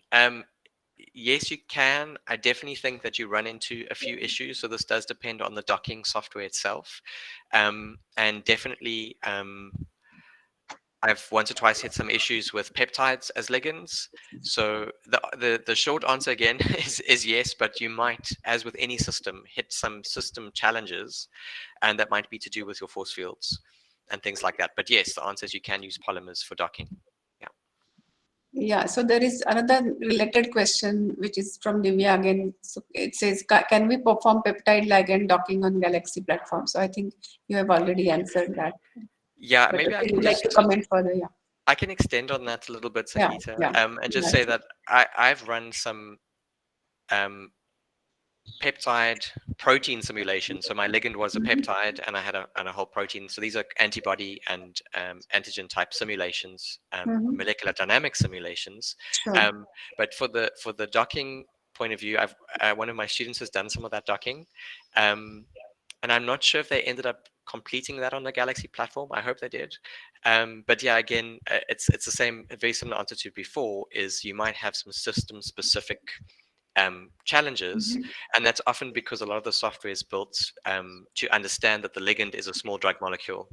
Yes, you can. I definitely think that you run into a few issues. So this does depend on the docking software itself. And definitely, I've once or twice had some issues with peptides as ligands. So the short answer again is yes, but you might, as with any system, hit some system challenges, and that might be to do with your force fields and things like that. But yes, the answer is you can use polymers for docking. Yeah, so there is another related question, which is from Divya again. So it says, can we perform peptide ligand docking on Galaxy platform? So I think you have already answered that. Yeah, But maybe I would can you like to comment further? Yeah. I can extend on that a little bit, Sangeeta, and just Yeah. say that I've run some peptide protein simulation. So my ligand was a peptide and I had a whole protein. So these are antibody and antigen type simulations, molecular dynamic simulations. Sure. But for the docking point of view, one of my students has done some of that docking. And I'm not sure if they ended up completing that on the Galaxy platform. I hope they did. But yeah, again, it's the same, a very similar answer to before, is you might have some system specific challenges, and that's often because a lot of the software is built to understand that the ligand is a small drug molecule,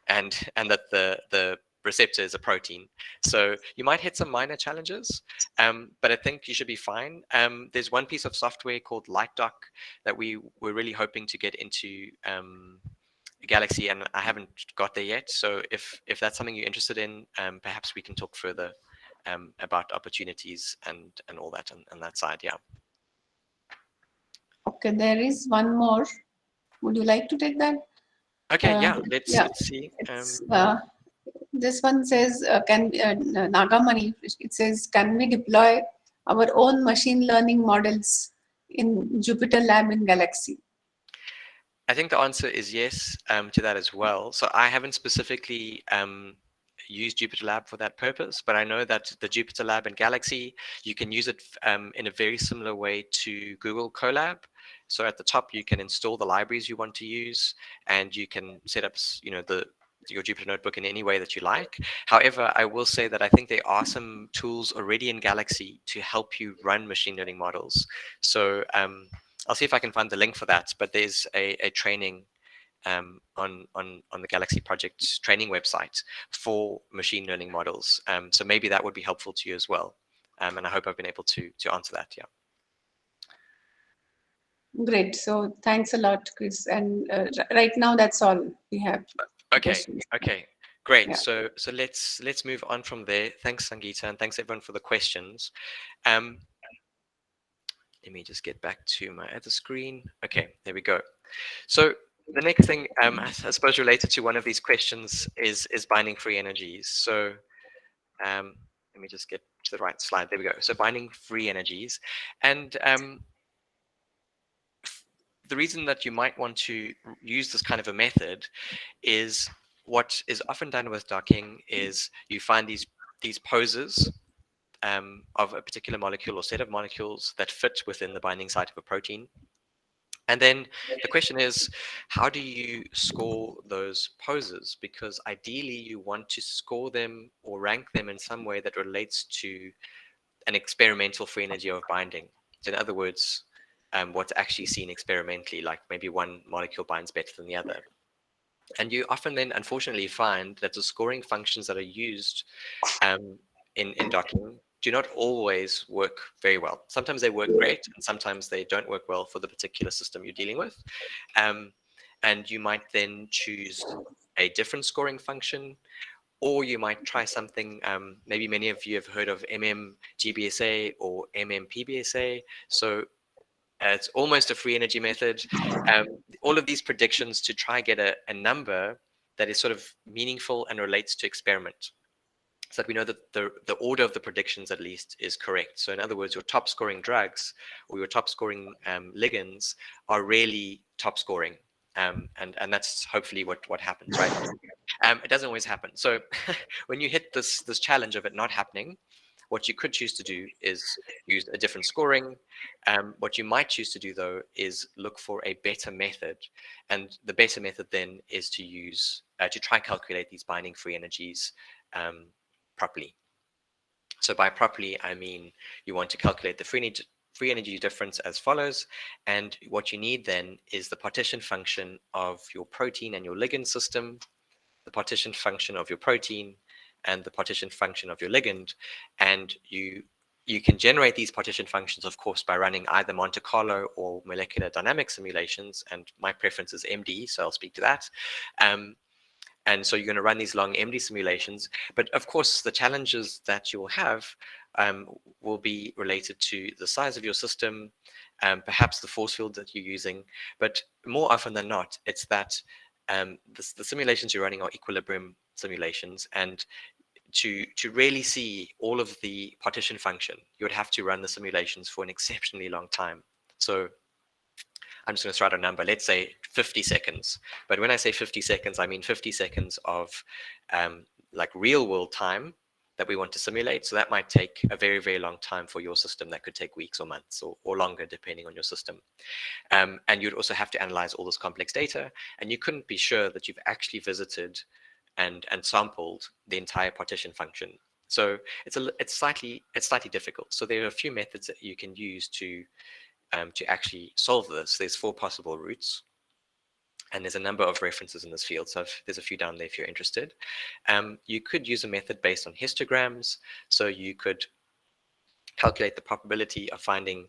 and that the receptor is a protein. So you might hit some minor challenges, but I think you should be fine. There's one piece of software called LightDoc that we're really hoping to get into Galaxy, and I haven't got there yet. So if that's something you're interested in, perhaps we can talk further about opportunities and all that on that side. Yeah. Okay, there is one more. Would you like to take that? Okay. Yeah. Let's see. This one says, Nagamani, it says, can we deploy our own machine learning models in Jupyter Lab in Galaxy? I think the answer is yes to that as well. So I haven't specifically used Jupyter Lab for that purpose, but I know that the Jupyter Lab in Galaxy, you can use it in a very similar way to Google Colab. So at the top, you can install the libraries you want to use, and you can set up, your Jupyter Notebook in any way that you like. However, I will say that I think there are some tools already in Galaxy to help you run machine learning models. So I'll see if I can find the link for that, but there's a training on the Galaxy Project training website for machine learning models. So maybe that would be helpful to you as well. And I hope I've been able to answer that. Yeah. Great. So thanks a lot, Chris. And right now, that's all we have. Okay. Questions. Okay. Great. Yeah. So let's move on from there. Thanks, Sangeeta, and thanks everyone for the questions. Let me just get back to my other screen. Okay, there we go. So the next thing, I suppose related to one of these questions is binding free energies. So let me just get to the right slide. There we go. So binding free energies. And the reason that you might want to use this kind of a method is what is often done with docking is you find these poses of a particular molecule or set of molecules that fit within the binding site of a protein. And then the question is, how do you score those poses? Because ideally you want to score them or rank them in some way that relates to an experimental free energy of binding. So in other words, what's actually seen experimentally, like maybe one molecule binds better than the other. And you often then unfortunately find that the scoring functions that are used in docking do not always work very well. Sometimes they work great, and sometimes they don't work well for the particular system you're dealing with. And you might then choose a different scoring function, or you might try something, maybe many of you have heard of MMGBSA or MMPBSA. So it's almost a free energy method. All of these predictions to try get a number that is sort of meaningful and relates to experiment, so that we know that the order of the predictions at least is correct. So in other words, your top scoring drugs or your top scoring ligands are really top scoring. And that's hopefully what happens, right? It doesn't always happen. So when you hit this challenge of it not happening, what you could choose to do is use a different scoring. What you might choose to do, though, is look for a better method. And the better method then is to use, to try calculate these binding free energies properly. So by properly, I mean you want to calculate the free energy difference as follows. And what you need then is the partition function of your protein and your ligand system, the partition function of your protein, and the partition function of your ligand. And you can generate these partition functions, of course, by running either Monte Carlo or molecular dynamic simulations. And my preference is MD, so I'll speak to that. And so you're going to run these long MD simulations. But of course, the challenges that you'll have will be related to the size of your system, perhaps the force field that you're using. But more often than not, it's that the simulations you're running are equilibrium simulations. And to really see all of the partition function, you would have to run the simulations for an exceptionally long time. So I'm just going to throw out a number, let's say 50 seconds. But when I say 50 seconds, I mean 50 seconds of like real world time that we want to simulate. So that might take a very, very long time for your system. That could take weeks or months or longer, depending on your system. And you'd also have to analyze all this complex data. And you couldn't be sure that you've actually visited and sampled the entire partition function. So it's slightly difficult. So there are a few methods that you can use to actually solve this. There's 4 possible routes, and there's a number of references in this field. So there's a few down there if you're interested. You could use a method based on histograms. So you could calculate the probability of finding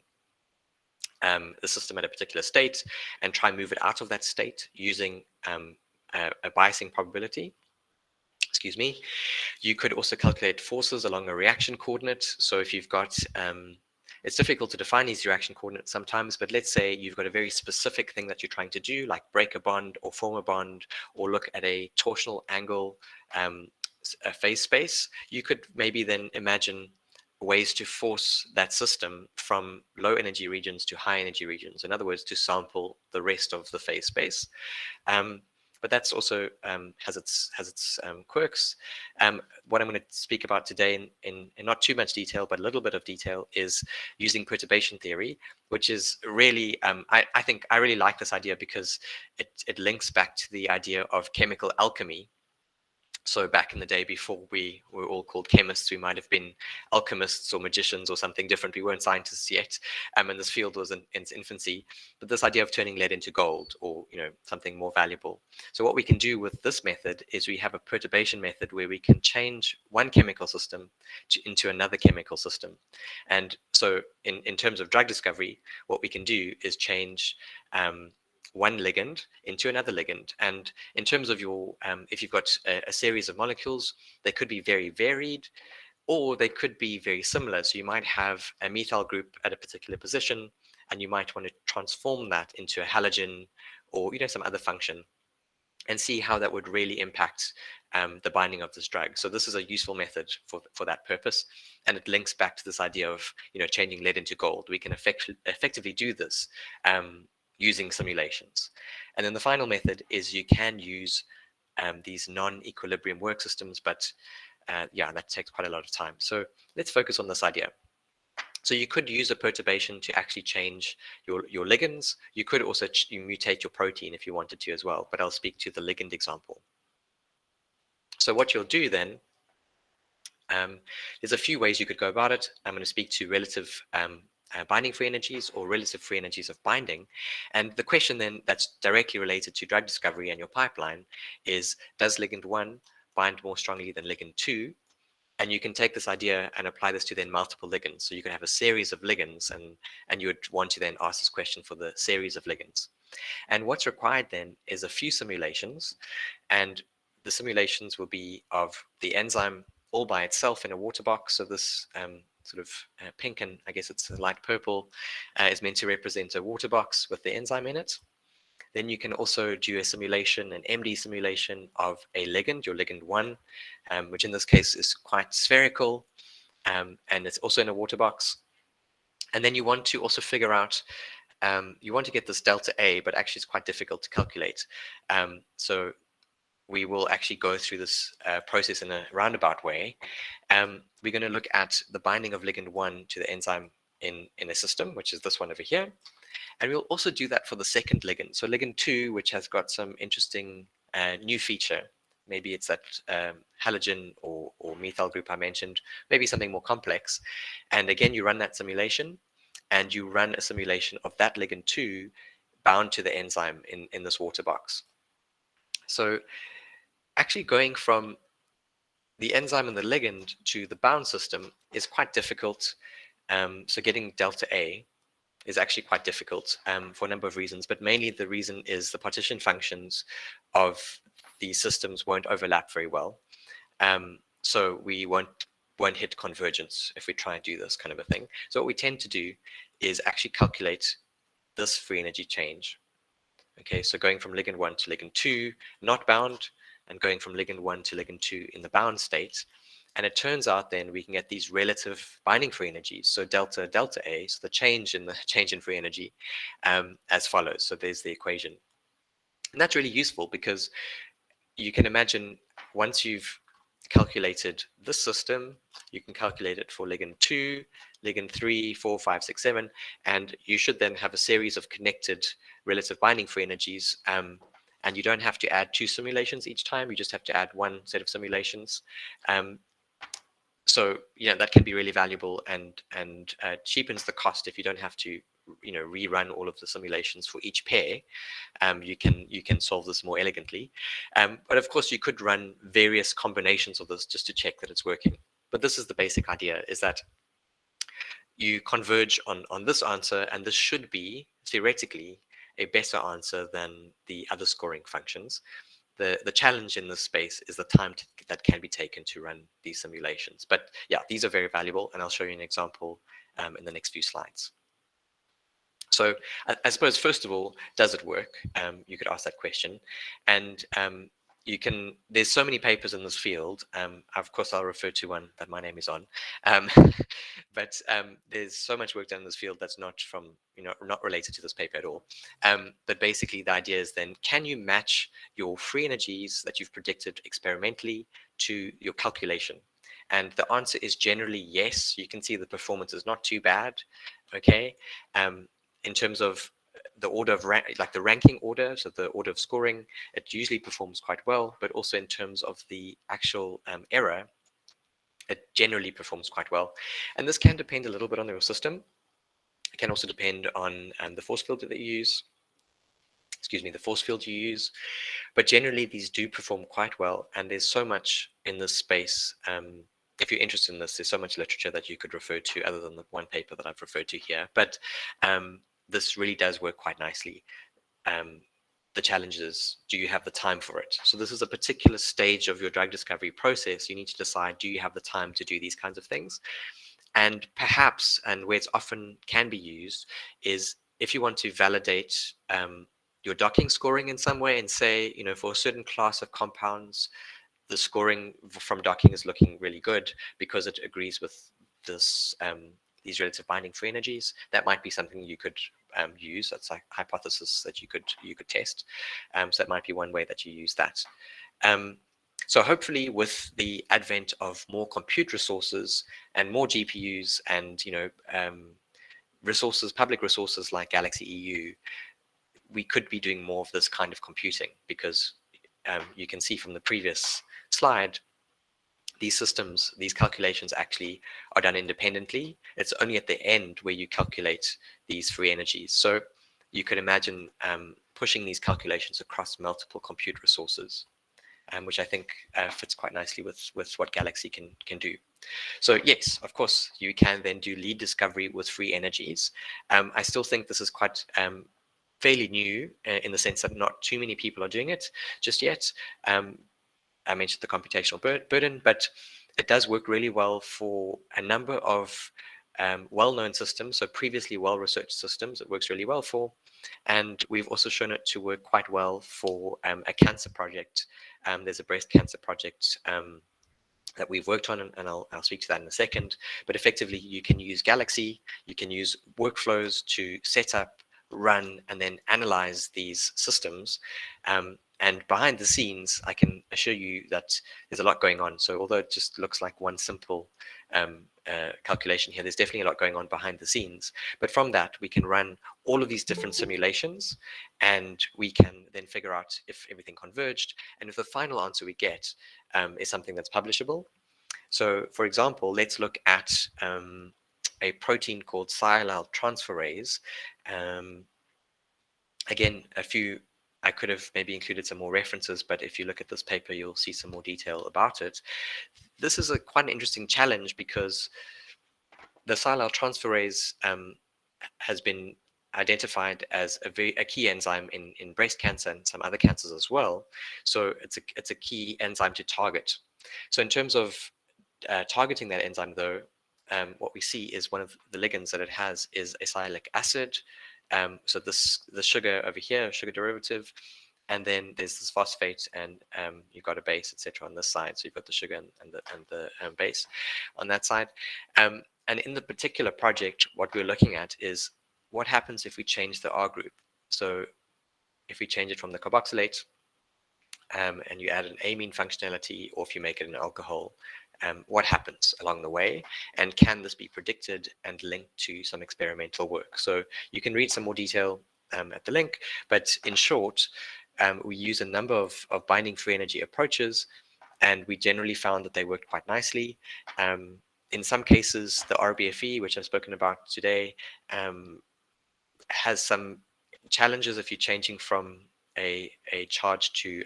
the system at a particular state and try and move it out of that state using a biasing probability. Excuse me. You could also calculate forces along a reaction coordinate. So if you've got it's difficult to define these reaction coordinates sometimes, but let's say you've got a very specific thing that you're trying to do, like break a bond or form a bond or look at a torsional angle a phase space. You could maybe then imagine ways to force that system from low energy regions to high energy regions. In other words, to sample the rest of the phase space. But that's also has its quirks. What I'm going to speak about today in not too much detail, but a little bit of detail, is using perturbation theory, which is really, I think I really like this idea because it links back to the idea of chemical alchemy. So back in the day, before we were all called chemists, we might have been alchemists or magicians or something different. We weren't scientists yet, and this field was in its infancy. But this idea of turning lead into gold, or something more valuable. So what we can do with this method is we have a perturbation method where we can change one chemical system into another chemical system. And so in terms of drug discovery, what we can do is change one ligand into another ligand. And in terms of your, if you've got a series of molecules, they could be very varied, or they could be very similar. So you might have a methyl group at a particular position, and you might want to transform that into a halogen or some other function, and see how that would really impact the binding of this drug. So this is a useful method for that purpose, and it links back to this idea of changing lead into gold. We can effectively do this using simulations. And then the final method is you can use these non-equilibrium work systems, but yeah, that takes quite a lot of time. So let's focus on this idea. So you could use a perturbation to actually change your ligands. You could also mutate your protein if you wanted to as well, but I'll speak to the ligand example. So what you'll do then, there's a few ways you could go about it. I'm going to speak to relative binding free energies or relative free energies of binding. And the question then that's directly related to drug discovery and your pipeline is, does ligand 1 bind more strongly than ligand 2? And you can take this idea and apply this to then multiple ligands. So you can have a series of ligands, and you would want to then ask this question for the series of ligands. And what's required then is a few simulations, and the simulations will be of the enzyme all by itself in a water box. So this sort of pink, and I guess it's light purple, is meant to represent a water box with the enzyme in it. Then you can also do a simulation, an MD simulation of a ligand, your ligand 1, which in this case is quite spherical, and it's also in a water box. And then you want to also figure out, you want to get this delta A, but actually it's quite difficult to calculate. So we will actually go through this process in a roundabout way. We're going to look at the binding of ligand 1 to the enzyme in a system, which is this one over here. And we'll also do that for the second ligand. So ligand 2, which has got some interesting new feature. Maybe it's that halogen or methyl group I mentioned, maybe something more complex. And again, you run that simulation, and you run a simulation of that ligand 2 bound to the enzyme in this water box. So actually going from the enzyme and the ligand to the bound system is quite difficult. So getting delta A is actually quite difficult for a number of reasons, but mainly the reason is the partition functions of these systems won't overlap very well. So we won't hit convergence if we try and do this kind of a thing. So what we tend to do is actually calculate this free energy change. Okay, so going from ligand 1 to ligand 2, not bound, and going from ligand 1 to ligand 2 in the bound state. And it turns out then we can get these relative binding free energies. So delta A, so the change in free energy as follows. So there's the equation. And that's really useful because you can imagine once you've calculated this system, you can calculate it for ligand 2, ligand 3, 4, 5, 6, 7, and you should then have a series of connected relative binding free energies. And you don't have to add 2 simulations each time. You just have to add 1 set of simulations. So that can be really valuable and cheapens the cost if you don't have to rerun all of the simulations for each pair. You can solve this more elegantly. But of course you could run various combinations of this just to check that it's working. But this is the basic idea, is that you converge on this answer, and this should be theoretically a better answer than the other scoring functions. The challenge in this space is the time that can be taken to run these simulations. But yeah, these are very valuable, and I'll show you an example in the next few slides. So I suppose, first of all, does it work? You could ask that question. And there's so many papers in this field. Of course, I'll refer to one that my name is on, but there's so much work done in this field that's not not related to this paper at all. But basically, the idea is then, can you match your free energies that you've predicted experimentally to your calculation? And the answer is generally yes. You can see the performance is not too bad. Okay, in terms of the order of like the ranking order, so the order of scoring, it usually performs quite well. But also in terms of the actual error, it generally performs quite well. And this can depend a little bit on your system. It can also depend on the force field that you use. Excuse me, the force field you use. But generally, these do perform quite well. And there's so much in this space. If you're interested in this, there's so much literature that you could refer to other than the one paper that I've referred to here. But this really does work quite nicely. The challenge is, do you have the time for it? So this is a particular stage of your drug discovery process. You need to decide, do you have the time to do these kinds of things? And perhaps, and where it's often can be used, is if you want to validate your docking scoring in some way and say, for a certain class of compounds, the scoring from docking is looking really good because it agrees with this these relative binding free energies. That might be something you could use. That's a hypothesis that you could test. So that might be one way that you use that. So hopefully, with the advent of more compute resources and more GPUs and resources, public resources like Galaxy EU, we could be doing more of this kind of computing, because you can see from the previous slide, these systems, these calculations actually are done independently. It's only at the end where you calculate these free energies. So you could imagine pushing these calculations across multiple compute resources, which I think fits quite nicely with what Galaxy can do. So yes, of course, you can then do lead discovery with free energies. I still think this is quite fairly new in the sense that not too many people are doing it just yet. I mentioned the computational burden, but it does work really well for a number of well-known systems, so previously well-researched systems. It works really well for, and we've also shown it to work quite well for a cancer project. There's a breast cancer project that we've worked on, and I'll speak to that in a second. But effectively, you can use Galaxy, you can use workflows to set up, run, and then analyze these systems. And behind the scenes, I can assure you that there's a lot going on. So although it just looks like one simple calculation here, there's definitely a lot going on behind the scenes. But from that, we can run all of these different simulations, and we can then figure out if everything converged, and if the final answer we get is something that's publishable. So for example, let's look at a protein called sialyltransferase. Again, I could have maybe included some more references, but if you look at this paper, you'll see some more detail about it. This is quite an interesting challenge because the sialyltransferase has been identified as a key enzyme in breast cancer and some other cancers as well. So it's a key enzyme to target. So in terms of targeting that enzyme, though, what we see is one of the ligands that it has is a sialic acid. So the sugar over here, sugar derivative, and then there's this phosphate, and you've got a base, etc. on this side. So you've got the sugar and the base on that side. And in the particular project, what we're looking at is what happens if we change the R group. So if we change it from the carboxylate and you add an amine functionality, or if you make it an alcohol, what happens along the way, and can this be predicted and linked to some experimental work? So you can read some more detail at the link, but in short, we use a number of binding free energy approaches, and we generally found that they worked quite nicely. In some cases, the RBFE, which I've spoken about today, has some challenges if you're changing from a charge to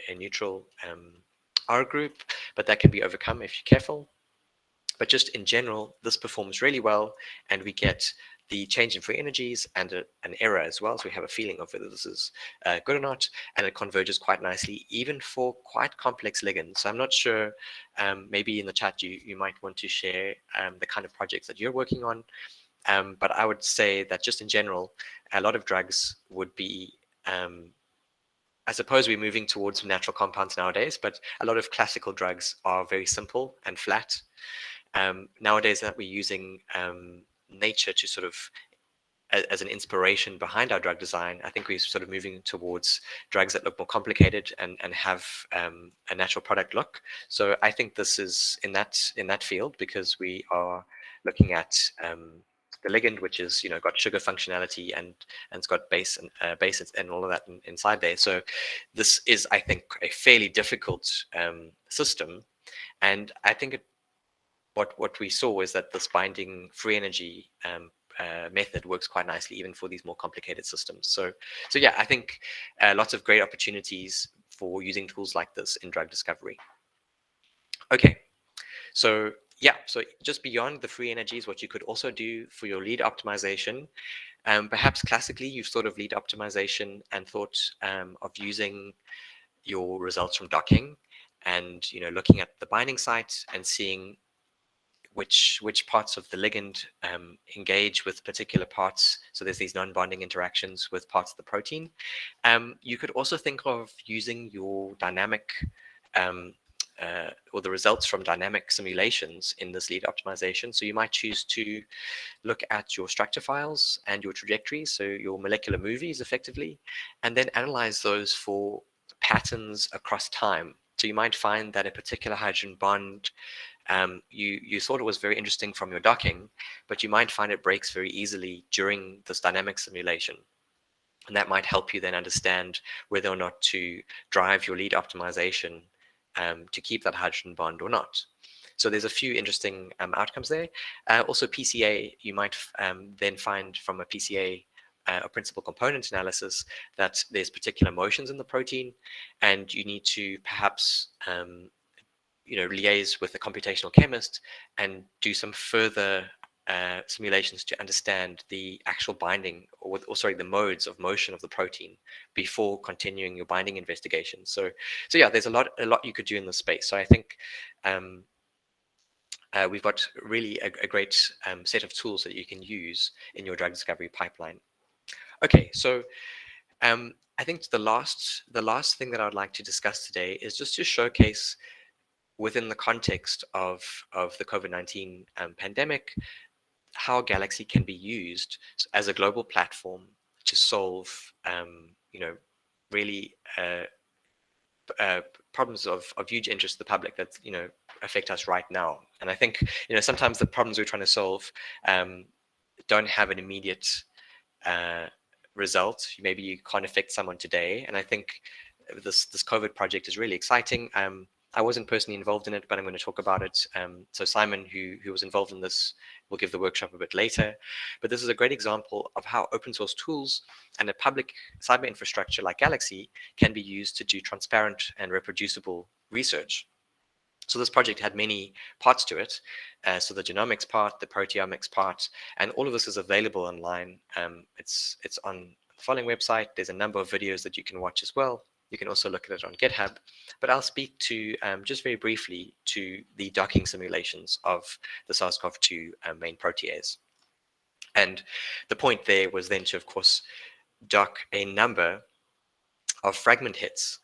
a neutral R group, but that can be overcome if you're careful. But just in general, this performs really well, and we get the change in free energies and an error as well, so we have a feeling of whether this is good or not, and it converges quite nicely, even for quite complex ligands. So I'm not sure, maybe in the chat you might want to share the kind of projects that you're working on, but I would say that just in general, a lot of drugs would be I suppose we're moving towards natural compounds nowadays, but a lot of classical drugs are very simple and flat. Nowadays that we're using nature to sort of as an inspiration behind our drug design, I think we're sort of moving towards drugs that look more complicated and have a natural product look. So I think this is in that field, because we are looking at the ligand, which is got sugar functionality and it's got base and all of that inside there. So this is, I think, a fairly difficult system, and I think what we saw is that this binding free energy method works quite nicely even for these more complicated systems. So yeah, I think lots of great opportunities for using tools like this in drug discovery. Okay, so yeah, so just beyond the free energies, what you could also do for your lead optimization, perhaps classically you've thought of lead optimization and thought of using your results from docking and looking at the binding site and seeing which parts of the ligand engage with particular parts. So there's these non-bonding interactions with parts of the protein. You could also think of using your dynamic or the results from dynamic simulations in this lead optimization. So you might choose to look at your structure files and your trajectories, so your molecular movies effectively, and then analyze those for patterns across time. So you might find that a particular hydrogen bond you thought it was very interesting from your docking, but you might find it breaks very easily during this dynamic simulation. And that might help you then understand whether or not to drive your lead optimization to keep that hydrogen bond or not. So there's a few interesting outcomes there. Also PCA, you might then find from a PCA a principal component analysis that there's particular motions in the protein, and you need to perhaps liaise with a computational chemist and do some further simulations to understand the actual binding or the modes of motion of the protein before continuing your binding investigation. So yeah, there's a lot you could do in this space. So I think we've got really a great set of tools that you can use in your drug discovery pipeline. Okay, so I think the last thing that I would like to discuss today is just to showcase, within the context of the COVID-19 pandemic, how Galaxy can be used as a global platform to solve, really problems of huge interest to the public that affect us right now. And I think sometimes the problems we're trying to solve don't have an immediate result. Maybe you can't affect someone today, and I think this COVID project is really exciting. I wasn't personally involved in it, but I'm going to talk about it. So Simon, who was involved in this, will give the workshop a bit later. But this is a great example of how open source tools and a public cyber infrastructure like Galaxy can be used to do transparent and reproducible research. So this project had many parts to it. So the genomics part, the proteomics part, and all of this is available online. It's on the following website. There's a number of videos that you can watch as well. You can also look at it on GitHub, but I'll speak to just very briefly to the docking simulations of the SARS-CoV-2 main protease. And the point there was then to, of course, dock a number of fragment hits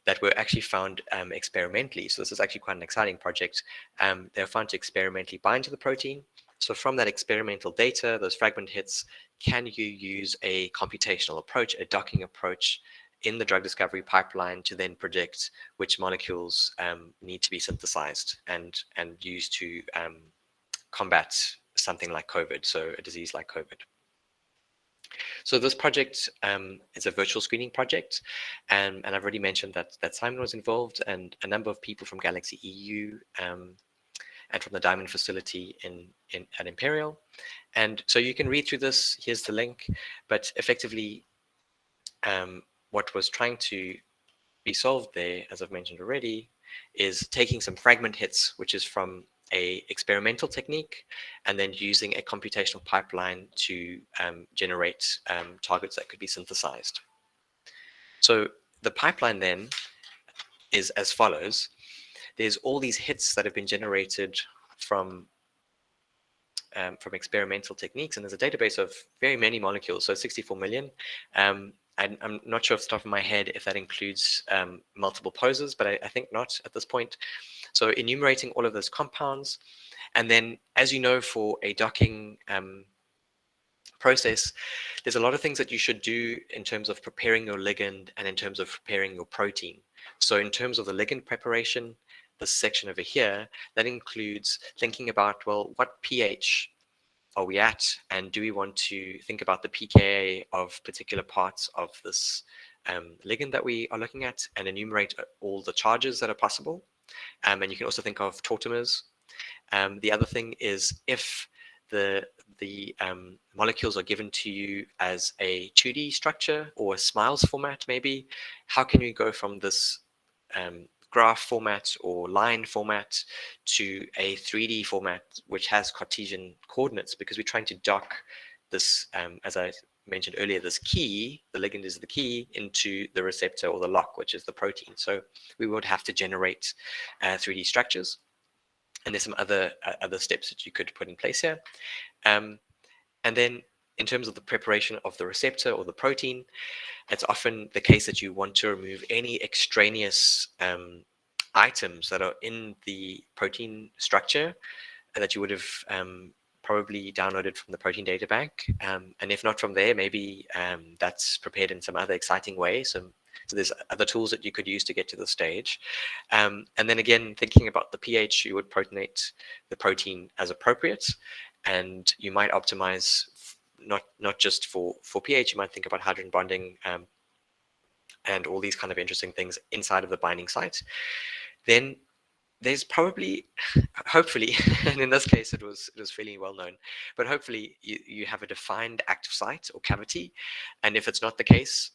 that were actually found experimentally. So this is actually quite an exciting project. They were found to experimentally bind to the protein. So from that experimental data, those fragment hits, can you use a computational approach, a docking approach, in the drug discovery pipeline to then predict which molecules need to be synthesized and used to combat something like COVID, so a disease like COVID. So this project is a virtual screening project, and I've already mentioned that Simon was involved, and a number of people from Galaxy EU and from the Diamond facility at Imperial. And so you can read through this. Here's the link, but effectively what was trying to be solved there, as I've mentioned already, is taking some fragment hits, which is from a experimental technique, and then using a computational pipeline to generate targets that could be synthesized. So the pipeline then is as follows. There's all these hits that have been generated from experimental techniques, and there's a database of very many molecules, so 64 million. I'm not sure off the top of my head if that includes multiple poses, but I think not at this point. So enumerating all of those compounds, and then, as you know, for a docking process, there's a lot of things that you should do in terms of preparing your ligand and in terms of preparing your protein. So in terms of the ligand preparation, this section over here, that includes thinking about, well, what pH are we at, and do we want to think about the pKa of particular parts of this ligand that we are looking at, and enumerate all the charges that are possible. And you can also think of tautomers. The other thing is, if the molecules are given to you as a 2D structure or a SMILES format, maybe, how can you go from this graph format or line format to a 3D format which has Cartesian coordinates? Because we're trying to dock this, as I mentioned earlier, this key, the ligand is the key, into the receptor or the lock, which is the protein. So we would have to generate 3D structures. And there's some other steps that you could put in place here. And then in terms of the preparation of the receptor or the protein, it's often the case that you want to remove any extraneous items that are in the protein structure that you would have probably downloaded from the protein data bank. And if not from there, maybe that's prepared in some other exciting way. So there's other tools that you could use to get to the stage. And then again, thinking about the pH, you would protonate the protein as appropriate. And you might optimize not just for pH, you might think about hydrogen bonding and all these kind of interesting things inside of the binding site. Then there's probably, hopefully, and in this case it was fairly well known, but hopefully you have a defined active site or cavity. And if it's not the case,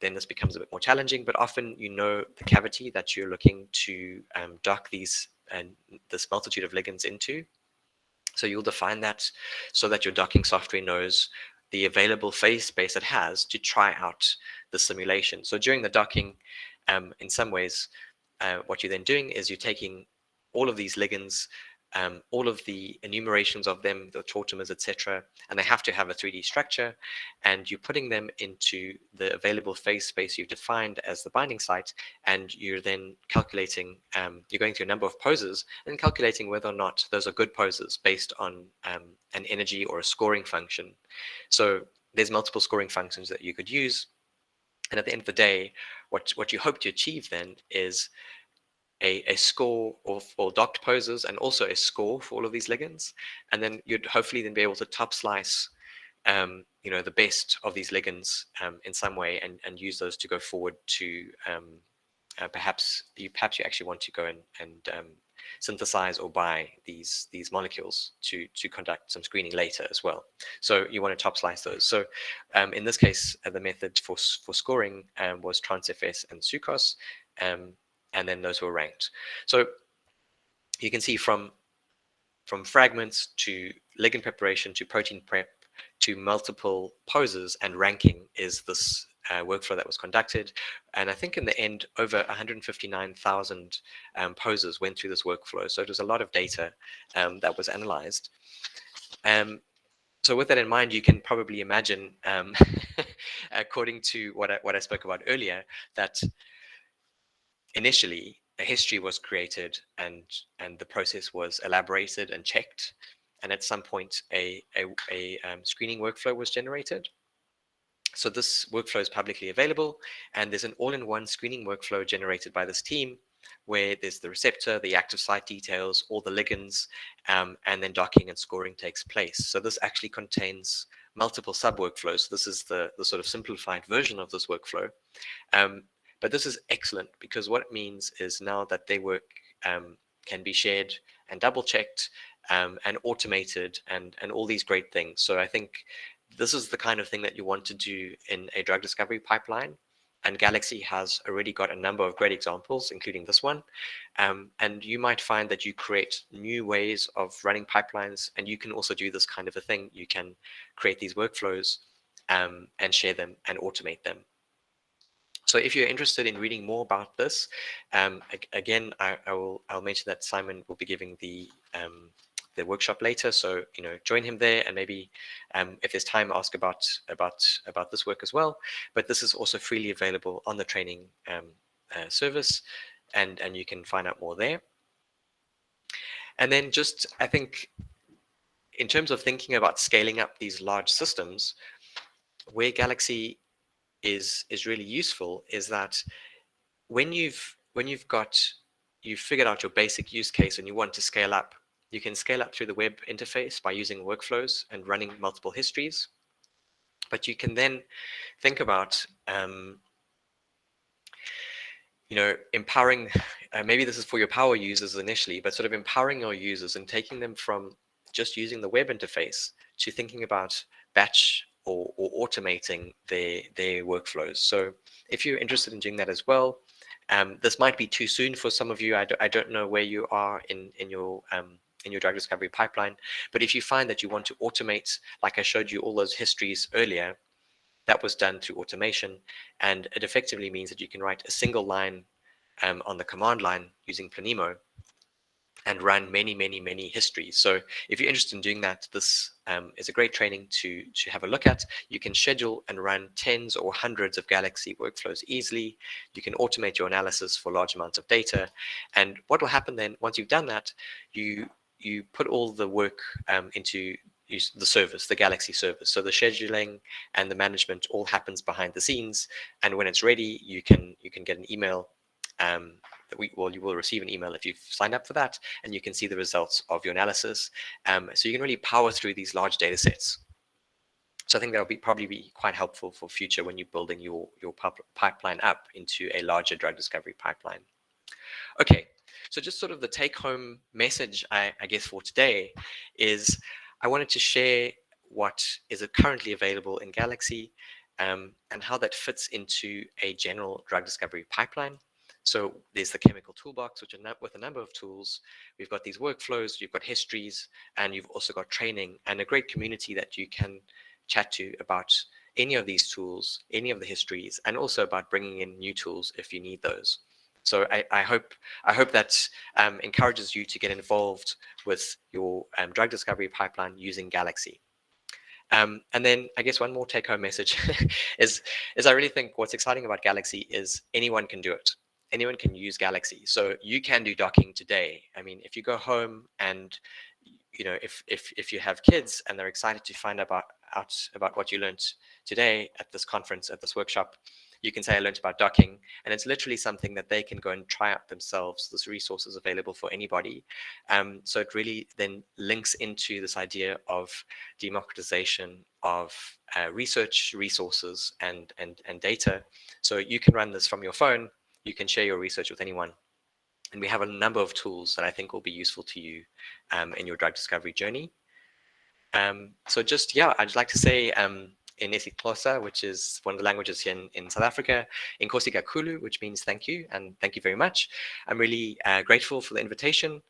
then this becomes a bit more challenging. But often you know the cavity that you're looking to dock these and this multitude of ligands into. So you'll define that so that your docking software knows the available phase space it has to try out the simulation. So during the docking, in some ways, what you're then doing is you're taking all of these ligands, all of the enumerations of them, the tautomers, etc., and they have to have a 3D structure, and you're putting them into the available phase space you've defined as the binding site, and you're then calculating, you're going through a number of poses and calculating whether or not those are good poses based on an energy or a scoring function. So there's multiple scoring functions that you could use, and at the end of the day, what you hope to achieve then is a score for docked poses and also a score for all of these ligands. And then you'd hopefully then be able to top slice the best of these ligands in some way and use those to go forward to perhaps you actually want to go and synthesize or buy these molecules to conduct some screening later as well. So you want to top slice those. So in this case, the method for scoring was TransFS and sucrose, and then those were ranked. So you can see from fragments to ligand preparation to protein prep to multiple poses and ranking is this workflow that was conducted. And I think in the end, over 159,000 poses went through this workflow. So it was a lot of data that was analyzed. So with that in mind, you can probably imagine, according to what I spoke about earlier, that initially a history was created and the process was elaborated and checked. And at some point, a screening workflow was generated. So this workflow is publicly available, and there's an all-in-one screening workflow generated by this team where there's the receptor, the active site details, all the ligands, and then docking and scoring takes place. So this actually contains multiple sub-workflows. This is the sort of simplified version of this workflow. But this is excellent because what it means is now that their work can be shared and double-checked and automated and all these great things. So I think this is the kind of thing that you want to do in a drug discovery pipeline. And Galaxy has already got a number of great examples, including this one. And you might find that you create new ways of running pipelines, and you can also do this kind of a thing. You can create these workflows and share them and automate them. So if you're interested in reading more about this, again, I'll mention that Simon will be giving the the workshop later. So, join him there, and maybe if there's time, ask about this work as well. But this is also freely available on the training service, and you can find out more there. And then just, I think, in terms of thinking about scaling up these large systems, where Galaxy is really useful is that when you've figured out your basic use case and you want to scale up, you can scale up through the web interface by using workflows and running multiple histories. But you can then think about empowering, maybe this is for your power users initially, but sort of empowering your users and taking them from just using the web interface to thinking about batch or automating their workflows. So if you're interested in doing that as well, this might be too soon for some of you. I don't know where you are in your drug discovery pipeline, but if you find that you want to automate, like I showed you all those histories earlier, that was done through automation, and it effectively means that you can write a single line on the command line using Planemo and run many histories. So if you're interested in doing that, this is a great training to have a look at. You can schedule and run tens or hundreds of Galaxy workflows easily. You can automate your analysis for large amounts of data. And what will happen then, once you've done that, you put all the work into the service, the Galaxy service. So the scheduling and the management all happens behind the scenes. And when it's ready, you can get an email. You will receive an email if you've signed up for that, and you can see the results of your analysis. So you can really power through these large data sets. So I think that will probably be quite helpful for future when you're building your pipeline up into a larger drug discovery pipeline. Okay, so just sort of the take-home message, I guess, for today is I wanted to share what is currently available in Galaxy and how that fits into a general drug discovery pipeline. So there's the chemical toolbox, which with a number of tools. We've got these workflows, you've got histories, and you've also got training and a great community that you can chat to about any of these tools, any of the histories, and also about bringing in new tools if you need those. So I hope that encourages you to get involved with your drug discovery pipeline using Galaxy. And then I guess one more take-home message is I really think what's exciting about Galaxy is anyone can do it. Anyone can use Galaxy. So you can do docking today. I mean, if you go home and if you have kids and they're excited to find out about what you learned today at this conference, at this workshop, you can say, I learned about docking, and it's literally something that they can go and try out themselves. This resource is available for anybody. So it really then links into this idea of democratization of research resources and data. So you can run this from your phone. You can share your research with anyone. And we have a number of tools that I think will be useful to you in your drug discovery journey. So just, I'd like to say, in isiXhosa, which is one of the languages here in South Africa, Inkosi kakhulu, which means thank you, and thank you very much. I'm really grateful for the invitation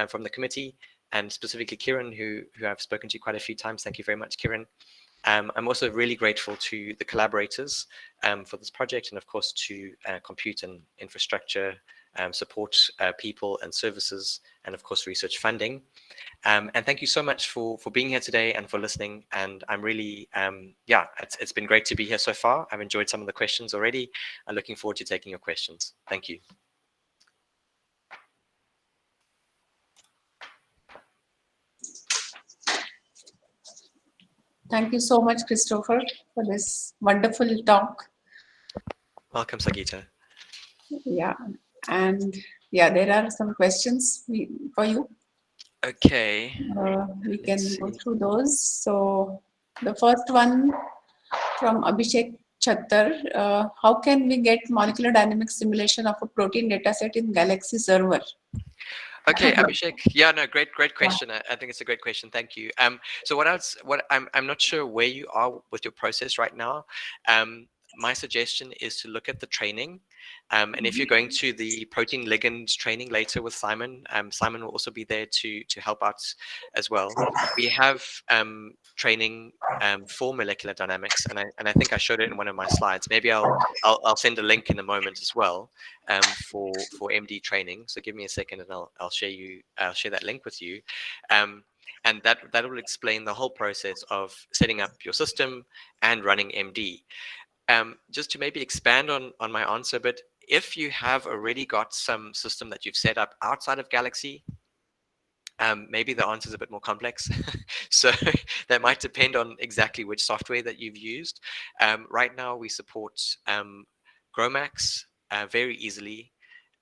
from the committee, and specifically Kieran, who I've spoken to quite a few times. Thank you very much, Kieran. I'm also really grateful to the collaborators for this project, and of course to compute and infrastructure support people and services, and of course research funding. And thank you so much for being here today and for listening. And I'm really, it's been great to be here so far. I've enjoyed some of the questions already. I'm looking forward to taking your questions. Thank you. Thank you so much, Christopher, for this wonderful talk. Welcome, Sagita. Yeah, and there are some questions for you. Okay. We can go through those. So the first one from Abhishek Chattar, how can we get molecular dynamic simulation of a protein dataset in Galaxy server? Okay, Abhishek. Yeah, no, great question. I think it's a great question. Thank you. So I'm not sure where you are with your process right now. My suggestion is to look at the training. And if you're going to the protein ligands training later with Simon, Simon will also be there to help out as well. We have training for molecular dynamics, and I think I showed it in one of my slides. Maybe I'll send a link in a moment as well for MD training. So give me a second, and I'll share that link with you. and that will explain the whole process of setting up your system and running MD. Just to maybe expand on my answer, but if you have already got some system that you've set up outside of Galaxy, maybe the answer is a bit more complex. So that might depend on exactly which software that you've used. Right now we support GROMACS very easily.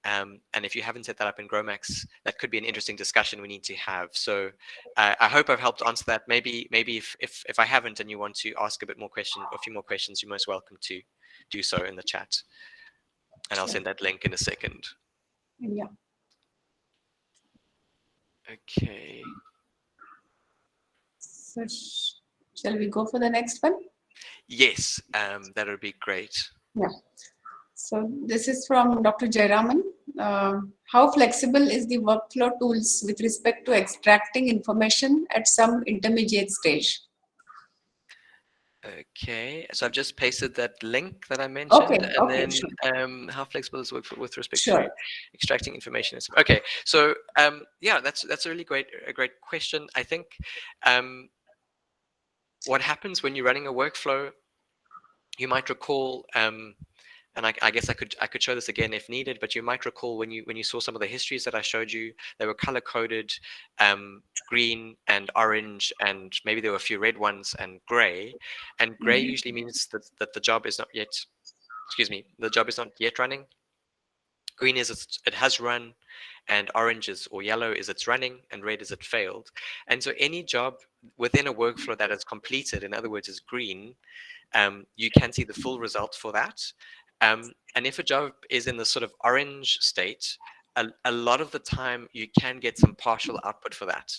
And if you haven't set that up in GROMACS, that could be an interesting discussion we need to have. So I hope I've helped answer that. Maybe if I haven't and you want to ask a bit more question, or a few more questions, you're most welcome to do so in the chat. And I'll send that link in a second. Yeah. Okay. So shall we go for the next one? Yes, that would be great. Yeah. So this is from Dr. Jayaraman. How flexible is the workflow tools with respect to extracting information at some intermediate stage? Okay, so I've just pasted that link that I mentioned, Okay, and okay, then sure. how flexible is workflow with respect Sure. to extracting information? Okay, so yeah, that's a really great question. I think what happens when you're running a workflow, you might recall, and I guess I could show this again if needed, but you might recall when you saw some of the histories that I showed you, they were color coded, green and orange, and maybe there were a few red ones and gray. And gray usually means that the job is not yet, the job is not yet running. Green is it has run, and orange is, or yellow is it's running, and red is it failed. And so any job within a workflow that is completed, in other words, is green, you can see the full result for that. And if a job is in the sort of orange state, a lot of the time you can get some partial output for that.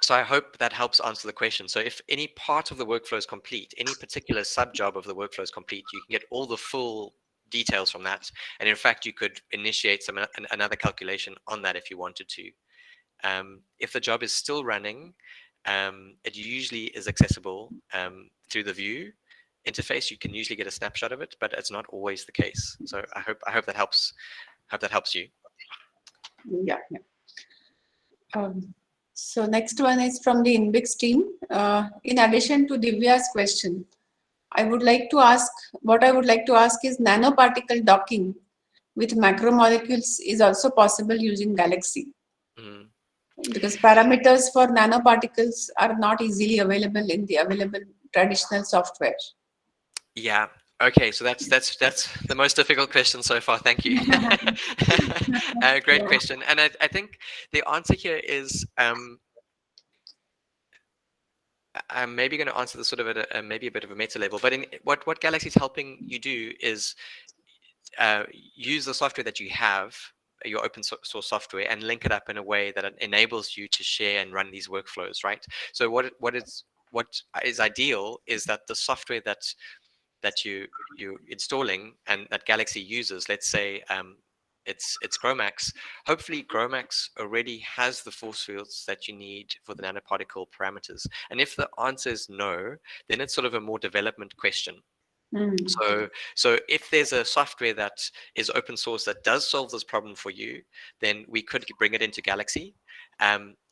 So I hope that helps answer the question. So if any part of the workflow is complete, any particular sub-job of the workflow is complete, you can get all the full details from that. And in fact, you could initiate another calculation on that if you wanted to. If the job is still running, it usually is accessible through the view interface. You can usually get a snapshot of it, but it's not always the case. So I hope that helps. Hope that helps you. Yeah. So next one is from the Inbix team. In addition to Divya's question, I would like to ask is nanoparticle docking with macromolecules is also possible using Galaxy? Because parameters for nanoparticles are not easily available in the available traditional software. Yeah. Okay. So that's the most difficult question so far. Thank you. Great question. And I think the answer here is I'm maybe going to answer this sort of at maybe a bit of a meta level. But what Galaxy is helping you do is use the software that you have, your open source software, and link it up in a way that it enables you to share and run these workflows, right? So what is ideal is that the software that you're installing and that Galaxy uses, let's say it's GROMACS. Hopefully GROMACS already has the force fields that you need for the nanoparticle parameters. And if the answer is no, then it's sort of a more development question. So if there's a software that is open source that does solve this problem for you, then we could bring it into Galaxy.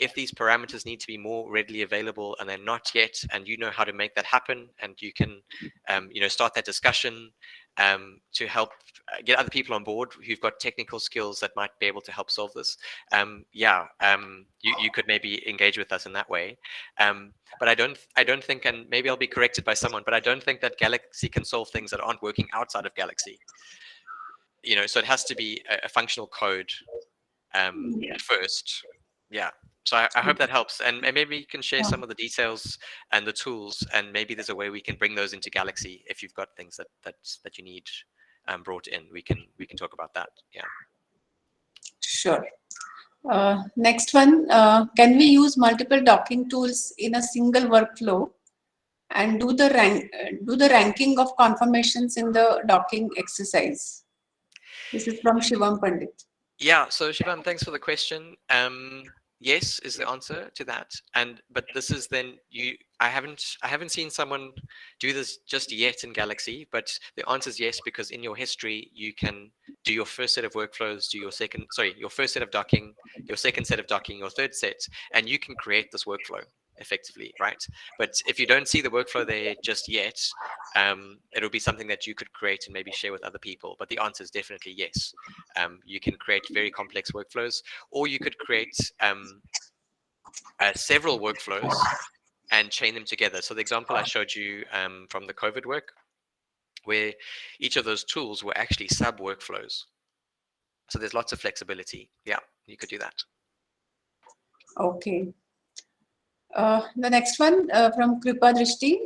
If these parameters need to be more readily available and they're not yet, and you know how to make that happen, and you can start that discussion to help get other people on board who've got technical skills that might be able to help solve this, you could maybe engage with us in that way. But I don't think, and maybe I'll be corrected by someone, but I don't think that Galaxy can solve things that aren't working outside of Galaxy. So it has to be a functional code first. Yeah. So I hope that helps, and maybe you can share some of the details and the tools, and maybe there's a way we can bring those into Galaxy if you've got things that you need brought in. We can talk about that. Yeah. Sure. Next one, can we use multiple docking tools in a single workflow and do the ranking of conformations in the docking exercise? This is from Shivam Pandit. Yeah, so Shivam, thanks for the question. Yes is the answer to that, but this is then I haven't seen someone do this just yet in Galaxy, but the answer is yes, because in your history you can do your first set of workflows, do your your first set of docking, your second set of docking, your third set, and you can create this workflow effectively, right? But if you don't see the workflow there just yet, it'll be something that you could create and maybe share with other people. But the answer is definitely yes. You can create very complex workflows, or you could create several workflows and chain them together. So the example I showed you from the COVID work, where each of those tools were actually sub workflows. So there's lots of flexibility. Yeah, you could do that. Okay. The next one from Kripa Drishti,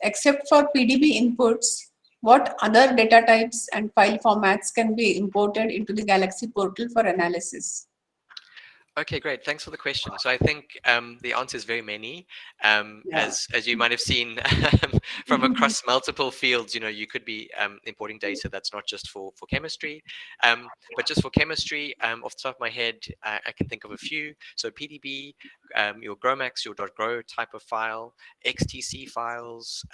except for PDB inputs, what other data types and file formats can be imported into the Galaxy portal for analysis? Okay, great. Thanks for the question. So I think the answer is very many. As you might have seen from across multiple fields, you could be importing data that's not just for chemistry, but just for chemistry. Off the top of my head, I can think of a few. So PDB, your GROMACS, your .gro type of file, XTC files.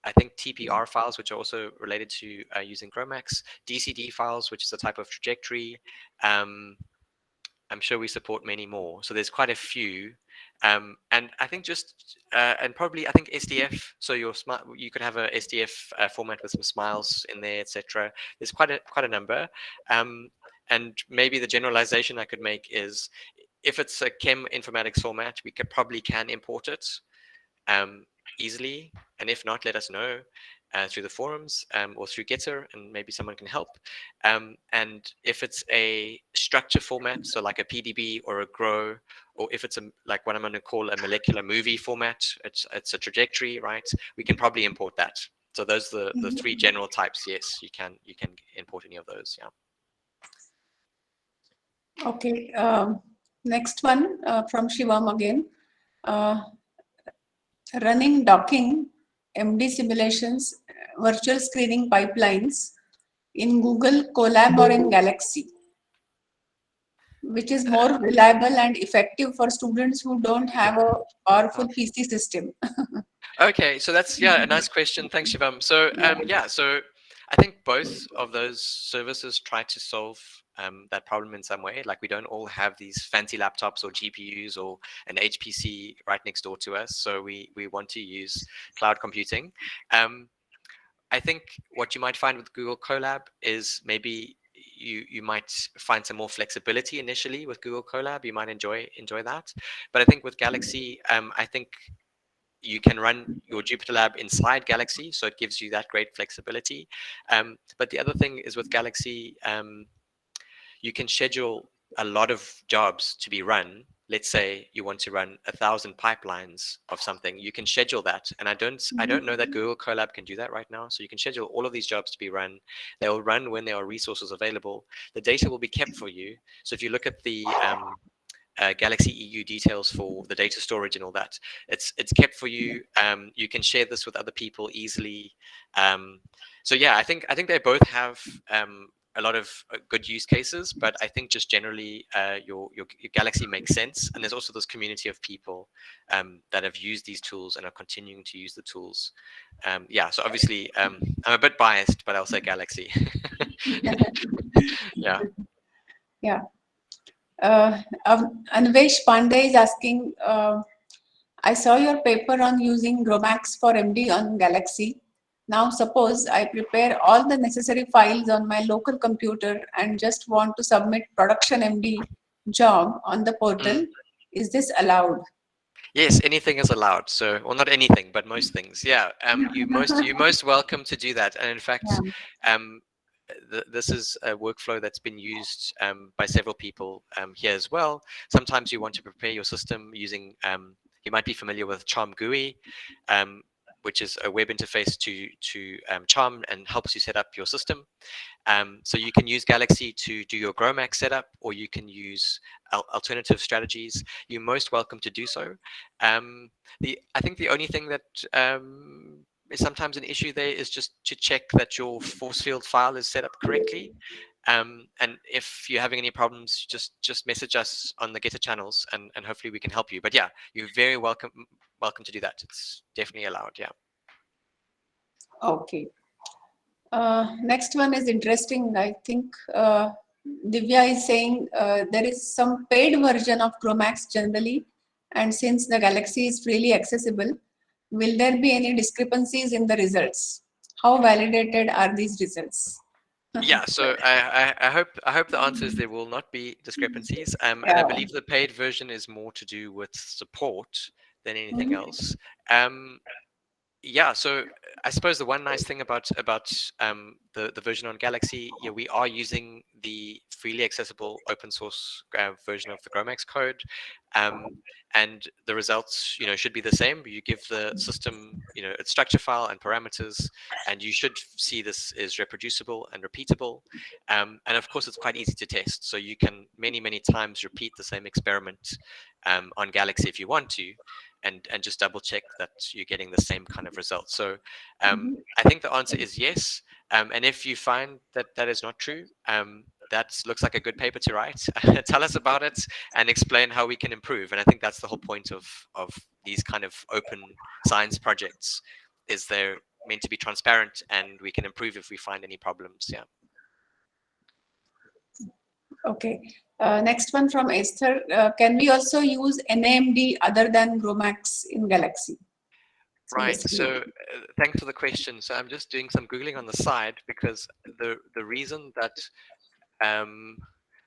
I think TPR files, which are also related to using GROMACS, DCD files, which is a type of trajectory. I'm sure we support many more. So there's quite a few. And I think and probably I think SDF. So you could have a SDF format with some smiles in there, etc. There's quite a number. And maybe the generalization I could make is, if it's a chem informatics format, we probably can import it easily. And if not, let us know through the forums or through Getter, and maybe someone can help. And if it's a structure format, so like a PDB or a GRO, or if it's like what I'm going to call a molecular movie format, it's a trajectory, right? We can probably import that. So those are the three general types. Yes, you can import any of those. Yeah. Okay. Next one from Shivam again. Running docking, MD simulations, virtual screening pipelines in Google Colab or in Galaxy, which is more reliable and effective for students who don't have a powerful PC system. Okay, so that's a nice question. Thanks, Shivam. So so I think both of those services try to solve that problem in some way. Like, we don't all have these fancy laptops or GPUs or an HPC right next door to us, so we want to use cloud computing. I think what you might find with Google Colab is maybe you might find some more flexibility initially with Google Colab. You might enjoy that. But I think with Galaxy, I think you can run your Jupyter Lab inside Galaxy, so it gives you that great flexibility. But the other thing is with Galaxy, you can schedule a lot of jobs to be run. Let's say you want to run 1,000 pipelines of something, you can schedule that. And I don't know that Google Colab can do that right now. So you can schedule all of these jobs to be run. They will run when there are resources available. The data will be kept for you. So if you look at the Galaxy EU details for the data storage and all that, it's kept for you. You can share this with other people easily. So yeah, I think they both have a lot of good use cases, but I think just generally your Galaxy makes sense. And there's also this community of people that have used these tools and are continuing to use the tools. So obviously I'm a bit biased, but I'll say Galaxy. Yeah. Anvesh Pandey is asking, I saw your paper on using GROMACS for MD on Galaxy. Now suppose I prepare all the necessary files on my local computer and just want to submit production MD job on the portal. Is this allowed? Yes, anything is allowed. So, well, not anything, but most things. Yeah, you're most welcome to do that. And in fact, this is a workflow that's been used by several people here as well. Sometimes you want to prepare your system using, you might be familiar with Charm GUI, which is a web interface to Charm and helps you set up your system. So you can use Galaxy to do your GROMACS setup, or you can use alternative strategies. You're most welcome to do so. I think the only thing that is sometimes an issue there is just to check that your force field file is set up correctly. And if you're having any problems, just message us on the Getter channels, and hopefully we can help you. But yeah, you're very welcome to do that. It's definitely allowed. Yeah. Okay. Next one is interesting. I think Divya is saying there is some paid version of Chromax generally, and since the Galaxy is freely accessible, will there be any discrepancies in the results? How validated are these results? Yeah, so I hope the answer is there will not be discrepancies. And I Yeah. believe the paid version is more to do with support than anything Mhm. else. Yeah, so I suppose the one nice thing about the version on Galaxy, yeah, we are using the freely accessible open source version of the Chromax code, and the results, should be the same. You give the system, its structure file and parameters, and you should see this is reproducible and repeatable. And of course, it's quite easy to test, so you can many times repeat the same experiment on Galaxy if you want to. And just double check that you're getting the same kind of results. So I think the answer is yes. And if you find that that is not true, that looks like a good paper to write. Tell us about it and explain how we can improve. And I think that's the whole point of these kind of open science projects, is they're meant to be transparent and we can improve if we find any problems. Yeah. Okay. Next one from Esther. Can we also use NAMD other than Chromax in Galaxy? Right. So thanks for the question. So I'm just doing some Googling on the side, because the reason that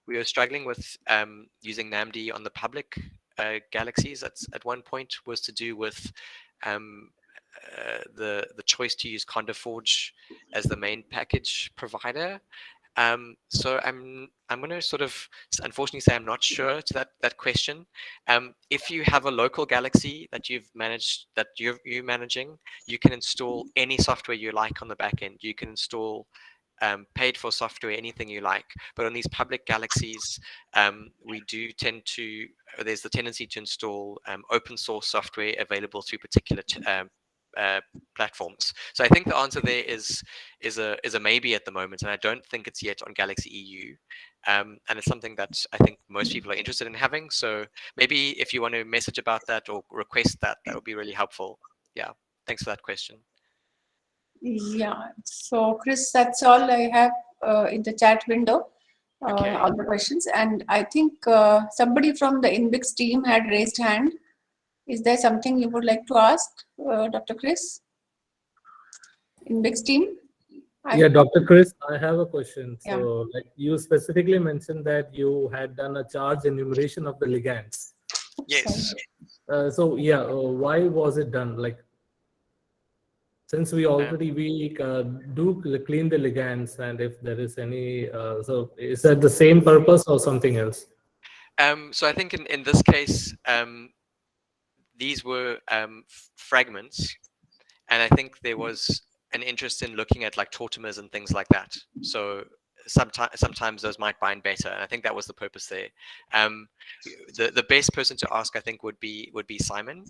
we were struggling with using NAMD on the public galaxies at one point was to do with the choice to use CondaForge as the main package provider. So I'm going to sort of unfortunately say I'm not sure to that question. If you have a local Galaxy that you've managed, that you're managing, you can install any software you like on the back end. You can install paid for software, anything you like. But on these public Galaxies, we do tend to, there's the tendency to install open source software available through particular platforms. So I think the answer there is a maybe at the moment, and I don't think it's yet on Galaxy EU. And it's something that I think most people are interested in having. So maybe if you want to message about that or request that, that would be really helpful. Yeah, thanks for that question. Yeah. So Chris, that's all I have in the chat window. Okay. All the questions, and I think somebody from the InBix team had raised hand. Is there something you would like to ask, Dr. Chris? InBix team? Yeah, Dr. Chris, I have a question. Yeah. So, like you specifically mentioned that you had done a charge enumeration of the ligands. Yes. So, yeah, why was it done? Like, since we already do clean the ligands, and if there is any, so is that the same purpose or something else? So I think in this case, these were fragments, and I think there was an interest in looking at like tautomers and things like that. So sometimes those might bind better, and I think that was the purpose there. The best person to ask, I think, would be Simon,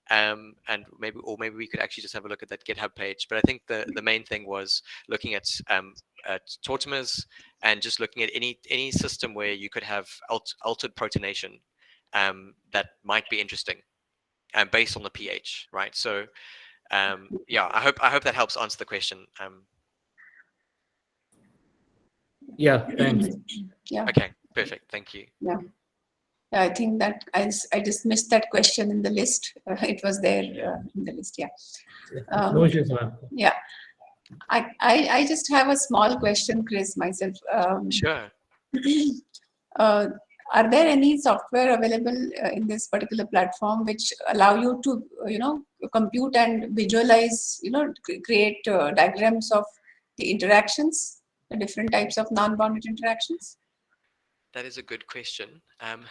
and maybe we could actually just have a look at that GitHub page. But I think the main thing was looking at tautomers and just looking at any system where you could have altered protonation that might be interesting, based on the pH, right? So yeah, I hope that helps answer the question. Yeah, thanks. Yeah. Okay, perfect. Thank you. Yeah. I think that I just missed that question in the list. It was there in the list. Yeah. No issues, ma'am. Yeah. I just have a small question, Chris, myself. Sure. Are there any software available in this particular platform which allow you to, compute and visualize, create diagrams of the interactions, the different types of non-bounded interactions? That is a good question. Off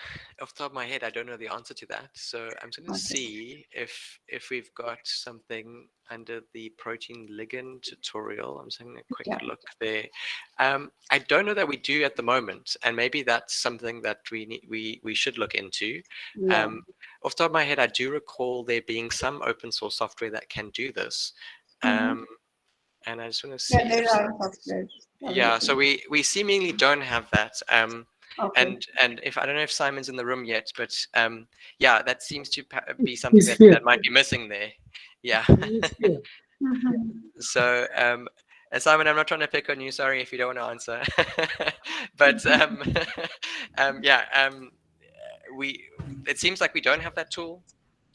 the top of my head, I don't know the answer to that. So I'm going to see if we've got something under the protein ligand tutorial. I'm just having a quick look there. I don't know that we do at the moment, and maybe that's something that we should look into. Yeah. Off the top of my head, I do recall there being some open source software that can do this. And I just want to see. Yeah, there are software. Yeah, so we seemingly don't have that. Okay. And if I don't know if Simon's in the room yet, but yeah, that seems to be something that might be missing there. Yeah. Mm-hmm. So And Simon, I'm not trying to pick on you. Sorry if you don't want to answer. But it seems like we don't have that tool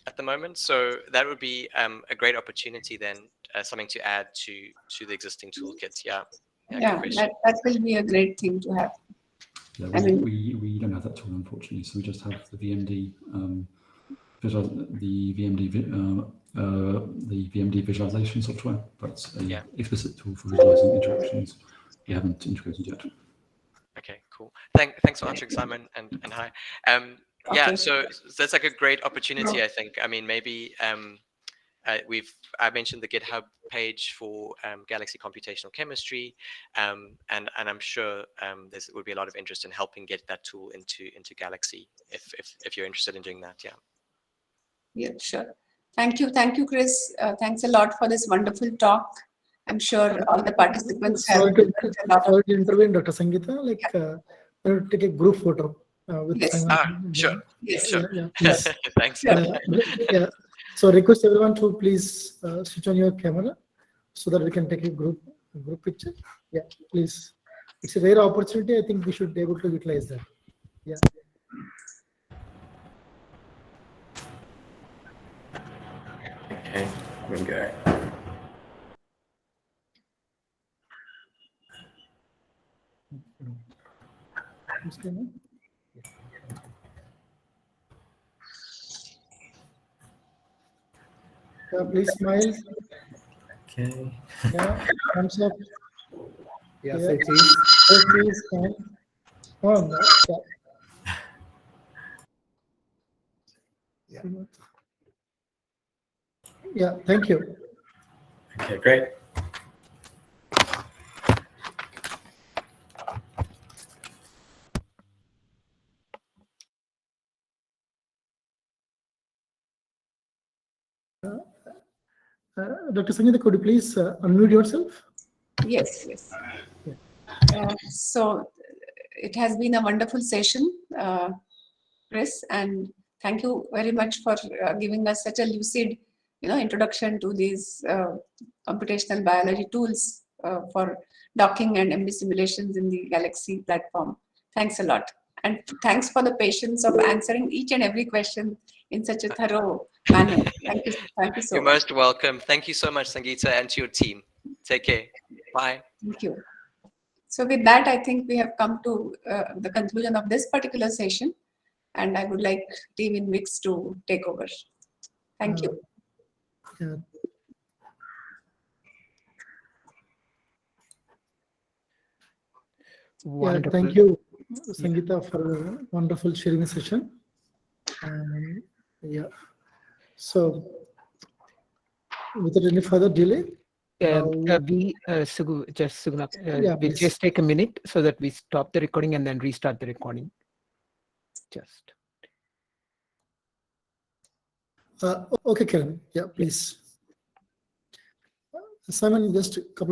at the moment. So that would be a great opportunity then, something to add to the existing toolkits. Yeah. Yeah, that will be a great thing to have. Yeah, I mean, we don't have that tool, unfortunately. So we just have the VMD the VMD visualization software, but a explicit tool for visualizing interactions we haven't integrated yet. Okay, cool. Thanks for answering, Simon, and hi. Yeah, Okay. so that's like a great opportunity, I think. I mean, maybe I mentioned the GitHub page for Galaxy Computational Chemistry, and I'm sure there would be a lot of interest in helping get that tool into Galaxy if you're interested in doing that. Yeah. Yeah, sure. Thank you, Chris. Thanks a lot for this wonderful talk. I'm sure all the participants have Sorry to intervene, Dr. Sangeeta. Take a group photo with Yes. Simon. Sure. Yes. Sure. Yeah, please. Thanks. Yeah. So request everyone to please switch on your camera so that we can take a group picture. Yeah, please. It's a rare opportunity. I think we should be able to utilize that. Yeah. Okay, we go. Please smile. Okay. Yeah, thumbs up. Yeah, Yeah. say cheese. Please, fine. Oh, no. Yeah. Yeah, thank you. Okay, great. Dr. Sangeeta, could you please unmute yourself? Yes. So it has been a wonderful session, Chris, and thank you very much for giving us such a lucid, introduction to these computational biology tools for docking and MD simulations in the Galaxy platform. Thanks a lot, and thanks for the patience of answering each and every question in such a thorough manner. Thank you so You're much. most welcome. Thank you so much, Sangeeta, and to your team. Take care. Bye. Thank you. So with that, I think we have come to the conclusion of this particular session, and I would like Team in Wix to take over. Thank you. Yeah. Wonderful. Thank you, Sangeeta, for a wonderful sharing session. Yeah. So, without any further delay, We'll just take a minute so that we stop the recording and then restart the recording. Just. Okay, Karen. Yeah, please. Simon, just a couple of